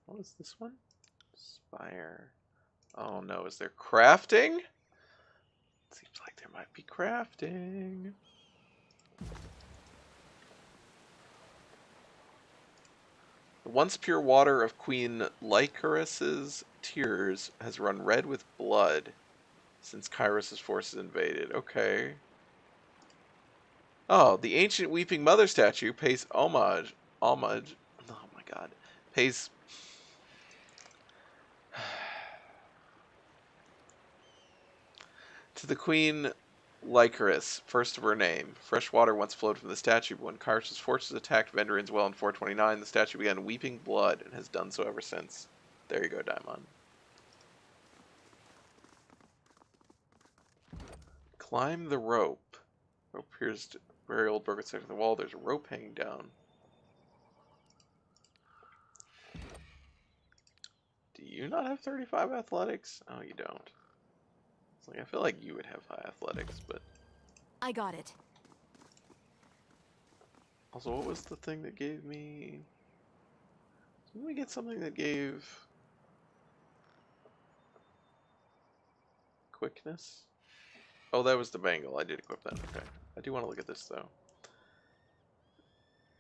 What is this one? Spire. Oh no, is there crafting? Seems like there might be crafting. The once pure water of Queen Lycoris's tears has run red with blood since Kairos' forces invaded. Okay. Oh, the ancient Weeping Mother statue pays homage. Homage. Oh my god. Pays. To the Queen Lycoris, first of her name. Fresh water once flowed from the statue, but when Kairos' forces attacked Vendrian's well in 429, the statue began weeping blood and has done so ever since. There you go, Daimon. Climb the rope. Rope appears to very old broken section of the wall. There's a rope hanging down. Do you not have 35 athletics? Oh, you don't. It's like I feel like you would have high athletics, but I got it. also, what was the thing that gave me? Didn't we get something that gave quickness? Oh, that was the bangle. I did equip that. Okay. I do want to look at this though.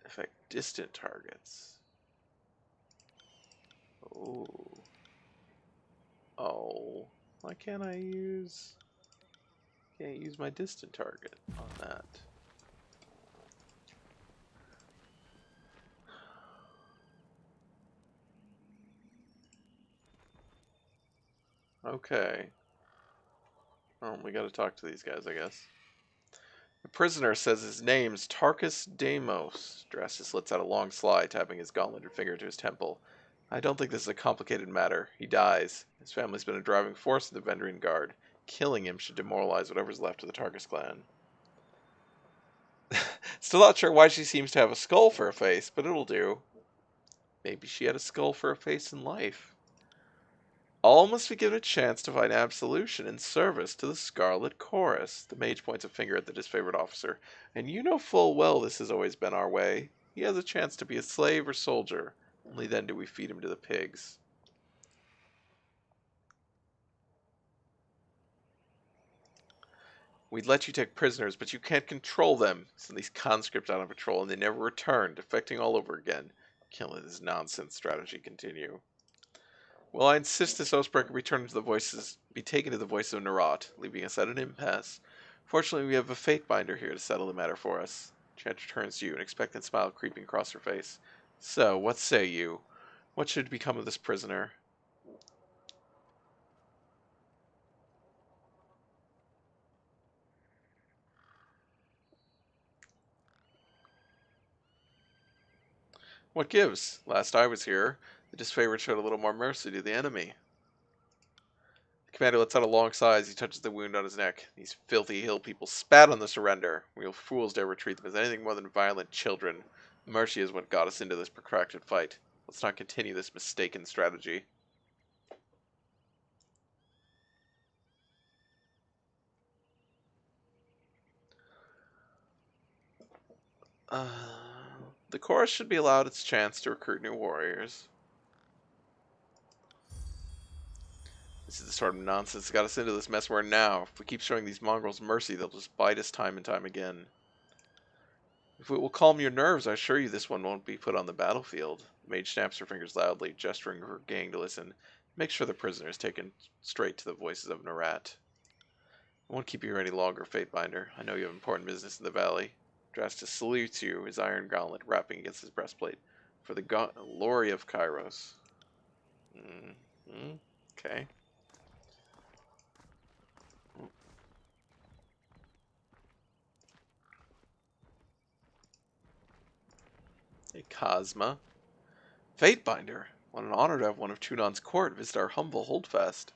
Affect distant targets. Oh. Oh. Why can't I use... Can't use my distant target on that. Okay. We gotta talk to these guys, I guess. The prisoner says his name's Tarkus Deimos. Drastus lets out a long sigh, tapping his gauntleted finger to his temple. I don't think this is a complicated matter. He dies. His family's been a driving force in the Vendrian Guard. Killing him should demoralize whatever's left of the Tarkus clan. Still not sure why she seems to have a skull for a face, but it'll do. Maybe she had a skull for a face in life. All must be given a chance to find absolution in service to the Scarlet Chorus. The mage points a finger at the disfavored officer. And you know full well this has always been our way. He has a chance to be a slave or soldier. Only then do we feed him to the pigs. We'd let you take prisoners, but you can't control them. Send these conscripts out on patrol, and they never return, defecting all over again. Can't let this nonsense strategy continue. Well, I insist this Oathbreaker be taken to the voices of Narat, leaving us at an impasse. Fortunately, we have a Fatebinder here to settle the matter for us. Chanter turns to you, an expectant smile creeping across her face. So, what say you? What should become of this prisoner? What gives? Last I was here, the disfavored showed a little more mercy to the enemy. The commander lets out a long sigh as he touches the wound on his neck. These filthy hill people spat on the surrender. Real fools dare treat them as anything more than violent children. Mercy is what got us into this protracted fight. Let's not continue this mistaken strategy. The chorus should be allowed its chance to recruit new warriors. This is the sort of nonsense that got us into this mess we're in now. If we keep showing these mongrels mercy, they'll just bite us time and time again. If it will calm your nerves, I assure you this one won't be put on the battlefield. The mage snaps her fingers loudly, gesturing her gang to listen. Make sure the prisoner is taken straight to the voices of Narat. I won't keep you here any longer, Fatebinder. I know you have important business in the valley. Drastus salutes you, his iron gauntlet wrapping against his breastplate. For the glory of Kairos. Okay. Hey, Cosma. Fatebinder. What an honor to have one of Tunon's court visit our humble holdfast.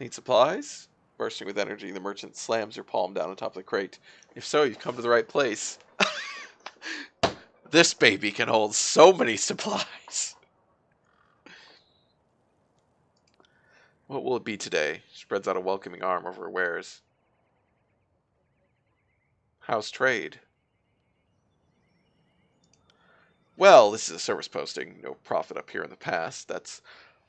Need supplies? Bursting with energy, the merchant slams her palm down on top of the crate. If so, you've come to the right place. This baby can hold so many supplies. What will it be today? She spreads out a welcoming arm over her wares. How's trade? Well, this is a service posting. No profit up here in the past. That's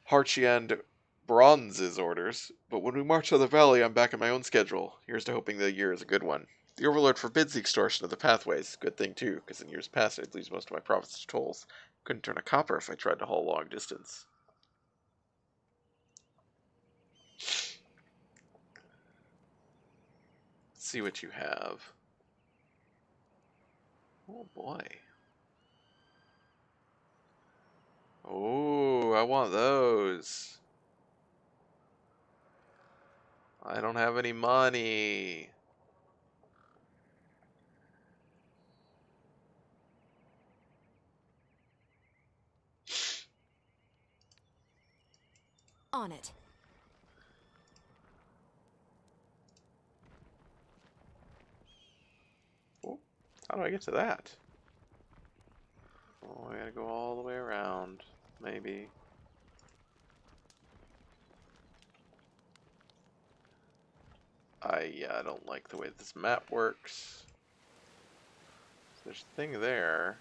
Harchi and Bronze's orders. But when we march to the valley, I'm back on my own schedule. Here's to hoping the year is a good one. The Overlord forbids the extortion of the pathways. Good thing, too, because in years past I'd lose most of my profits to tolls. Couldn't turn a copper if I tried to haul long distance. Let's see what you have. Oh, boy. Oh, I want those. I don't have any money. On it. Oh, how do I get to that? Oh, I gotta go all the way around. Maybe. I don't like the way this map works. There's a thing there.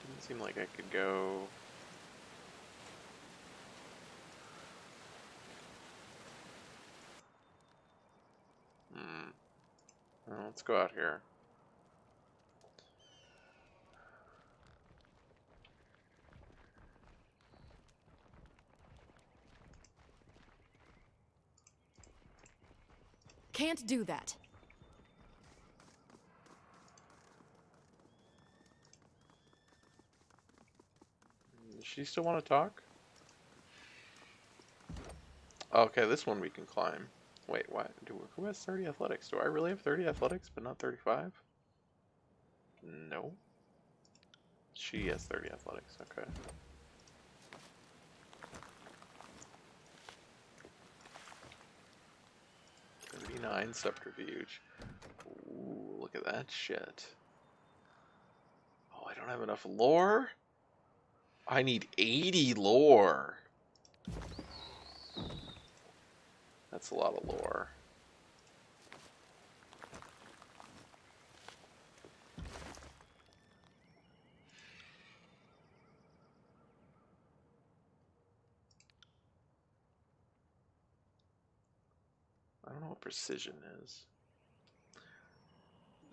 Didn't seem like I could go. Well, let's go out here. Can't do that. Does she still want to talk? Okay, this one we can climb. Wait, what? Who has 30 athletics? Do I really have 30 athletics, but not 35? No. She has 30 athletics, okay. $39 subterfuge. Ooh, look at that shit. Oh, I don't have enough lore? I need 80 lore. That's a lot of lore. precision is.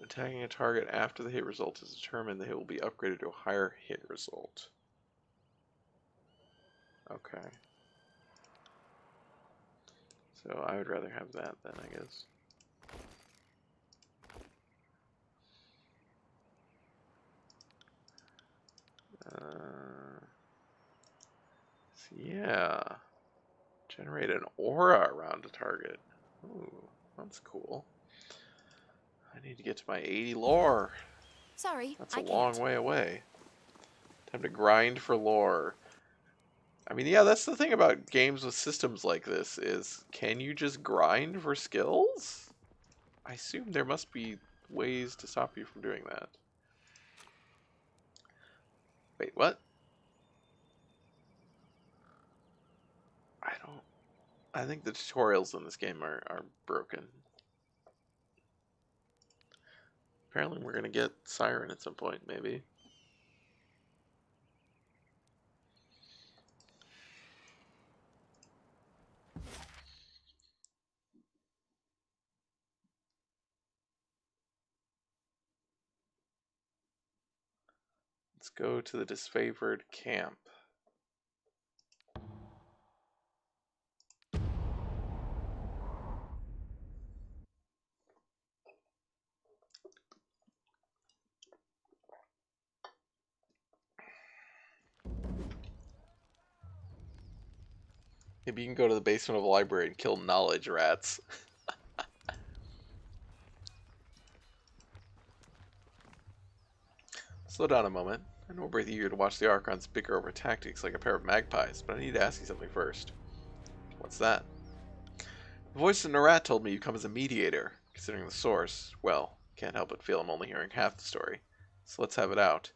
Attacking a target after the hit result is determined, the hit will be upgraded to a higher hit result. Okay. So I would rather have that then, I guess. So yeah. Generate an aura around a target. Ooh, that's cool. I need to get to my 80 lore. Sorry, That's a I long can't. way away. Time to grind for lore. I mean, yeah, that's the thing about games with systems like this is, can you just grind for skills? I assume there must be ways to stop you from doing that. Wait, what? I don't... I think the tutorials in this game are broken. Apparently we're gonna get Siren at some point, maybe. Let's go to the disfavored camp. Maybe you can go to the basement of a library and kill knowledge rats. Slow down a moment. I know we're eager to watch the Archons bicker over tactics like a pair of magpies, but I need to ask you something first. What's that? The voice in the rat told me you come as a mediator. Considering the source, well, can't help but feel I'm only hearing half the story. So let's have it out.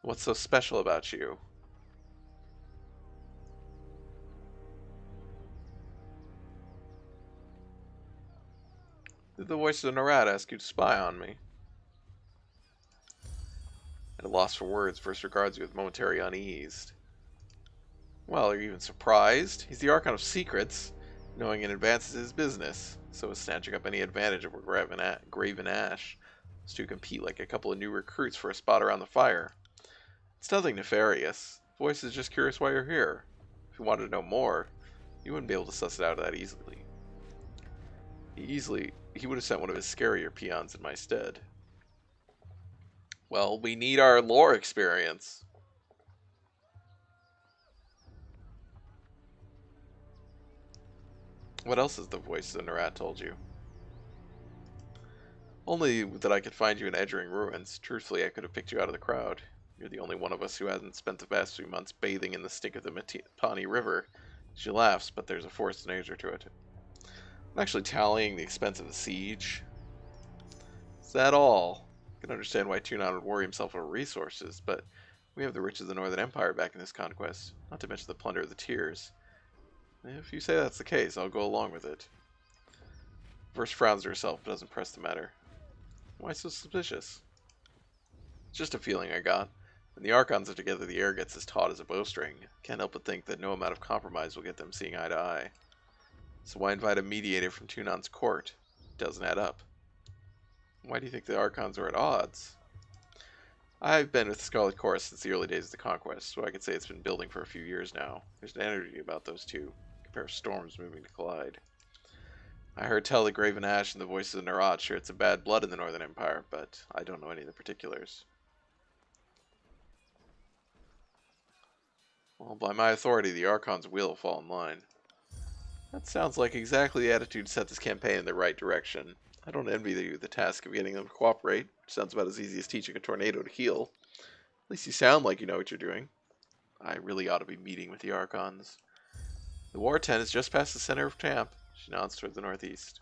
What's so special about you? Did the voice in the rat ask you to spy on me? At a loss for words, Verse regards you with momentary unease. Well, are you even surprised? He's the Archon of Secrets. Knowing in advance is his business, so is snatching up any advantage over Graven Ash, is to compete like a couple of new recruits for a spot around the fire. It's nothing nefarious. Voice is just curious why you're here. If you wanted to know more, you wouldn't be able to suss it out that easily. He would have sent one of his scarier peons in my stead. Well, we need our lore experience. What else has the voice in the rat told you? Only that I could find you in Edgering Ruins. Truthfully, I could have picked you out of the crowd. You're the only one of us who hasn't spent the past few months bathing in the stink of the Pawnee River. She laughs, but there's a forced nature to it. I'm actually tallying the expense of the siege. Is that all? I can understand why Tunon would worry himself over resources, but we have the riches of the Northern Empire back in this conquest, not to mention the plunder of the Tears. If you say that's the case, I'll go along with it. Verse frowns to herself, but doesn't press the matter. Why so suspicious? It's just a feeling I got. When the Archons are together, the air gets as taut as a bowstring. Can't help but think that no amount of compromise will get them seeing eye to eye. So why invite a mediator from Tunon's court? Doesn't add up. Why do you think the Archons are at odds? I've been with the Scarlet Chorus since the early days of the Conquest, so I could say it's been building for a few years now. There's an energy about those two. A pair of storms moving to collide. I heard tell that Graven Ash and the Voices of Nerat share some bad blood in the Northern Empire, but I don't know any of the particulars. Well, by my authority, the Archons will fall in line. That sounds like exactly the attitude to set this campaign in the right direction. I don't envy you the task of getting them to cooperate, which sounds about as easy as teaching a tornado to heal. At least you sound like you know what you're doing. I really ought to be meeting with the Archons. The war tent is just past the center of camp. She nods toward the northeast.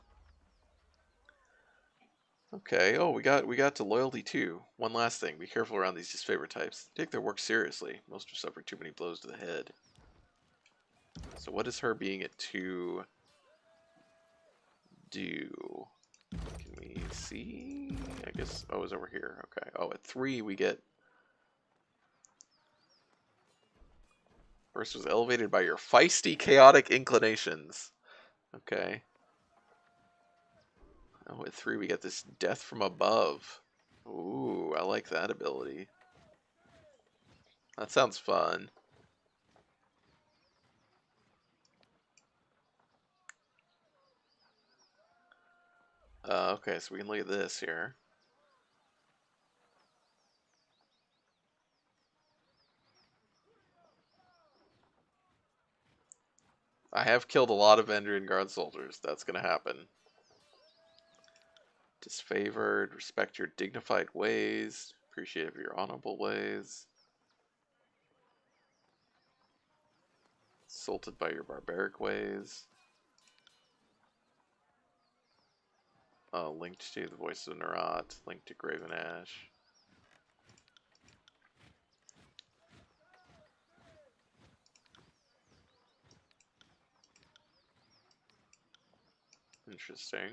Okay, oh, we got to loyalty too. One last thing, be careful around these disfavored types. They take their work seriously. Most are suffering too many blows to the head. So what is her being at 2 do? Can we see? I guess, oh, it's over here. Okay, oh, at 3 we get... First was elevated by your feisty, chaotic inclinations. Okay. Oh, at 3 we get this Death from Above. Ooh, I like that ability. That sounds fun. Okay, so we can look at this here. I have killed a lot of Endrian Guard soldiers. That's gonna happen. Disfavored, respect your dignified ways, appreciate your honorable ways. Insulted by your barbaric ways. Linked to the Voice of Nerat, linked to Graven Ash. Interesting.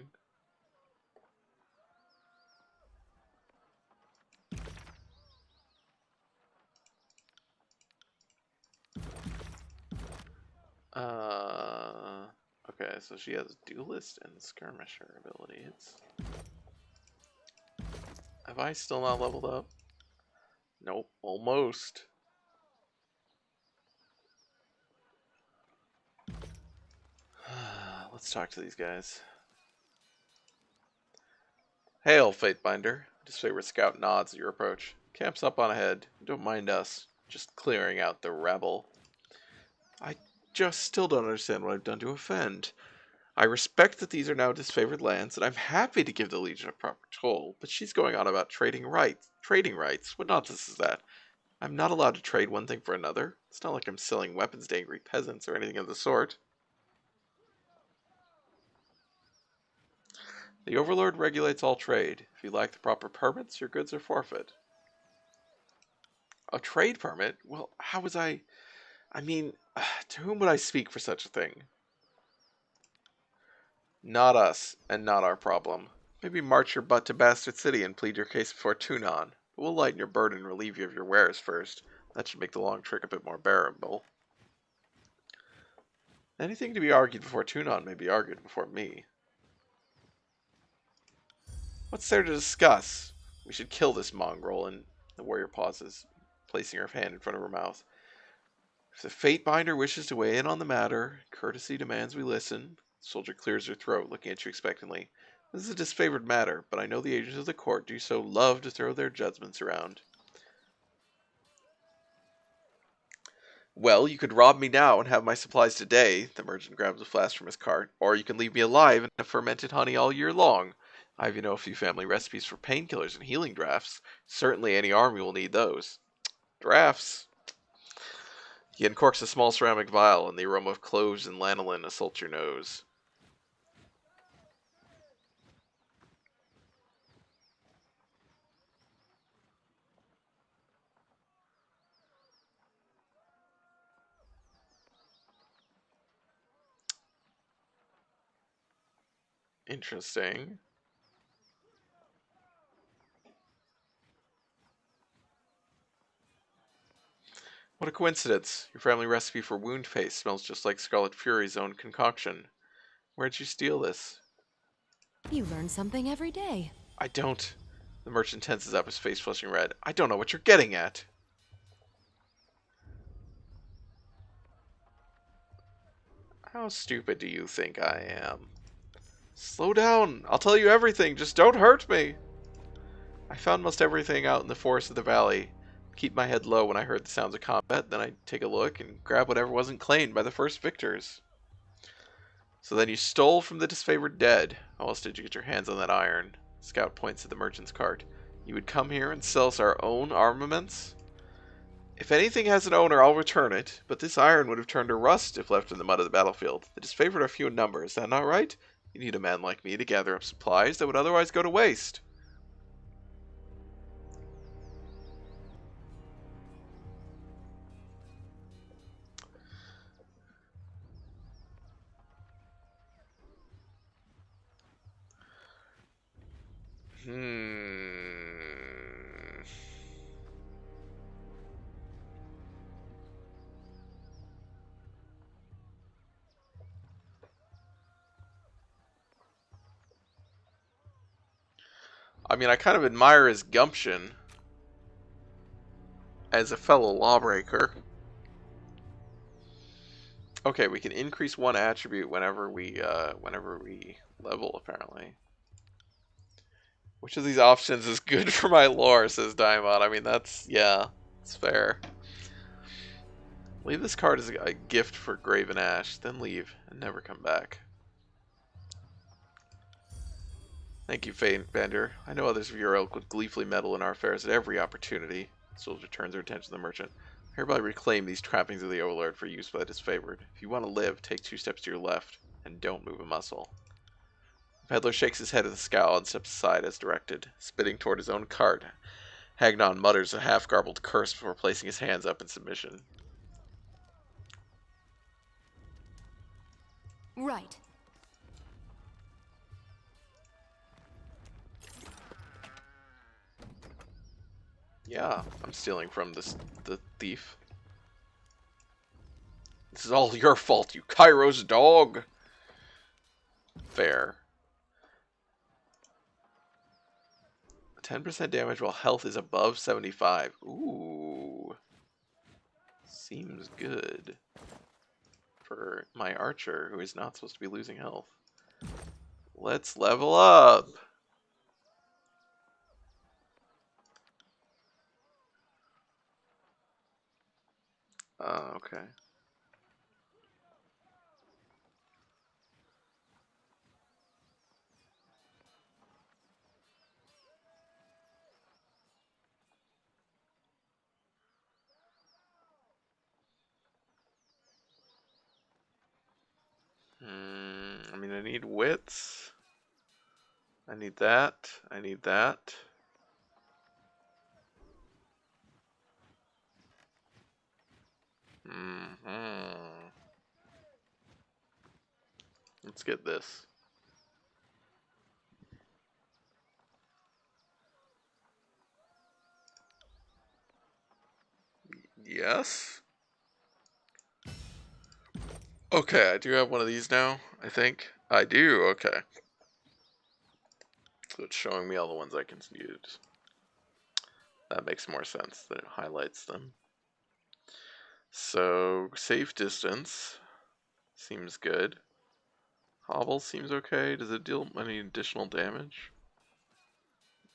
Okay, so she has Duelist and Skirmisher abilities. Have I still not leveled up? Nope, almost. Let's talk to these guys. Hail, Fatebinder. Disfavored Scout nods at your approach. Camp's up on ahead. Don't mind us. Just clearing out the rabble. I just still don't understand what I've done to offend. I respect that these are now disfavored lands, and I'm happy to give the Legion a proper toll, but she's going on about trading rights. Trading rights? What nonsense is that? I'm not allowed to trade one thing for another. It's not like I'm selling weapons to angry peasants or anything of the sort. The Overlord regulates all trade. If you lack the proper permits, your goods are forfeit. A trade permit? Well, how was I mean, to whom would I speak for such a thing? Not us, and not our problem. Maybe march your butt to Bastard City and plead your case before Tunon. But we'll lighten your burden and relieve you of your wares first. That should make the long trek a bit more bearable. Anything to be argued before Tunon may be argued before me. What's there to discuss? We should kill this mongrel, and the warrior pauses, placing her hand in front of her mouth. If the Fatebinder wishes to weigh in on the matter, courtesy demands we listen. The soldier clears her throat, looking at you expectantly. This is a disfavored matter, but I know the agents of the court do so love to throw their judgments around. Well, you could rob me now and have my supplies today, the merchant grabs a flask from his cart, or you can leave me alive and have fermented honey all year long. I even know a few family recipes for painkillers and healing drafts. Certainly any army will need those. Drafts. He uncorks a small ceramic vial, and the aroma of cloves and lanolin assaults your nose. Interesting. What a coincidence. Your family recipe for wound paste smells just like Scarlet Fury's own concoction. Where'd you steal this? You learn something every day. I don't. The merchant tenses up, his face flushing red. I don't know what you're getting at. How stupid do you think I am? Slow down. I'll tell you everything. Just don't hurt me. I found most everything out in the forest of the valley. Keep my head low when I heard the sounds of combat, then I'd take a look and grab whatever wasn't claimed by the first victors. So then you stole from the disfavored dead. How else did you get your hands on that iron? Scout points at the merchant's cart. You would come here and sell us our own armaments? If anything has an owner, I'll return it, but this iron would have turned to rust if left in the mud of the battlefield. The disfavored are few in number, is that not right? You need a man like me to gather up supplies that would otherwise go to waste. Hmm. I mean, I kind of admire his gumption as a fellow lawbreaker. Okay, we can increase one attribute whenever we level, apparently. Which of these options is good for my lore, says Diamond. I mean, yeah, it's fair. Leave this card as a gift for Graven Ash, then leave and never come back. Thank you, Fate Bender. I know others of your ilk would gleefully meddle in our affairs at every opportunity. Soldier turns her attention to the merchant. Hereby reclaim these trappings of the Overlord for use by the disfavored. If you want to live, take 2 steps to your left, and don't move a muscle. The peddler shakes his head with a scowl and steps aside as directed, spitting toward his own cart. Hagnon mutters a half-garbled curse before placing his hands up in submission. Right. Yeah, I'm stealing from the thief. This is all your fault, you Kairos dog! Fair. 10% damage while health is above 75. Ooh. Seems good. For my archer, who is not supposed to be losing health. Let's level up! Okay. I mean, I need wits. I need that. I need that. Let's get this. Yes. Okay, I do have one of these now, I think. I do, okay. So it's showing me all the ones I can use. That makes more sense, that it highlights them. So, safe distance seems good. Hobble seems okay. Does it deal any additional damage?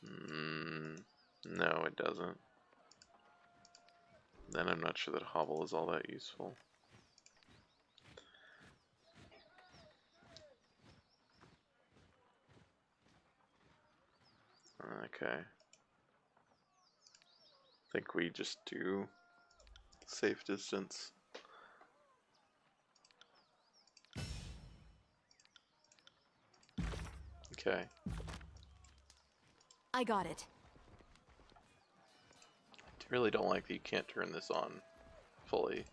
No, it doesn't. Then I'm not sure that Hobble is all that useful. Okay. I think we just do safe distance. Okay. I got it. I really don't like that you can't turn this on fully.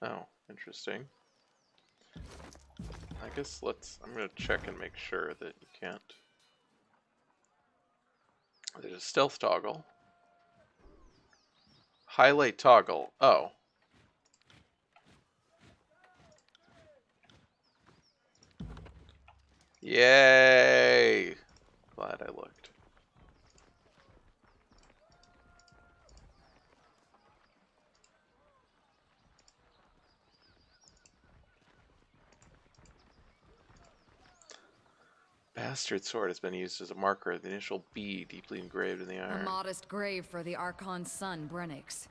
Oh, interesting. I guess I'm gonna check and make sure that you can't. There's a stealth toggle. Highlight toggle. Oh. Yay! Glad I looked. Bastard sword has been used as a marker of the initial B deeply engraved in the A iron. modest grave for the Archon's son, Brennix.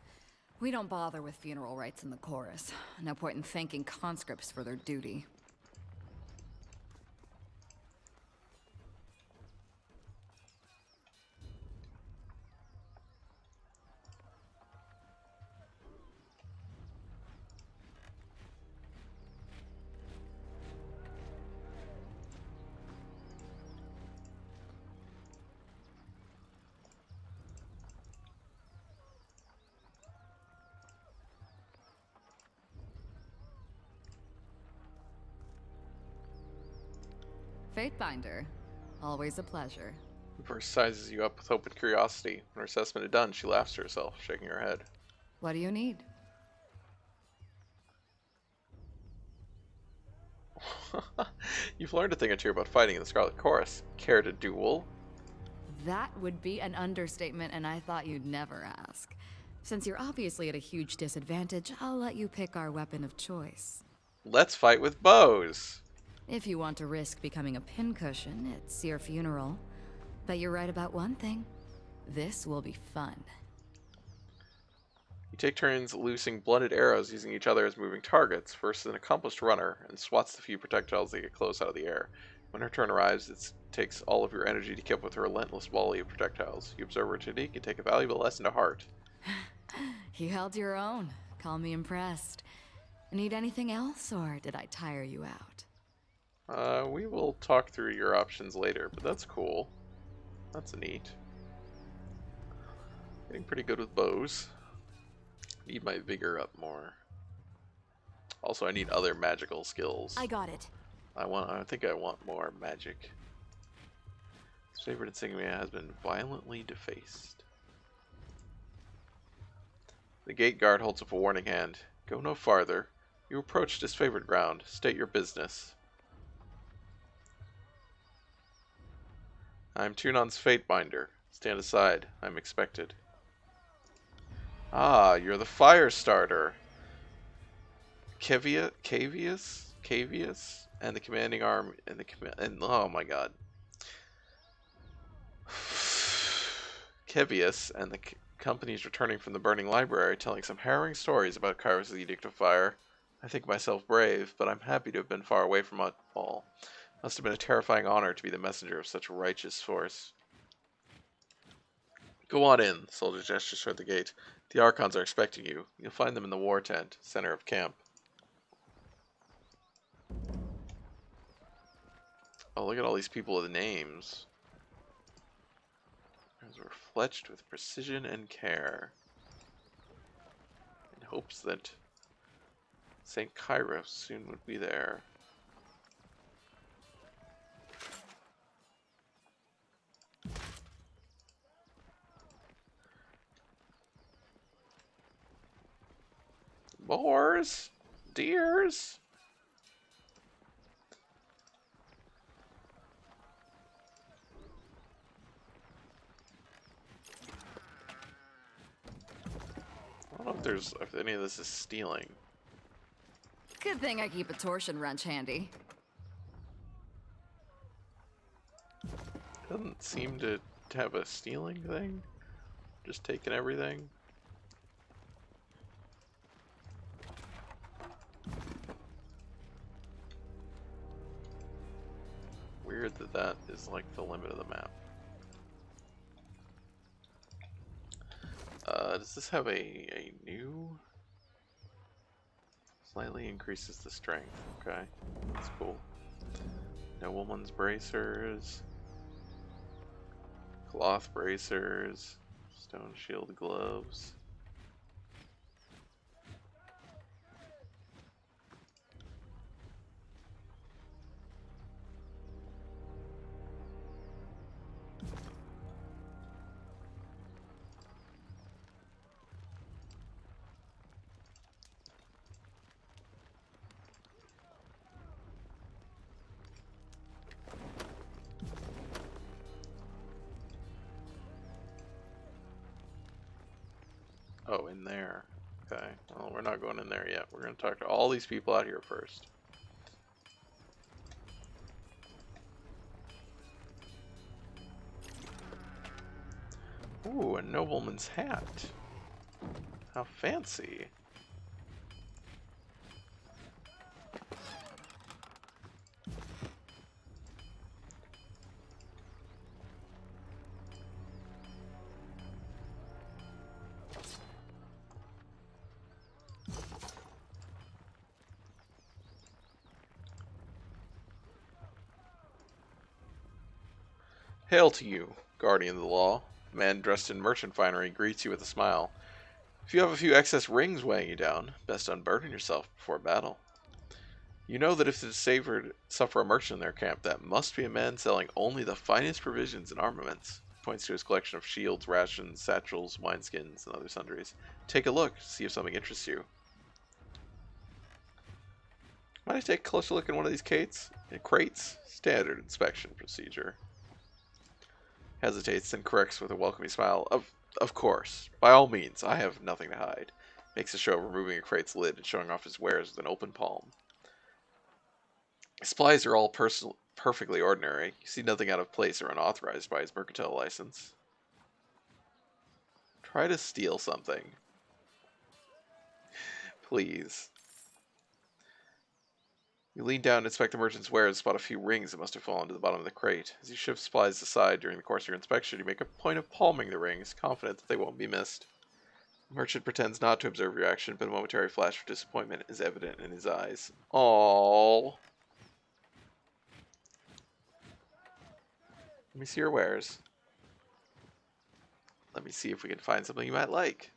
We don't bother with funeral rites in the chorus. No point in thanking conscripts for their duty. Fatebinder. Always a pleasure. First sizes you up with hope and curiosity. When her assessment is done, she laughs to herself, shaking her head. What do you need? You've learned a thing or two about fighting in the Scarlet Chorus. Care to duel? That would be an understatement, and I thought you'd never ask. Since you're obviously at a huge disadvantage, I'll let you pick our weapon of choice. Let's fight with bows. If you want to risk becoming a pincushion, it's your funeral. But you're right about one thing. This will be fun. You take turns loosing blunted arrows using each other as moving targets versus an accomplished runner and swats the few projectiles that get close out of the air. When her turn arrives, it takes all of your energy to keep up with her relentless volley of projectiles. You observe her technique and take a valuable lesson to heart. You held your own. Call me impressed. Need anything else, or did I tire you out? We will talk through your options later, but that's cool. That's neat. Getting pretty good with bows. Need my vigor up more. Also, I need other magical skills. I got it. I think I want more magic. His favorite insignia has been violently defaced. The gate guard holds up a warning hand. Go no farther. You approached his favorite ground. State your business. I'm Tunon's Fatebinder. Stand aside. I'm expected. Ah, you're the fire starter. Cavius, and the commanding arm, and oh my god. Kevius and the company's returning from the burning library, telling some harrowing stories about Kairos' Edict of Fire. I think myself brave, but I'm happy to have been far away from it all. Must have been a terrifying honor to be the messenger of such righteous force. Go on in, the soldier gestures toward the gate. The Archons are expecting you. You'll find them in the war tent, center of camp. Oh, look at all these people with names. Those were fletched with precision and care. In hopes that St. Kairos soon would be there. Boars? Deers? I don't know if any of this is stealing. Good thing I keep a torsion wrench handy. Doesn't seem to have a stealing thing. Just taking everything. Weird that that is like the limit of the map. Does this have a new? Slightly increases the strength. Okay, that's cool. Nobleman's bracers, cloth bracers, stone shield gloves. Oh, in there. Okay. Well, we're not going in there yet. We're going to talk to all these people out here first. Ooh, a nobleman's hat. How fancy. Hail to you, guardian of the law. A man dressed in merchant finery greets you with a smile. If you have a few excess rings weighing you down, best unburden yourself before battle. You know that if the disabled suffer a merchant in their camp, that must be a man selling only the finest provisions and armaments. Points to his collection of shields, rations, satchels, wineskins, and other sundries. Take a look, see if something interests you. Might I take a closer look at one of these crates? Standard inspection procedure. Hesitates, then corrects with a welcoming smile. Of course. By all means, I have nothing to hide. Makes a show of removing a crate's lid and showing off his wares with an open palm. His supplies are all perfectly ordinary. You see nothing out of place or unauthorized by his mercantile license. Try to steal something. Please. You lean down and inspect the merchant's wares and spot a few rings that must have fallen to the bottom of the crate. As you shift supplies aside during the course of your inspection, you make a point of palming the rings, confident that they won't be missed. The merchant pretends not to observe your action, but a momentary flash of disappointment is evident in his eyes. Aww. Let me see your wares. Let me see if we can find something you might like.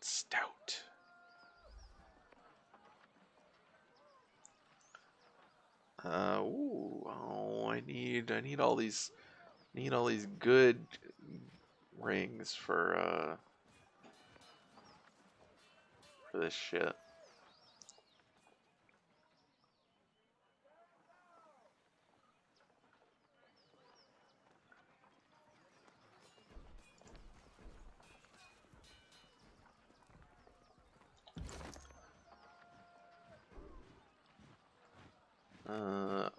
Stout. I need all these good rings for this shit.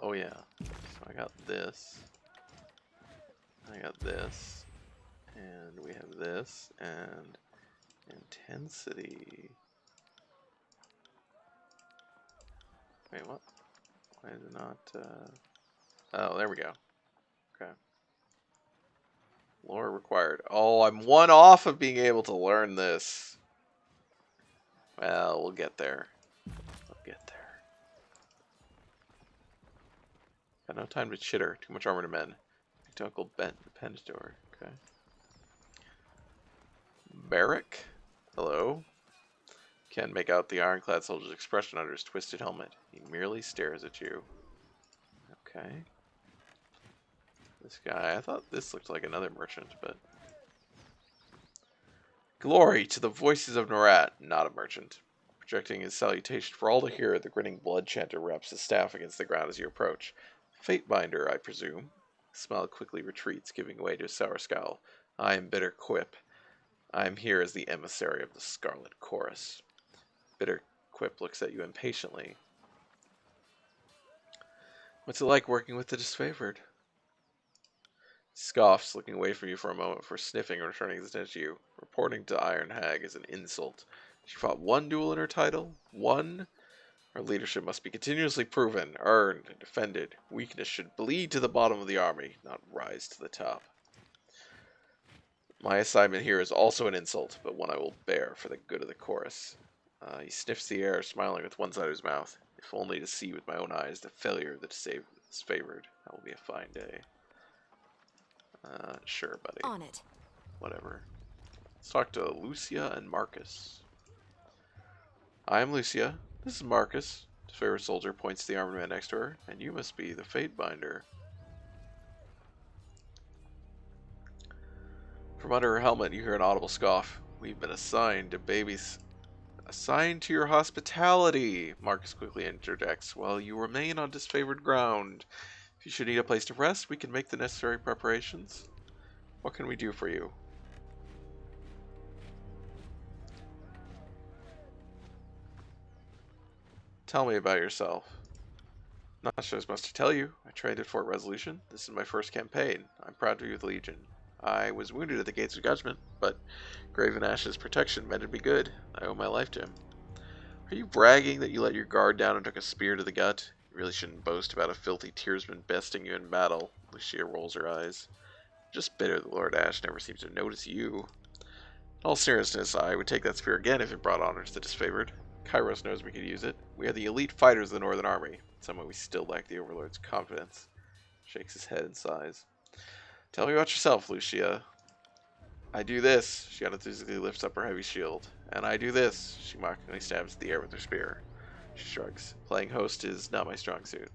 Oh yeah. So I got this. I got this. And we have this. And intensity. Wait, what? Why is it not, Oh, there we go. Okay. Lore required. Oh, I'm one off of being able to learn this. Well, we'll get there. We'll get there. Got no time to chitter. Too much armor to mend. To Uncle Bent the pen store. Okay. Barrack? Hello? Can't make out the ironclad soldier's expression under his twisted helmet. He merely stares at you. Okay. This guy, I thought this looked like another merchant, but... Glory to the voices of Norat, not a merchant. Projecting his salutation for all to hear, the grinning blood chanter raps his staff against the ground as you approach. Fatebinder, I presume. The smile quickly retreats, giving way to a sour scowl. I am Bitter Quip. I am here as the emissary of the Scarlet Chorus. Bitter Quip looks at you impatiently. What's it like working with the disfavored? Scoffs, looking away from you for a moment before sniffing and returning his attention to you. Reporting to Iron Hag is an insult. She fought one duel in her title? One? Her leadership must be continuously proven, earned, and defended. Weakness should bleed to the bottom of the army, not rise to the top. My assignment here is also an insult, but one I will bear for the good of the chorus. He sniffs the air, smiling with one side of his mouth. If only to see with my own eyes the failure that is favored. That will be a fine day. Sure, buddy. On it. Whatever. Let's talk to Lucia and Marcus. I am Lucia. This is Marcus. The favorite soldier points to the armored man next to her. And you must be the Fatebinder. From under her helmet, you hear an audible scoff. We've been assigned to babies. Assigned to your hospitality, Marcus quickly interjects, while you remain on disfavored ground. If you should need a place to rest, we can make the necessary preparations. What can we do for you? Tell me about yourself. Not sure as much to tell you. I trained at Fort Resolution. This is my first campaign. I'm proud to be with Legion. I was wounded at the Gates of Judgment, but Graven Ash's protection mended me good. I owe my life to him. Are you bragging that you let your guard down and took a spear to the gut? You really shouldn't boast about a filthy tearsman besting you in battle. Lucia rolls her eyes. Just bitter that Lord Ash never seems to notice you. In all seriousness, I would take that spear again if it brought honor to the disfavored. Kairos knows we could use it. We are the elite fighters of the Northern Army. Somehow we still lack the Overlord's confidence. Shakes his head and sighs. Tell me about yourself, Lucia. I do this. She unenthusiastically lifts up her heavy shield. And I do this. She mockingly stabs at the air with her spear. She shrugs. Playing host is not my strong suit.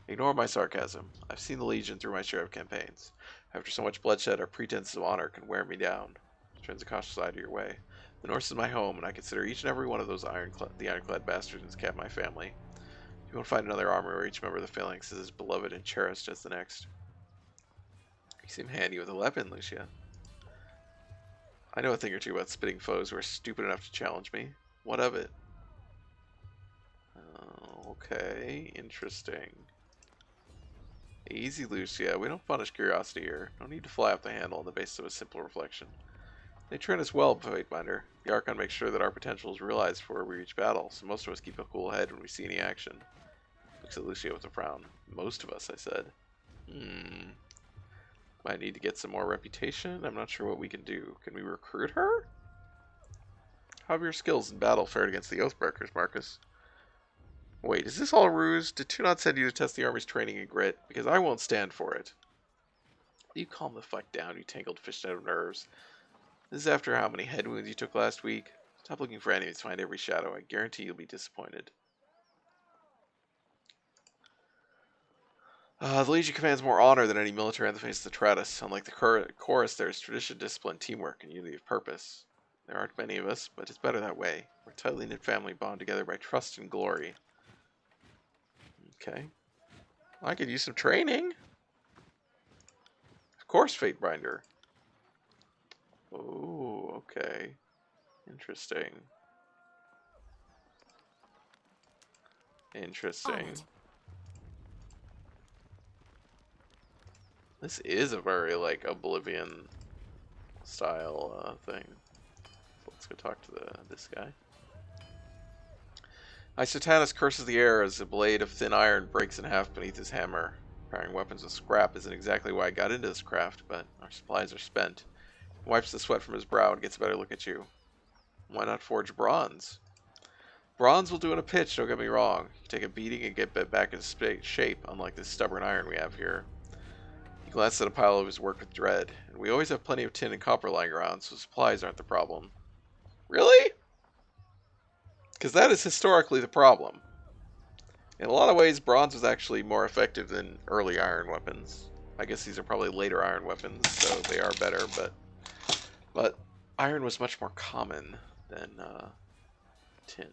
Ignore my sarcasm. I've seen the Legion through my share of campaigns. After so much bloodshed, our pretense of honor can wear me down. She turns a cautious eye to your way. The North is my home, and I consider each and every one of those ironclad bastards as my family. If you want to find another army where each member of the phalanx is as beloved and cherished as the next. You seem handy with a weapon, Lucia. I know a thing or two about spitting foes who are stupid enough to challenge me. What of it? Okay, interesting. Easy, Lucia. We don't punish curiosity here. No need to fly off the handle on the basis of a simple reflection. They train us well, Fateminder. The Archon makes sure that our potential is realized before we reach battle, so most of us keep a cool head when we see any action. Looks at Lucia with a frown. Most of us, I said. Might need to get some more reputation. I'm not sure what we can do. Can we recruit her? How have your skills in battle fared against the Oathbreakers, Marcus? Wait, is this all a ruse? Did Tunod send you to test the army's training and grit? Because I won't stand for it. You calm the fuck down, you tangled fishnet of nerves. This is after how many head wounds you took last week. Stop looking for enemies, find every shadow. I guarantee you'll be disappointed. The Legion commands more honor than any military on the face of the Tratus. Unlike the chorus, there is tradition, discipline, teamwork, and unity of purpose. There aren't many of us, but it's better that way. We're a tightly knit family bound together by trust and glory. Okay. I could use some training. Of course, Fatebinder. Oh, okay. Interesting. Interesting. This is a very, like, Oblivion style thing. So let's go talk to this guy. Isotanus curses the air as a blade of thin iron breaks in half beneath his hammer. Preparing weapons with scrap isn't exactly why I got into this craft, but our supplies are spent. He wipes the sweat from his brow and gets a better look at you. Why not forge bronze? Bronze will do in a pitch, don't get me wrong. You take a beating and get back into shape, unlike this stubborn iron we have here. He glanced at a pile of his work with dread. And we always have plenty of tin and copper lying around, so supplies aren't the problem. Really? Because that is historically the problem. In a lot of ways, bronze was actually more effective than early iron weapons. I guess these are probably later iron weapons, so they are better, but iron was much more common than tin.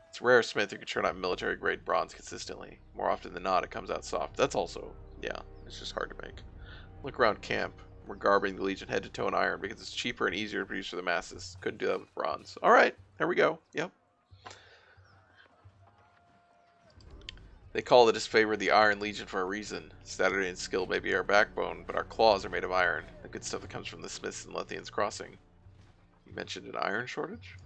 It's rare a smith who can churn out military-grade bronze consistently. More often than not, it comes out soft. That's also, yeah, it's just hard to make. Look around camp. We're garbing the Legion head to toe in iron because it's cheaper and easier to produce for the masses. Couldn't do that with bronze. Alright, there we go. Yep. They call the disfavor the Iron Legion for a reason. Saturday and skill may be our backbone, but our claws are made of iron. The good stuff that comes from the Smiths and Lethian's Crossing. You mentioned an iron shortage?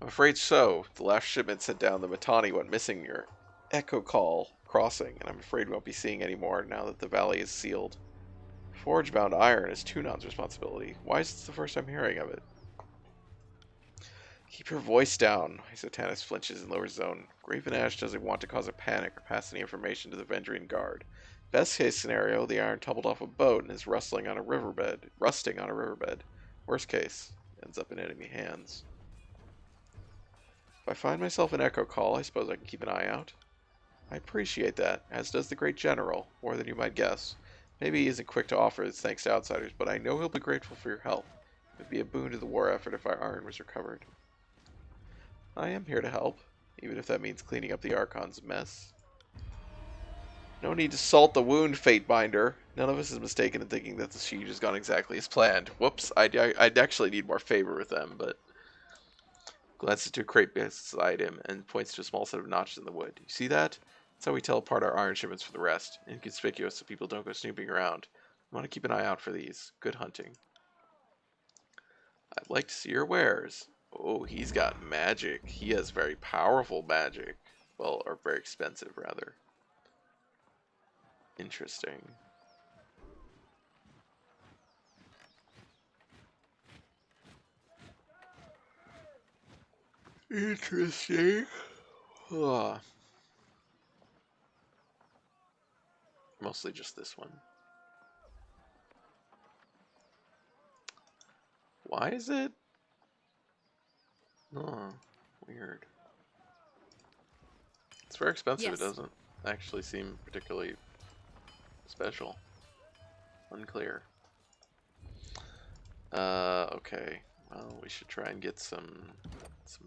I'm afraid so. The last shipment sent down the Mittani went missing near Echo Call Crossing, and I'm afraid we won't be seeing any more now that the valley is sealed. Forge-bound iron is Tunon's responsibility. Why is this the first I'm hearing of it? Keep your voice down. Isotanus flinches and lowers his own. Graven Ash doesn't want to cause a panic or pass any information to the Vendrian Guard. Best case scenario, the iron tumbled off a boat and is rusting on a riverbed. Worst case, ends up in enemy hands. If I find myself in Echo Call, I suppose I can keep an eye out. I appreciate that, as does the great general, more than you might guess. Maybe he isn't quick to offer his thanks to outsiders, but I know he'll be grateful for your help. It would be a boon to the war effort if our iron was recovered. I am here to help, even if that means cleaning up the Archon's mess. No need to salt the wound, Fatebinder. None of us is mistaken in thinking that the siege has gone exactly as planned. Whoops, I'd actually need more favor with them, but... Glances to a crate beside him and points to a small set of notches in the wood. You see that? That's how we tell apart our iron shipments from the rest. Inconspicuous so people don't go snooping around. You want to keep an eye out for these. Good hunting. I'd like to see your wares. Oh, he's got magic. He has very powerful magic. Well, or very expensive, rather. Interesting. Interesting. Mostly just this one. Why is it? Oh, weird. It's very expensive. Yes. It doesn't actually seem particularly special. Unclear. Okay. Well, we should try and get some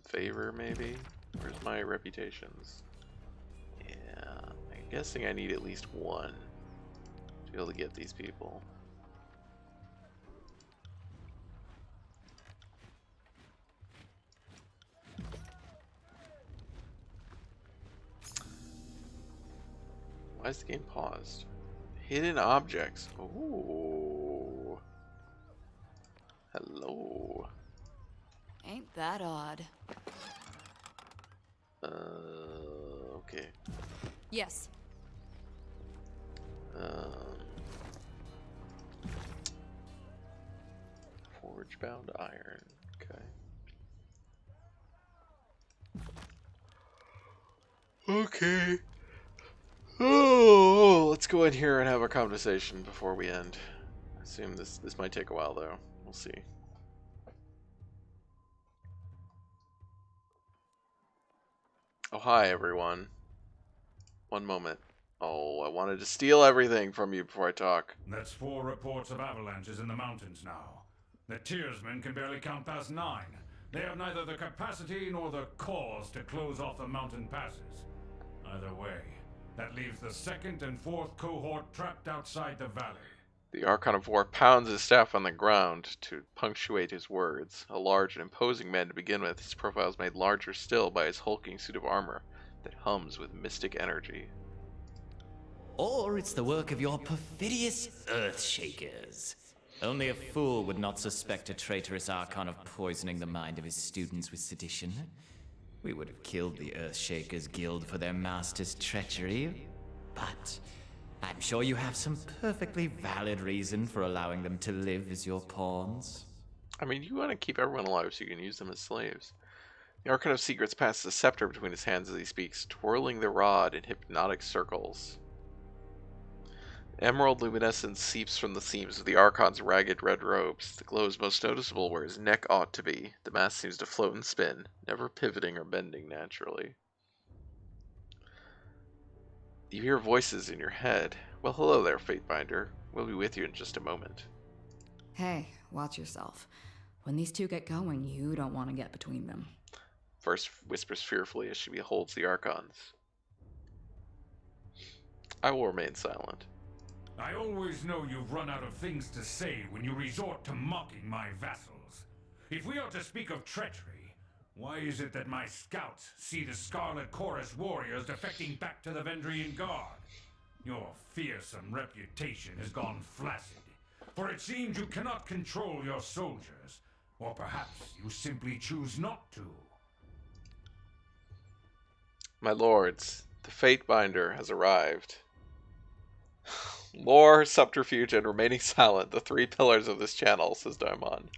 favor, maybe. Where's my reputations? Yeah, I'm guessing I need at least one to be able to get these people. Why is the game paused? Hidden objects. Ooh. Hello. Ain't that odd? Okay. Yes. Forge bound iron. Okay. Okay. Oh, let's go in here and have a conversation before we end. I assume this might take a while though. We'll see. Oh, hi everyone. One moment. Oh, I wanted to steal everything from you before I talk. That's 4 reports of avalanches in the mountains now. The Tearsmen can barely count past 9. They have neither the capacity nor the cause to close off the mountain passes. Either way, that leaves the 2nd and 4th cohort trapped outside the valley. The Archon of War pounds his staff on the ground to punctuate his words. A large and imposing man to begin with, his profile is made larger still by his hulking suit of armor that hums with mystic energy. Or it's the work of your perfidious Earthshakers. Only a fool would not suspect a traitorous Archon of poisoning the mind of his students with sedition. We would have killed the Earthshakers Guild for their master's treachery, but I'm sure you have some perfectly valid reason for allowing them to live as your pawns. I mean, you want to keep everyone alive so you can use them as slaves. The Archon of Secrets passes a scepter between his hands as he speaks, twirling the rod in hypnotic circles. Emerald luminescence seeps from the seams of the Archon's ragged red robes. The glow is most noticeable where his neck ought to be. The mask seems to float and spin, never pivoting or bending naturally. You hear voices in your head. Well, hello there, Fatebinder. We'll be with you in just a moment. Hey, watch yourself. When these two get going, you don't want to get between them. First whispers fearfully as she beholds the Archons. I will remain silent. I always know you've run out of things to say when you resort to mocking my vassals. If we are to speak of treachery, why is it that my scouts see the Scarlet Chorus warriors defecting back to the Vendrian Guard? Your fearsome reputation has gone flaccid, for it seems you cannot control your soldiers, or perhaps you simply choose not to. My lords, the Fatebinder has arrived. Lore, subterfuge, and remaining silent, the 3 pillars of this channel, says Daimon.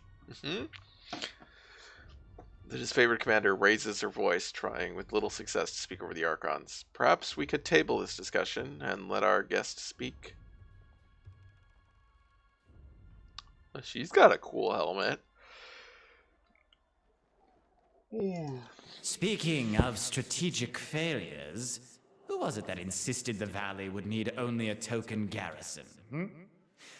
His favorite commander raises her voice, trying with little success to speak over the Archons. Perhaps we could table this discussion and let our guest speak. She's got a cool helmet. Speaking of strategic failures, who was it that insisted the valley would need only a token garrison?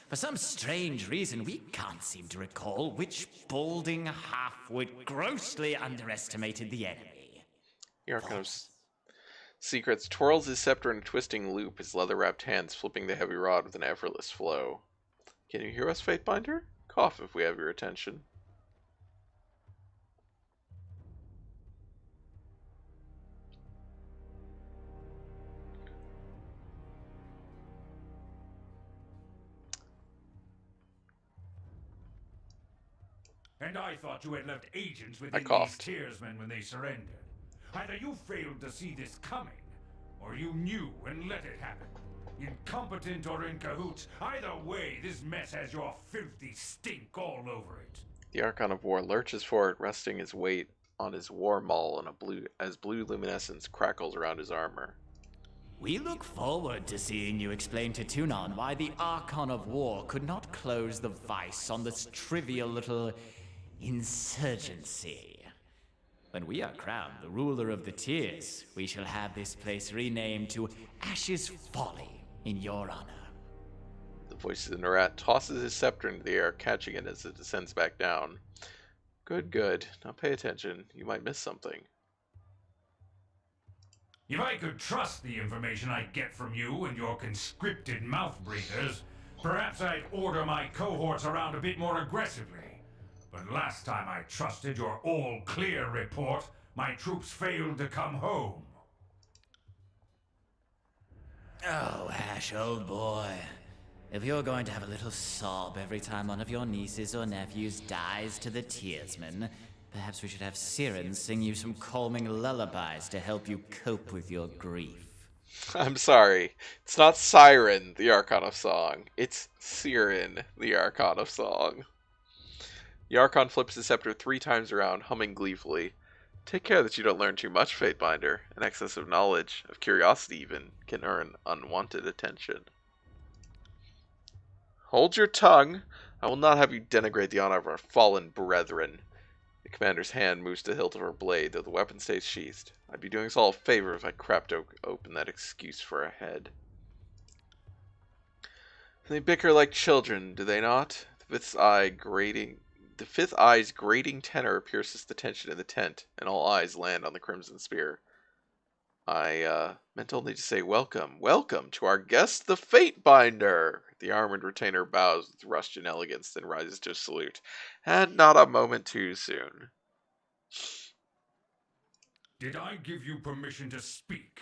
For some strange reason, we can't seem to recall which balding halfwit grossly underestimated the enemy. The Archon of Secrets twirls his scepter in a twisting loop, his leather-wrapped hands flipping the heavy rod with an effortless flow. Can you hear us, Fatebinder? Cough if we have your attention. And I thought you had left agents within these coughed. Tearsmen when they surrendered. Either you failed to see this coming, or you knew and let it happen. Incompetent or in cahoots, either way, this mess has your filthy stink all over it. The Archon of War lurches forward, resting his weight on his war maul as blue luminescence crackles around his armor. We look forward to seeing you explain to Tunon why the Archon of War could not close the vice on this trivial little insurgency. When we are crowned the ruler of the Tears, we shall have this place renamed to Ash's Folly in your honor. The voice of the Nerat tosses his scepter into the air, catching it as it descends back down. Good, good. Now pay attention. You might miss something. If I could trust the information I get from you and your conscripted mouth breathers, perhaps I'd order my cohorts around a bit more aggressively. But last time I trusted your all-clear report, my troops failed to come home. Oh, Ash, old boy. If you're going to have a little sob every time one of your nieces or nephews dies to the tearsman, perhaps we should have Siren sing you some calming lullabies to help you cope with your grief. I'm sorry. It's not Siren, the Archon of Song. It's Siren, the Archon of Song. The Archon flips his scepter 3 times around, humming gleefully. Take care that you don't learn too much, Fatebinder. An excess of knowledge, of curiosity even, can earn unwanted attention. Hold your tongue. I will not have you denigrate the honor of our fallen brethren. The commander's hand moves to the hilt of her blade, though the weapon stays sheathed. I'd be doing us all a favor if I cracked open that excuse for a head. They bicker like children, do they not? The fifth eye's grating tenor pierces the tension in the tent, and all eyes land on the crimson spear. I meant only to say welcome to our guest, the Fatebinder. The armored retainer bows with Russian elegance, then rises to a salute, and not a moment too soon. Did I give you permission to speak?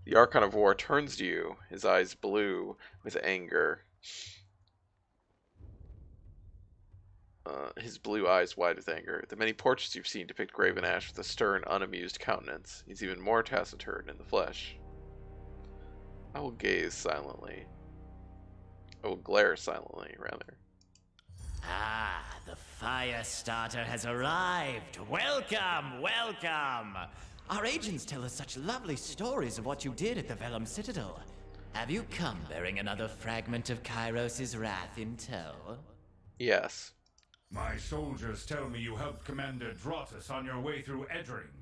The Archon of War turns to you, his eyes blue with anger. His blue eyes wide with anger. The many portraits you've seen depict Graven Ash with a stern, unamused countenance. He's even more taciturn in the flesh. I will gaze silently. I will glare silently, rather. Ah, the fire starter has arrived. Welcome, welcome. Our agents tell us such lovely stories of what you did at the Vellum Citadel. Have you come bearing another fragment of Kairos' wrath in tow? Yes. My soldiers tell me you helped Commander Drotus on your way through Edring.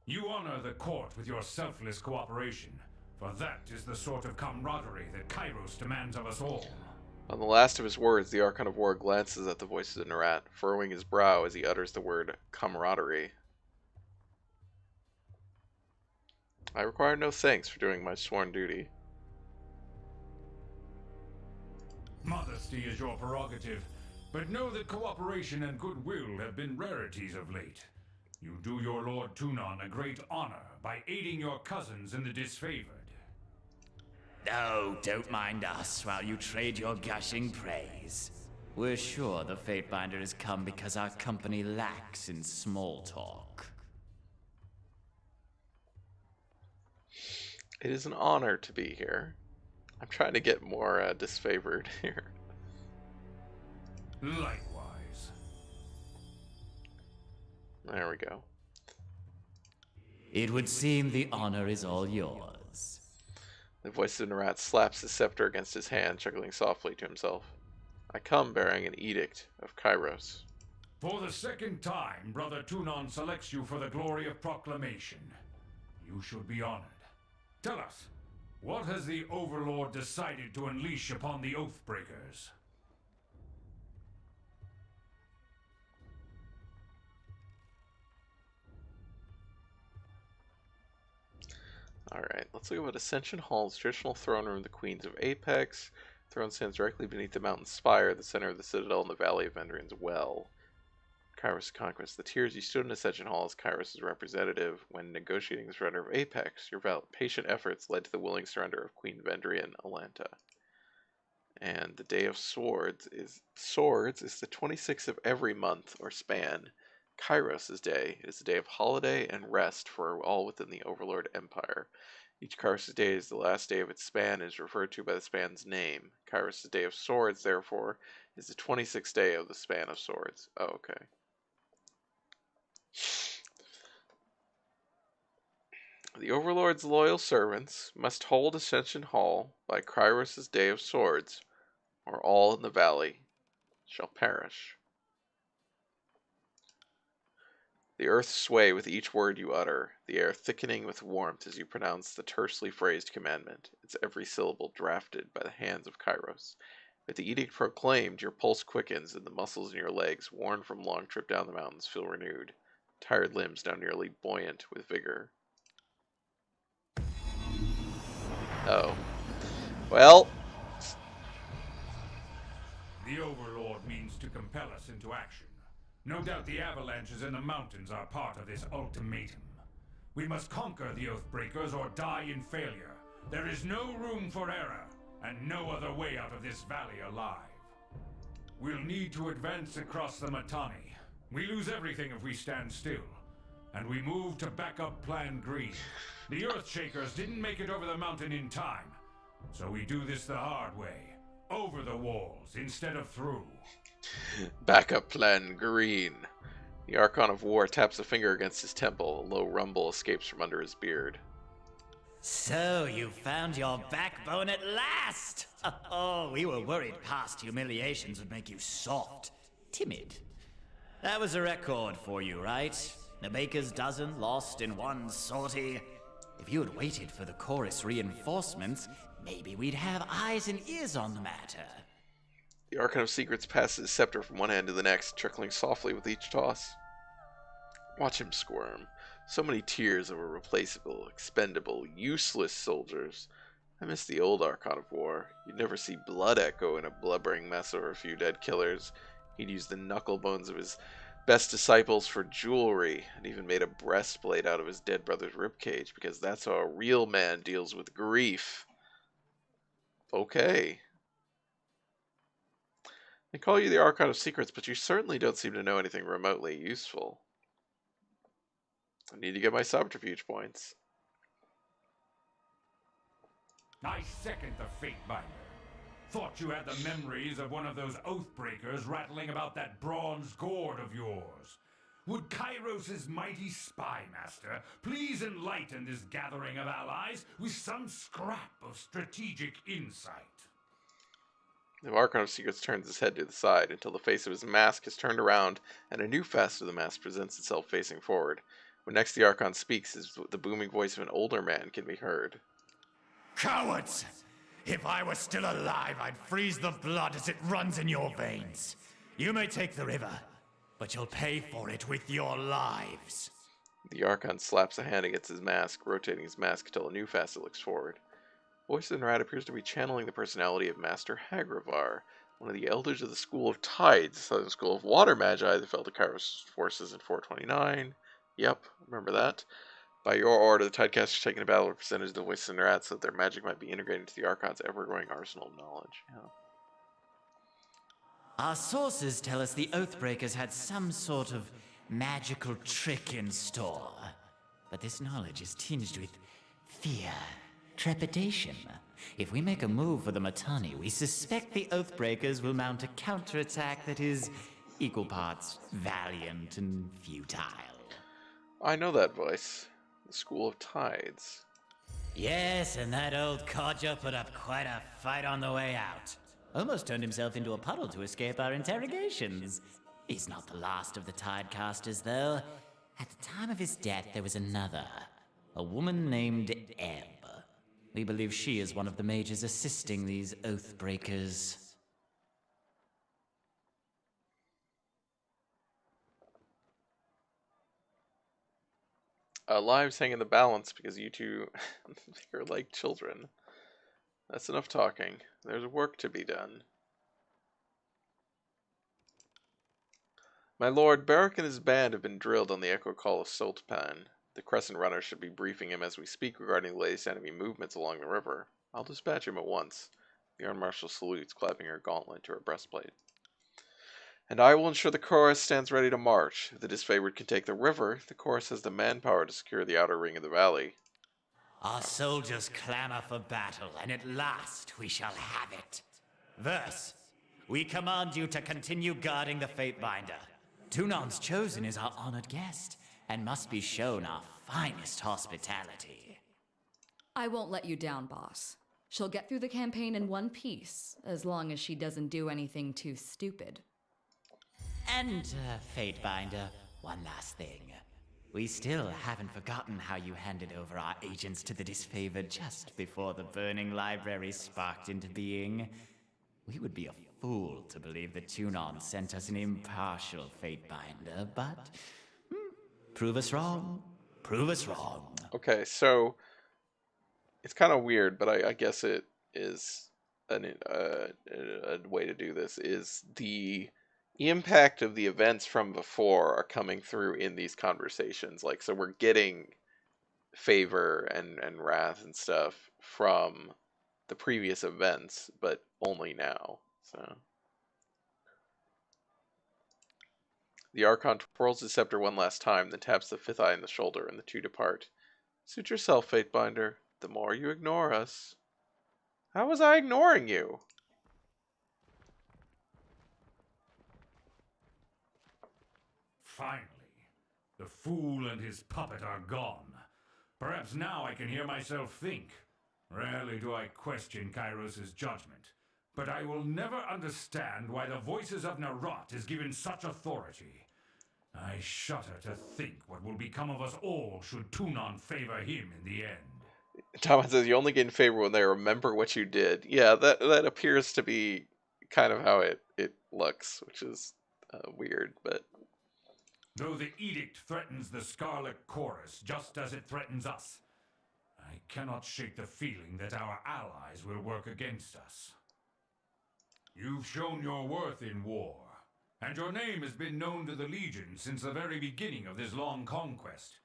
You honor the court with your selfless cooperation, for that is the sort of camaraderie that Kairos demands of us all. On the last of his words, the Archon of War glances at the voices of Nerat, furrowing his brow as he utters the word camaraderie. I require no thanks for doing my sworn duty. Modesty is your prerogative, but know that cooperation and goodwill have been rarities of late. You do your Lord Tunon a great honor by aiding your cousins in the disfavored. Oh, don't mind us while you trade your gushing praise. We're sure the Fatebinder has come because our company lacks in small talk. It is an honor to be here. I'm trying to get more disfavored here. Likewise. There we go. It would seem the honor is all yours. The voice of Nerat slaps his scepter against his hand, chuckling softly to himself. I come bearing an edict of Kairos. For the second time, Brother Tunon selects you for the glory of proclamation. You should be honored. Tell us, what has the Overlord decided to unleash upon the Oathbreakers? Alright, let's look at what Ascension Hall's traditional throne room of the Queens of Apex. The throne stands directly beneath the mountain spire, the center of the citadel in the Valley of Vendrian's Well. Kairos' conquest. The tears you stood in Ascension Hall as Kairos' representative when negotiating the surrender of Apex. Your patient efforts led to the willing surrender of Queen Vendrian Alanta. And the Day of Swords is the 26th of every month or span. Kairos' day is a day of holiday and rest for all within the Overlord Empire. Each Kairos' day is the last day of its span and is referred to by the span's name. Kairos' Day of Swords, therefore, is the 26th day of the span of swords. Oh, okay. The Overlord's loyal servants must hold Ascension Hall by Kairos' Day of Swords, or all in the valley shall perish. The earth sway with each word you utter, the air thickening with warmth as you pronounce the tersely phrased commandment, its every syllable drafted by the hands of Kairos. With the edict proclaimed, your pulse quickens and the muscles in your legs, worn from long trip down the mountains, feel renewed. Tired limbs now nearly buoyant with vigor. Oh. Well. The Overlord means to compel us into action. No doubt the avalanches in the mountains are part of this ultimatum. We must conquer the Oathbreakers or die in failure. There is no room for error, and no other way out of this valley alive. We'll need to advance across the Mittani. We lose everything if we stand still. And we move to backup Plan Green. The Earthshakers didn't make it over the mountain in time. So we do this the hard way. Over the walls instead of through. Backup Plan Green. The Archon of War taps a finger against his temple. A low rumble escapes from under his beard. So you found your backbone at last! Oh, we were worried past humiliations would make you soft, timid. That was a record for you, right? A baker's dozen lost in one sortie. If you had waited for the chorus reinforcements, maybe we'd have eyes and ears on the matter. The Archon of Secrets passes his scepter from one hand to the next, trickling softly with each toss. Watch him squirm. So many tears of irreplaceable, expendable, useless soldiers. I miss the old Archon of War. You'd never see blood echo in a blubbering mess over a few dead killers. He'd use the knuckle bones of his best disciples for jewelry, and even made a breastplate out of his dead brother's ribcage, because that's how a real man deals with grief. Okay. They call you the Archon of Secrets, but you certainly don't seem to know anything remotely useful. I need to get my subterfuge points. I second the Fate Binder. Thought you had the memories of one of those Oathbreakers rattling about that bronze gourd of yours. Would Kairos' mighty spy master please enlighten this gathering of allies with some scrap of strategic insight? The Archon of Secrets turns his head to the side until the face of his mask is turned around and a new facet of the mask presents itself facing forward. When next the Archon speaks, the booming voice of an older man can be heard. Cowards! If I were still alive, I'd freeze the blood as it runs in your veins. You may take the river, but you'll pay for it with your lives. The Archon slaps a hand against his mask, rotating his mask until a new facet looks forward. Voice in Rat appears to be channeling the personality of Master Hagravar, one of the elders of the School of Tides, the Southern School of Water Magi that fell to Kairos' forces in 429. Yep, remember that. By your order, the Tidecasters taking a battle represented the Voices in Rat so that their magic might be integrated into the Archon's ever-growing arsenal of knowledge. Yeah. Our sources tell us the Oathbreakers had some sort of magical trick in store. But this knowledge is tinged with fear, trepidation. If we make a move for the Mittani, we suspect the Oathbreakers will mount a counterattack that is equal parts valiant and futile. I know that voice. The School of Tides. Yes, and that old codger put up quite a fight on the way out. Almost turned himself into a puddle to escape our interrogations. He's not the last of the Tidecasters, though. At the time of his death, there was another. A woman named Ebb. We believe she is one of the mages assisting these Oathbreakers. Lives hang in the balance because you two are like children. That's enough talking. There's work to be done. My lord, Barrack and his band have been drilled on the echo call of Sultpan. The Crescent Runner should be briefing him as we speak regarding the latest enemy movements along the river. I'll dispatch him at once. The Iron Marshal salutes, clapping her gauntlet to her breastplate. And I will ensure the chorus stands ready to march. If the disfavored can take the river, the chorus has the manpower to secure the outer ring of the valley. Our soldiers clamor for battle, and at last we shall have it. Verse, we command you to continue guarding the Fate Binder. Tunan's Chosen is our honored guest, and must be shown our finest hospitality. I won't let you down, boss. She'll get through the campaign in one piece, as long as she doesn't do anything too stupid. And, Fate Binder, one last thing. We still haven't forgotten how you handed over our agents to the disfavored just before the burning library sparked into being. We would be a fool to believe that Tunon sent us an impartial Fatebinder, but prove us wrong. Prove us wrong. Okay, so it's kind of weird, but I guess it is a way to do this. Is the impact of the events from before are coming through in these conversations. Like, so we're getting favor and wrath and stuff from the previous events, but only now. So the Archon twirls his scepter one last time, then taps the fifth eye in the shoulder, and the two depart. Suit yourself, Fatebinder. The more you ignore us. How was I ignoring you? Finally, the fool and his puppet are gone. Perhaps now I can hear myself think. Rarely do I question Kairos' judgment, but I will never understand why the voices of Narot is given such authority. I shudder to think what will become of us all should Tunon favor him in the end. Thomas says you only gain favor when they remember what you did. Yeah, that appears to be kind of how it looks, which is weird, but... Though the edict threatens the Scarlet Chorus just as it threatens us, I cannot shake the feeling that our allies will work against us. You've shown your worth in war, and your name has been known to the Legion since the very beginning of this long conquest.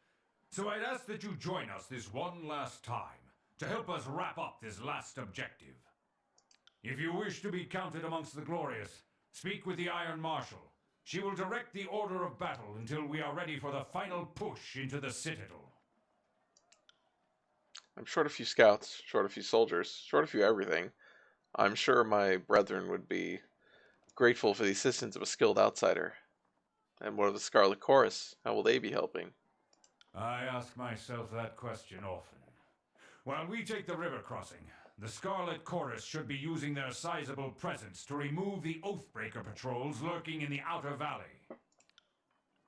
So I'd ask that you join us this one last time to help us wrap up this last objective. If you wish to be counted amongst the glorious, speak with the Iron Marshal. She will direct the order of battle until we are ready for the final push into the Citadel. I'm short a few scouts, short a few soldiers, short a few everything. I'm sure my brethren would be grateful for the assistance of a skilled outsider. And what of the Scarlet Chorus? How will they be helping? I ask myself that question often. While we take the river crossing, the Scarlet Chorus should be using their sizable presence to remove the Oathbreaker patrols lurking in the Outer Valley.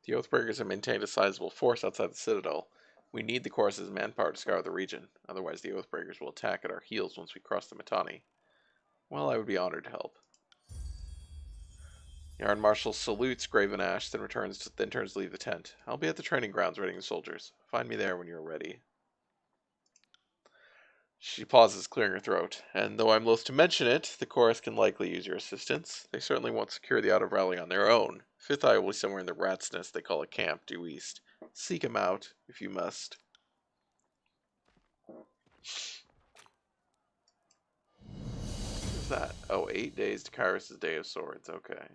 The Oathbreakers have maintained a sizable force outside the Citadel. We need the Chorus's manpower to scour the region, otherwise the Oathbreakers will attack at our heels once we cross the Mittani. Well, I would be honored to help. The Iron Marshal salutes Graven Ash, then turns to leave the tent. I'll be at the training grounds readying the soldiers. Find me there when you are ready. She pauses, clearing her throat. And though I'm loath to mention it, the Chorus can likely use your assistance. They certainly won't secure the Outer Valley on their own. Fifth Eye will be somewhere in the rat's nest they call a camp due east. Seek him out, if you must. What is that? Oh, 8 days to Kairos' Day of Swords. Okay.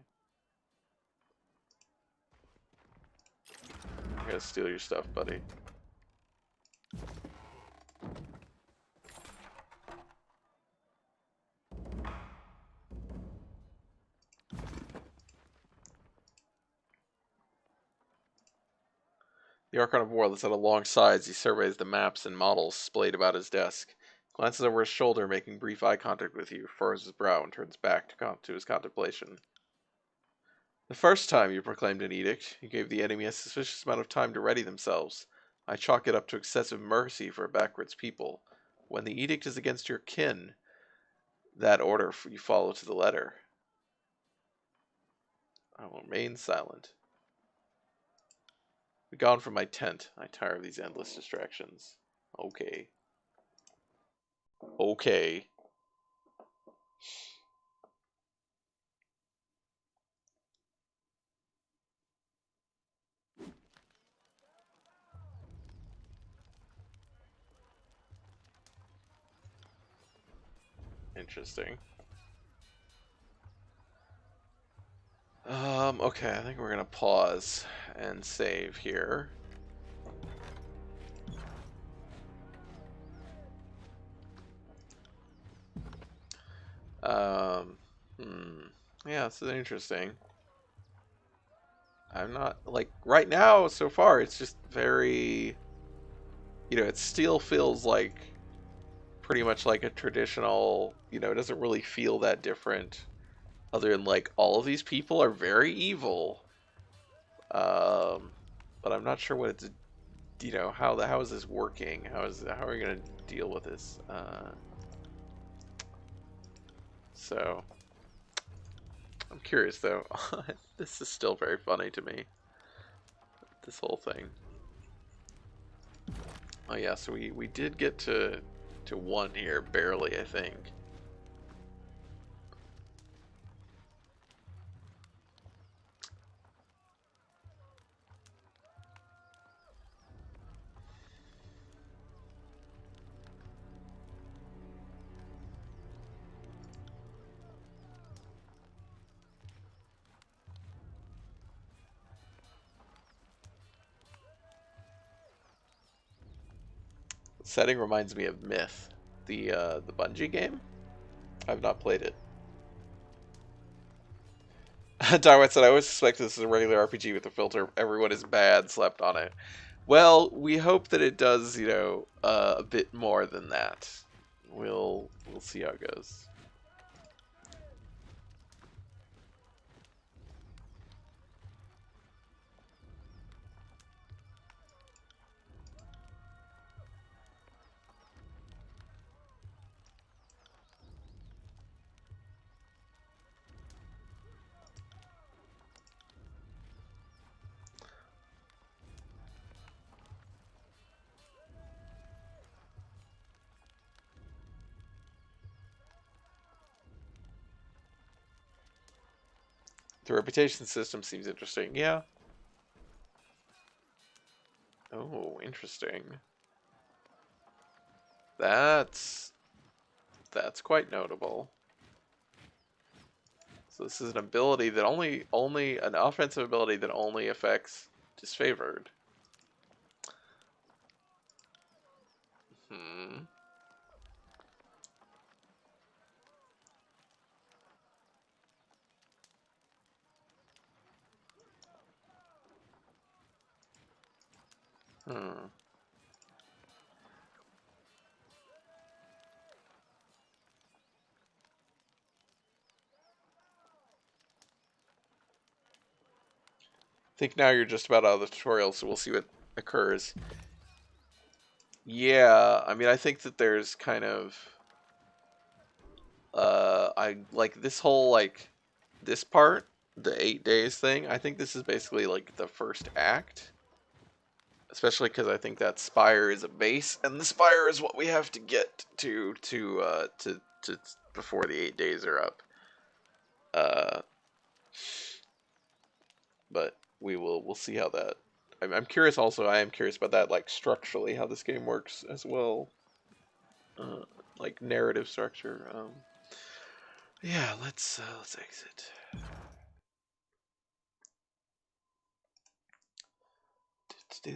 I gotta steal your stuff, buddy. The Archon of War lets out a long sigh as he surveys the maps and models splayed about his desk. Glances over his shoulder, making brief eye contact with you, furrows his brow, and turns back to his contemplation. The first time you proclaimed an edict, you gave the enemy a sufficient amount of time to ready themselves. I chalk it up to excessive mercy for a backwards people. When the edict is against your kin, that order you follow to the letter. I will remain silent. Be gone from my tent. I tire of these endless distractions. Okay. Okay. Interesting. Okay, I think we're gonna pause and save here. Yeah, this is interesting. I'm not, like, right now, so far, it's just very, it still feels like pretty much like a traditional, it doesn't really feel that different, other than, like, all of these people are very evil. But I'm not sure what it's, how is this working? How are we gonna deal with this? So, I'm curious though. This is still very funny to me. This whole thing. Oh yeah, so we did get to 1 here, barely, I think. The setting reminds me of Myth, the Bungie game. I've not played it. Dywet said, I always suspect this is a regular RPG with a filter. Everyone is bad, slept on it. Well, we hope that it does, you know, a bit more than that. We'll see how it goes. The reputation system seems interesting. Yeah. Oh, interesting. That's quite notable. So this is an ability that only an offensive ability that only affects disfavored. Hmm. Hmm. I think now you're just about out of the tutorial, so we'll see what occurs. Yeah, I mean, I think that there's kind of I like this whole like this part, the 8 days thing. I think this is basically like the first act, especially because I think that spire is a base, and the spire is what we have to get to before the 8 days are up. Uh, but we'll see how that. I'm curious. Also, I am curious about that, like structurally, how this game works as well, like narrative structure. Yeah, let's exit.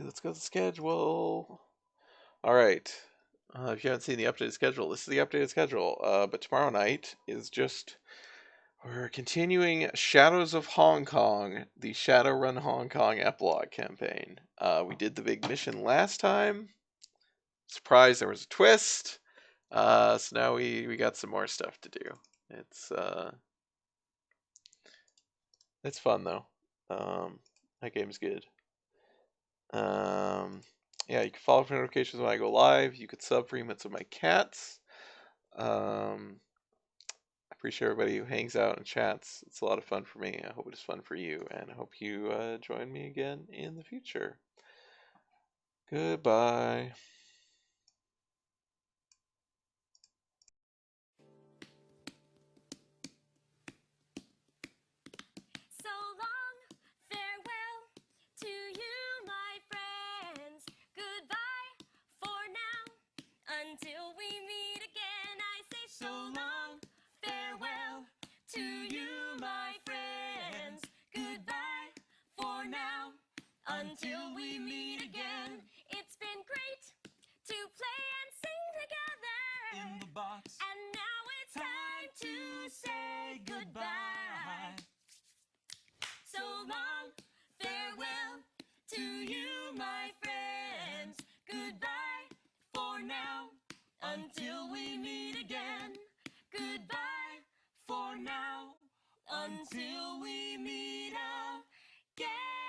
Let's go to the schedule. All right. If you haven't seen the updated schedule, this is the updated schedule. But tomorrow night is just we're continuing Shadows of Hong Kong, the Shadowrun Hong Kong epilogue campaign. We did the big mission last time. Surprise, there was a twist. So now we got some more stuff to do. It's fun though. That game's good. Yeah, you can follow for notifications when I go live. You could sub for emotes of my cats. I appreciate everybody who hangs out and chats. It's a lot of fun for me. I hope it is fun for you, and I hope you join me again in the future. Goodbye. So long, farewell to you, my friends. Goodbye for now, until we meet again. I say so long, farewell to you, my friends. Goodbye for now, until we meet again. It's been great to play and sing together in the box, and now it's time to say goodbye. So long, farewell to you, my friends. Goodbye for now, until we meet again. Goodbye for now, until we meet again.